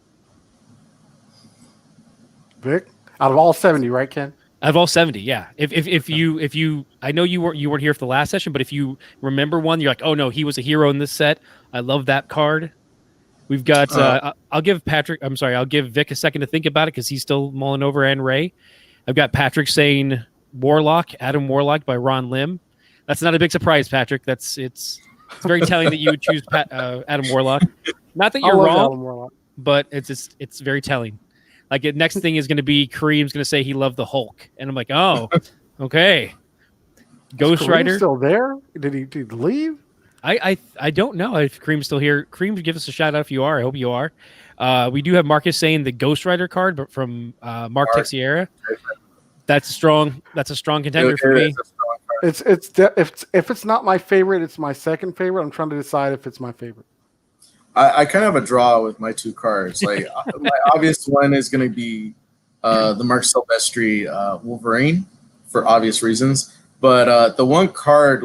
Vic, out of all 70, right, Ken? Out of all 70, yeah. If you, I know you weren't here for the last session, but if you remember one, you're like, oh no, he was a hero in this set. I love that card. We've got. I'll give Vic a second to think about it because he's still mulling over, and Ray. I've got Patrick saying Warlock, Adam Warlock by Ron Lim. That's not a big surprise, Patrick. It's very telling that you would choose Adam Warlock. Not that you're wrong, but it's very telling. Like, the next thing is going to be Kareem's going to say he loved the Hulk, and I'm like, oh, okay. Ghost Rider still there? Did he leave? I don't know if Kareem's still here. Kareem, give us a shout out if you are. I hope you are. We do have Marcus saying the Ghost Rider card, but from Mark Texeira. That's a strong contender for me. If it's not my favorite, it's my second favorite. I'm trying to decide if it's my favorite. I kind of have a draw with my two cards. Like, my obvious one is going to be the Mark Silvestri Wolverine for obvious reasons. But the one card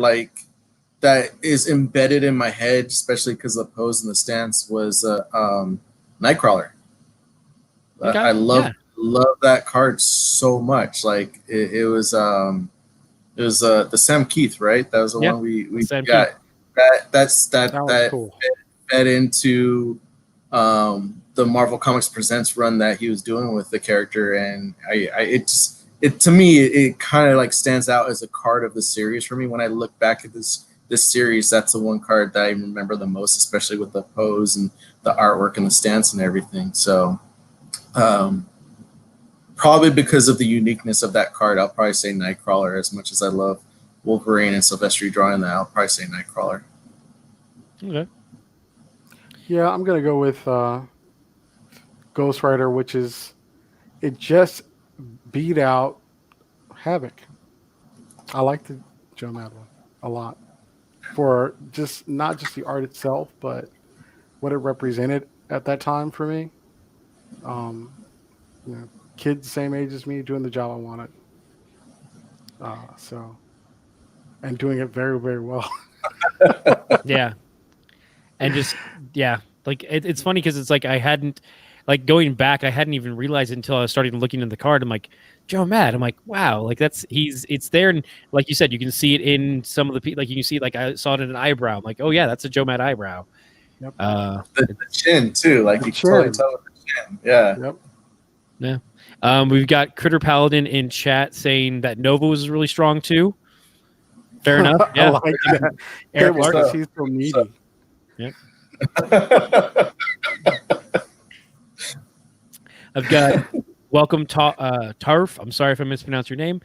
that is embedded in my head, especially because of the pose and the stance, was Nightcrawler. Okay. I love that card so much. Like, it was the Sam Keith, right? That was the one we got. That cool. Fed into the Marvel Comics Presents run that he was doing with the character, and to me it kind of stands out as a card of the series for me. When I look back at this series, that's the one card that I remember the most, especially with the pose and the artwork and the stance and everything. So probably because of the uniqueness of that card, I'll probably say Nightcrawler. As much as I love Wolverine and Silvestri drawing that, I'll probably say Nightcrawler. Okay. Yeah, I'm going to go with Ghost Rider, it just beat out Havoc. I like the Joe Mad one a lot. For not just the art itself, but what it represented at that time for me. Kids the same age as me doing the job I wanted. And doing it very, very well. Yeah. And it's funny because it's like I hadn't, going back, I hadn't even realized it until I started looking at the card. I'm like, Joe Mad. I'm like, wow, it's there. And like you said, you can see it in some of the people. Like, you can see, I saw it in an eyebrow. I'm like, oh yeah, that's a Joe Mad eyebrow. Yep. The chin too. Like, you can totally tell with the chin. Yeah. Yep. Yeah. We've got Critter Paladin in chat saying that Nova was really strong too. Fair enough. Yeah. I like that. Eric Larkin, he's so meaty. Yep. I've got welcome Tarf. I'm sorry if I mispronounced your name.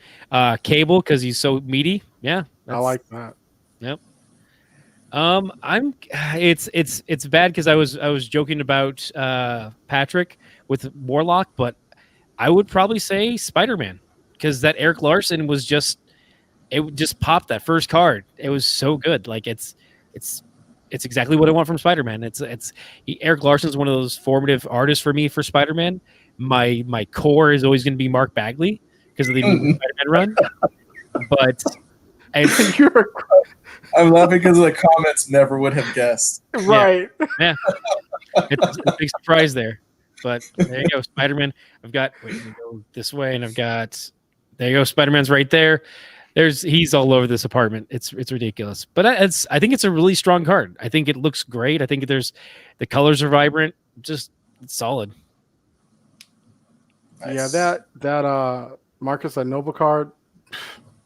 Cable, because he's so meaty. Yeah, I like that. Yep. It's bad because I was joking about Patrick with Warlock, but I would probably say Spider-Man, because that Eric Larson was just popped that first card. It was so good. Like, it's exactly what I want from Spider-Man. Eric Larson's one of those formative artists for me for Spider-Man. My core is always going to be Mark Bagley because of the Spider-Man run. But I'm laughing because the comments never would have guessed. Right. Yeah. It's a big surprise there. But there you go, Spider-Man. Let me go this way, and there you go, Spider-Man's right there. He's all over this apartment. It's ridiculous, but I think it's a really strong card. I think it looks great. I think the colors are vibrant. Just, it's solid. Nice. Yeah, that Marcus Nova card,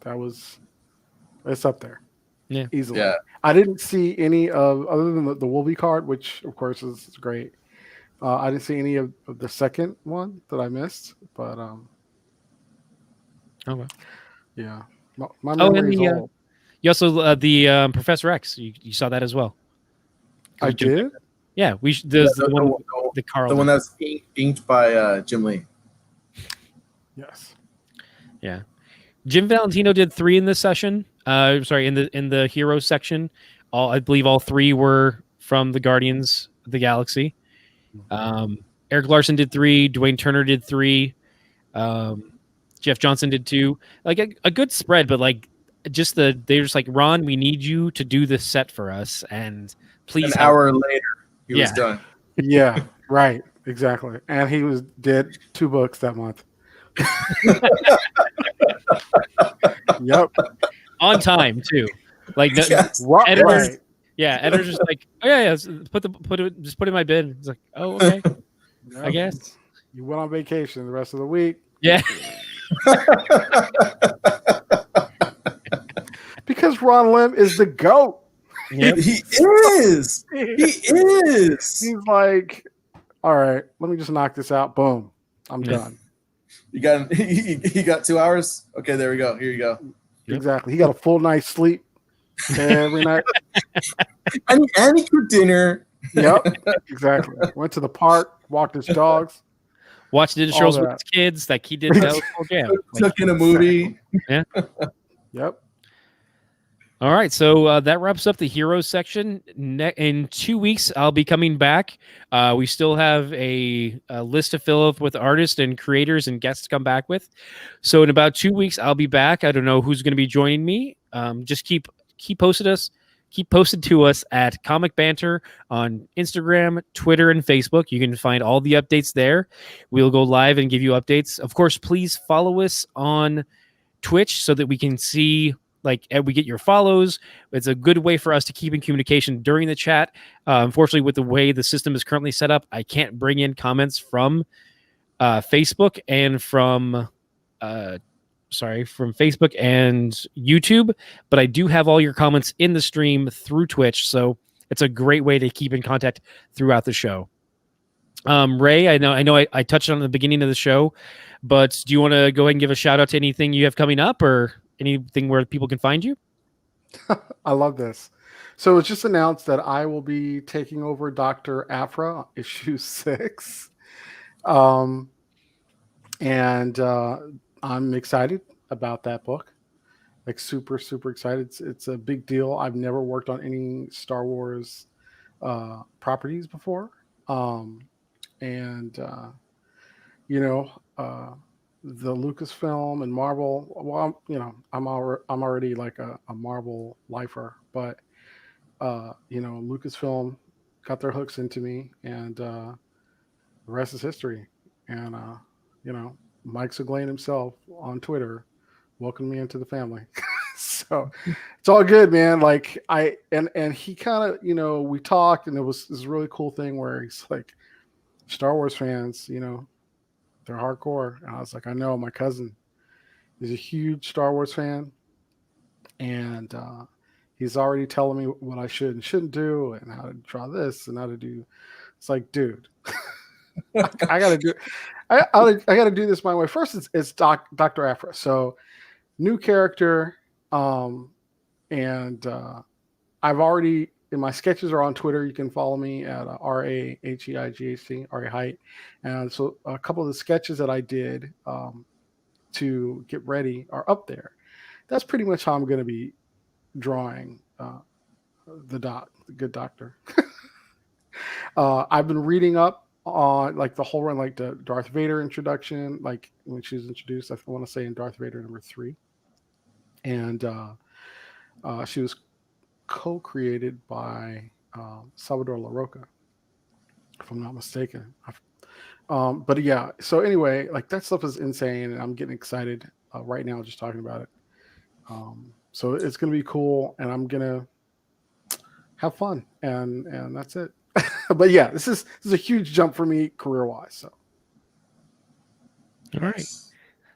it's up there. Yeah, easily. Yeah. I didn't see any of, other than the Wolvie card, which of course is great. I didn't see any of the second one that I missed, but okay. Yeah. My memory is old. You also the Professor X. You saw that as well. I did. Yeah, the one that's inked by Jim Lee. Yes. Yeah. Jim Valentino did 3 in this session. Sorry, in the hero section. I believe all 3 were from the Guardians of the Galaxy. Eric Larson did 3. Dwayne Turner did 3. Jeff Johnson did 2. Like a good spread, but like they're just like, Ron, we need you to do this set for us, and please. An hour later, he was done. Yeah, right, exactly. And he did 2 books that month. Yep, on time too. Like Yes. editors, right. Editors just like, oh yeah, put it in my bid. It's like, oh okay, Yep. I guess. You went on vacation the rest of the week. Yeah. Because Ron Lim is the GOAT. Yep. He is. He is. He's like, all right, let me just knock this out. Boom, I'm done. You got he got 2 hours. Okay, there we go. Here you go. Yep. Exactly. He got a full night's sleep every night. And he cooked dinner. Yep, exactly. Went to the park, walked his dogs. Watched Ninja All Turtles with that. his kids. That he did that. Yeah. Took in a movie. Yeah. Yep. All right, so that wraps up the heroes section. In 2 weeks, I'll be coming back. We still have a list to fill up with artists and creators and guests to come back with. So in about 2 weeks, I'll be back. I don't know who's going to be joining me. Just keep posted to us at Comic Banter on Instagram, Twitter, and Facebook. You can find all the updates there. We'll go live and give you updates. Of course, please follow us on Twitch so that we can see. Like, we get your follows. It's a good way for us to keep in communication during the chat. Unfortunately, with the way the system is currently set up, I can't bring in comments from Facebook and from Facebook and YouTube, but I do have all your comments in the stream through Twitch, so it's a great way to keep in contact throughout the show. Ray, I know I touched on it at the beginning of the show, but do you want to go ahead and give a shout out to anything you have coming up or anything where people can find you? I love this. So it's just announced that I will be taking over Dr. Aphra, issue 6. And I'm excited about that book. Like super, super excited. It's a big deal. I've never worked on any Star Wars properties before. The Lucasfilm and Marvel. Well, I'm already like a Marvel lifer, but Lucasfilm got their hooks into me, and the rest is history. And Mike Seglain himself on Twitter welcomed me into the family. So it's all good, man. Like and he kind of we talked, and it was this really cool thing where he's like, Star Wars fans, they're hardcore. And I was like, I know, my cousin is a huge Star Wars fan. And he's already telling me what I should and shouldn't do and how to draw this and how to do. It's like, dude, I got to do I got to do this my way. First, it's Dr. Aphra. So new character. I've already, in my sketches are on Twitter. You can follow me at RAHEIGHT, RA Height. And so a couple of the sketches that I did to get ready are up there. That's pretty much how I'm going to be drawing the good doctor. I've been reading up on like the whole run, like the Darth Vader introduction, like when she was introduced, I want to say in Darth Vader #3. And she was co-created by Salvador LaRocca, if I'm not mistaken. But yeah, so anyway, like that stuff is insane, and I'm getting excited right now just talking about it. So it's gonna be cool, and I'm gonna have fun, and that's it. But yeah, this is a huge jump for me career-wise. So all right.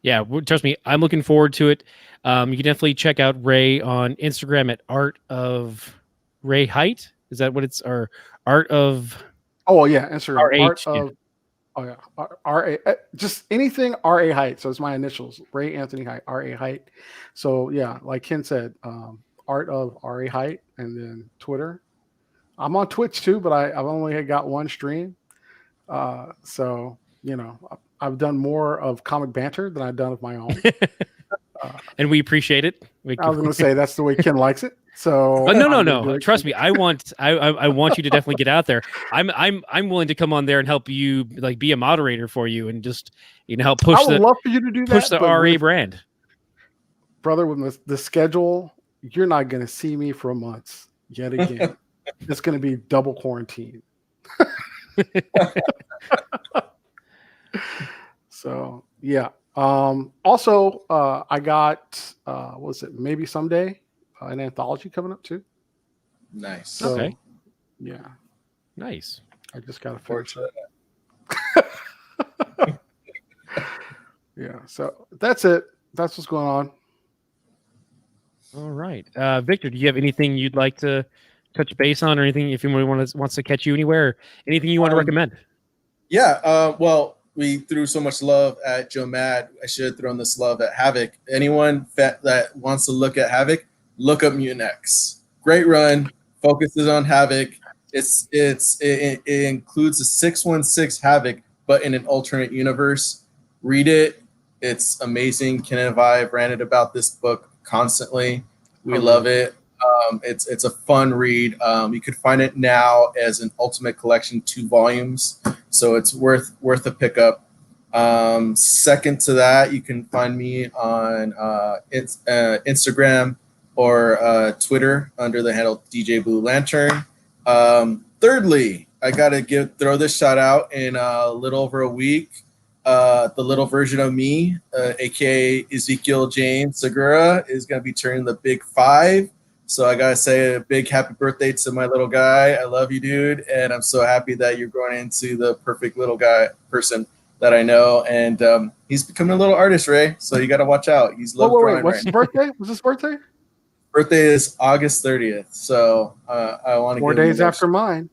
Yeah, trust me, I'm looking forward to it. You can definitely check out Ray on Instagram at Art of Ray Height. Is that what it's? Or Art of? Oh yeah, Instagram. RH, Art of. Oh yeah, RA. Just anything RA Height. So it's my initials, Ray Anthony Height, RA Height. So yeah, like Ken said, Art of RA Height, and then Twitter. I'm on Twitch too, but I've only got one stream. So I I've done more of comic banter than I've done of my own. And we appreciate it. I was going to say that's the way Ken likes it. So no. Trust me, I want you to definitely get out there. I'm willing to come on there and help you, like, be a moderator for you and just help push. I would love for you to do that. Push the RA brand, brother. With the schedule, you're not going to see me for months yet again. It's going to be double quarantine. So yeah. Also, I got what was it? Maybe someday an anthology coming up too. Nice. So, okay. Yeah. Nice. I just got to finish it. Yeah. So that's it. That's what's going on. All right, Victor, do you have anything you'd like to touch base on, or anything if anyone wants to catch you anywhere, or anything you want to recommend? Yeah. Well, we threw so much love at Joe Mad. I should have thrown this love at Havoc. Anyone that wants to look at Havoc, look up Mutant X. Great run. Focuses on Havoc. It includes a 616 Havoc, but in an alternate universe. Read it. It's amazing. Ken and I have ranted about this book constantly. We love it. It's a fun read. You could find it now as an Ultimate Collection 2 volumes, so it's worth a pickup. Second to that, you can find me on Instagram or Twitter under the handle DJ Blue Lantern. Thirdly, I gotta throw this shout out in a little over a week. The little version of me, aka Ezekiel James Segura, is gonna be turning the big 5. So I gotta say a big happy birthday to my little guy. I love you, dude, and I'm so happy that you're growing into the perfect little person that I know. And he's becoming a little artist, Ray. So you gotta watch out. He's love drawing. What's his birthday? Was his birthday? Birthday is August 30th. So I want to 4 days after mine.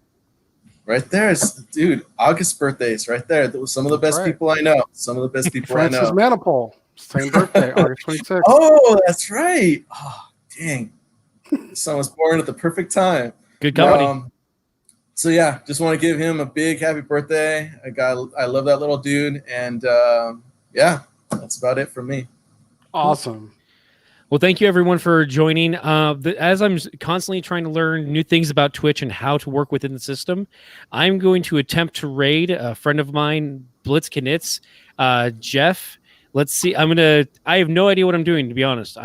Right there, dude. August birthdays, right there. Some of the best people I know. Some of the best people I know. Francis Manipul, same birthday, August 26th. Oh, that's right. Oh, dang. Son was born at the perfect time. Good company. So yeah, just want to give him a big happy birthday. I love that little dude, and yeah, that's about it from me. Awesome. Well, thank you everyone for joining. As I'm constantly trying to learn new things about Twitch and how to work within the system, I'm going to attempt to raid a friend of mine, Blitz Knitz, Jeff. Let's see. I have no idea what I'm doing, to be honest.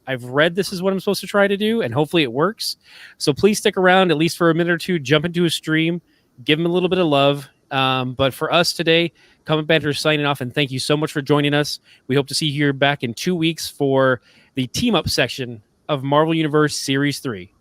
I've read this is what I'm supposed to try to do, and hopefully it works. So please stick around at least for a minute or two, jump into a stream, give him a little bit of love. But for us today, Comic Banter is signing off, and thank you so much for joining us. We hope to see you here back in 2 weeks for the team-up section of Marvel Universe Series 3.